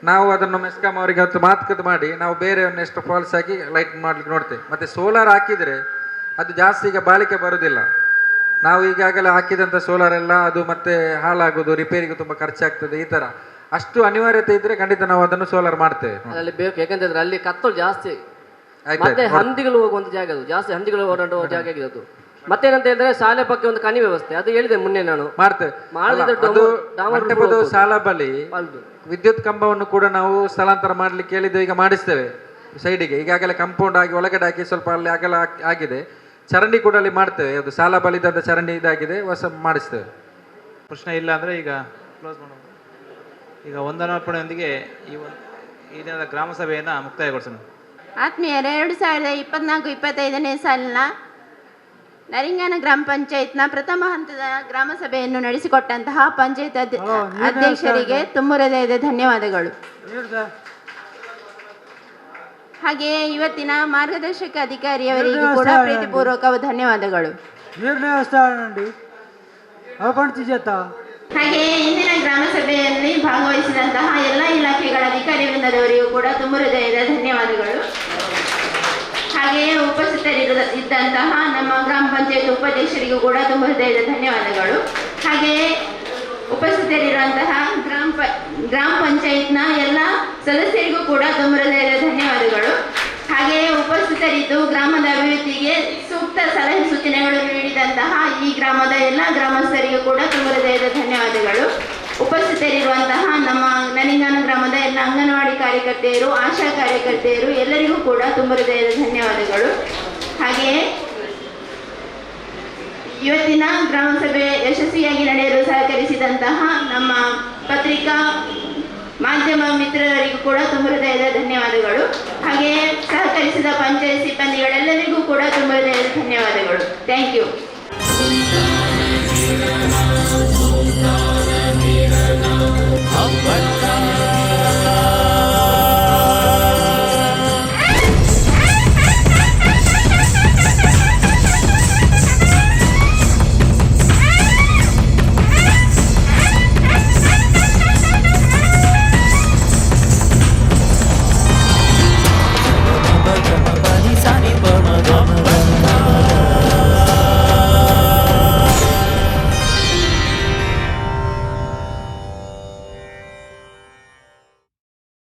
Speaker 6: ನಾವು ಅದನ್ನು ಮೆಸ್ಕಾಂ ಅವರಿಗೆ ಮಾತುಕತೆ ಮಾಡಿ ನಾವು ಬೇರೆ ಎಷ್ಟು ಫಾಲ್ಸ್ ಹಾಕಿ ಲೈಟ್ ಮಾಡ್ಲಿಕ್ಕೆ ನೋಡ್ತೇವೆ. ಮತ್ತೆ ಸೋಲಾರ್ ಹಾಕಿದ್ರೆ ಅದು ಜಾಸ್ತಿ ಈಗ ಬಾಳಿಕೆ ಬರುವುದಿಲ್ಲ. ನಾವು ಈಗಾಗಲೇ ಹಾಕಿದಂಥ ಸೋಲಾರ್ ಎಲ್ಲ ಅದು ಮತ್ತೆ ಹಾಳಾಗೋದು, ರಿಪೇರಿಗೆ ತುಂಬ ಖರ್ಚಾಗ್ತದೆ. ಈ ಥರ ಅಷ್ಟು ಅನಿವಾರ್ಯತೆ ಇದ್ರೆ ಖಂಡಿತ ನಾವು ಅದನ್ನು ಸೋಲಾರ್ ಮಾಡ್ತೇವೆ.
Speaker 9: ಅಲ್ಲಿ ಬೇಕು, ಯಾಕಂತಂದ್ರೆ ಅಲ್ಲಿ ಕತ್ತಲು ಜಾಸ್ತಿ, ಮತ್ತೆ ಹಂದಿಗಳು ಹೋಗುವಂತ ಜಾಗ, ಅದು ಜಾಸ್ತಿ ಹಂದಿಗಳು ಓಡಾಡುವ ಜಾಗ ಆಗಿದೆ ಅದು. ಮತ್ತೇನಂತ ಹೇಳಿದ್ರೆ ಶಾಲೆ ಬಗ್ಗೆ ಒಂದು ಕಣಿ ವ್ಯವಸ್ಥೆ, ಅದು ಹೇಳಿದೆ ಮೊನ್ನೆ ನಾನು
Speaker 6: ಮಾಡ್ತೇವೆ. ಶಾಲಾ ಬಳಿ ವಿದ್ಯುತ್ ಕಂಬವನ್ನು ಕೂಡ ನಾವು ಸ್ಥಳಾಂತರ ಮಾಡ್ಲಿಕ್ಕೆ ಹೇಳಿದ್ದೇವೆ, ಈಗ ಮಾಡಿಸ್ತೇವೆ ಸೈಡಿಗೆ. ಈಗಾಗಲೇ ಕಂಪೌಂಡ್ ಆಗಿ ಒಳಗಡೆ ಹಾಕಿ ಸ್ವಲ್ಪ ಅಲ್ಲಿ ಅಗಲ ಆಗಿದೆ. ಚರಂಡಿ ಕೂಡ ಅಲ್ಲಿ ಮಾಡ್ತೇವೆ, ಅದು ಶಾಲಾ ಬಳಿದಂತ ಚರಂಡಿ ಇದಾಗಿದೆ, ಹೊಸ ಮಾಡಿಸ್ತೇವೆ.
Speaker 3: ಪ್ರಶ್ನೆ ಇಲ್ಲ ಅಂದರೆ ಈಗ ಕ್ಲೋಸ್ ಮಾಡೋಣ. ಈಗ ವಂದನಾರ್ಪಣೆಯೊಂದಿಗೆ ಈ ದಿನದ ಗ್ರಾಮ ಸಭೆಯನ್ನು ಮುಕ್ತಾಯಗೊಳಿಸೋಣ.
Speaker 1: ಆತ್ಮೀಯರೇ, 2024-25ನೇ ಸಾಲಿನ ನರಿಂಗಾನ ಗ್ರಾಮ ಪಂಚಾಯತ್ನ ಪ್ರಥಮ ಹಂತದ ಗ್ರಾಮ ಸಭೆಯನ್ನು ನಡೆಸಿಕೊಟ್ಟಂತಹ ಪಂಚಾಯತ್ ಅಧ್ಯಕ್ಷರಿಗೆ ತುಂಬ ಹೃದಯದ ಧನ್ಯವಾದಗಳು. ಹಾಗೆಯೇ ಇವತ್ತಿನ ಮಾರ್ಗದರ್ಶಕ ಅಧಿಕಾರಿಯವರಿಗೂ ಕೂಡ ಪ್ರೀತಿಪೂರ್ವಕ ಧನ್ಯವಾದಗಳು. ಹಾಗೆಯೇ ಇಂದಿನ ಗ್ರಾಮ ಸಭೆಯಲ್ಲಿ ಭಾಗವಹಿಸಿದಂತಹ ಎಲ್ಲ ಇಲಾಖೆಗಳ ಅಧಿಕಾರಿ ವೃಂದದವರಿಗೂ ಕೂಡ ತುಂಬ ಹೃದಯದ ಧನ್ಯವಾದಗಳು. ಹಾಗೆಯೇ ಉಪಸ್ಥಿತರಿದ್ದಂತಹ ನಮ್ಮ ಗ್ರಾಮ ಪಂಚಾಯತ್ ಉಪಾಧ್ಯಕ್ಷರಿಗೂ ಕೂಡ ತುಂಬ ಹೃದಯದ ಧನ್ಯವಾದಗಳು. ಹಾಗೆಯೇ ಉಪಸ್ಥಿತರಿರುವಂತಹ ಗ್ರಾಮ ಪಂಚಾಯತ್ನ ಎಲ್ಲ ಸದಸ್ಯರಿಗೂ ಕೂಡ ತುಂಬ ಹೃದಯದ ಧನ್ಯವಾದಗಳು. ಹಾಗೆಯೇ ಉಪಸ್ಥಿತರಿದ್ದು ಗ್ರಾಮದ ಅಭಿವೃದ್ಧಿಗೆ ಸೂಕ್ತ ಸಲಹೆ ಸೂಚನೆಗಳನ್ನು ನೀಡಿದಂತಹ ಈ ಗ್ರಾಮದ ಎಲ್ಲ ಗ್ರಾಮಸ್ಥರಿಗೂ ಕೂಡ ತುಂಬ ಹೃದಯದ ಧನ್ಯವಾದಗಳು. ಉಪಸ್ಥಿತರಿರುವಂತಹ ನಮ್ಮ ನರಿಂಗಾನ ಗ್ರಾಮದ ಎಲ್ಲ ಅಂಗನವಾಡಿ ಕಾರ್ಯಕರ್ತೆಯರು, ಆಶಾ ಕಾರ್ಯಕರ್ತೆಯರು ಎಲ್ಲರಿಗೂ ಕೂಡ ತುಂಬ ಹೃದಯದ ಧನ್ಯವಾದಗಳು. ಹಾಗೆಯೇ ಇವತ್ತಿನ ಗ್ರಾಮ ಸಭೆ ಯಶಸ್ವಿಯಾಗಿ ನಡೆಯಲು ಸಹಕರಿಸಿದಂತಹ ನಮ್ಮ ಪತ್ರಿಕಾ ಮಾಧ್ಯಮ ಮಿತ್ರರಿಗೂ ಕೂಡ ತುಂಬ ಹೃದಯದ ಧನ್ಯವಾದಗಳು. ಹಾಗೆಯೇ ಸಹಕರಿಸಿದ ಪಂಚಾಯತ್ ಸಿಬ್ಬಂದಿಗಳೆಲ್ಲರಿಗೂ ಕೂಡ ತುಂಬ ಹೃದಯದ ಧನ್ಯವಾದಗಳು. Thank you.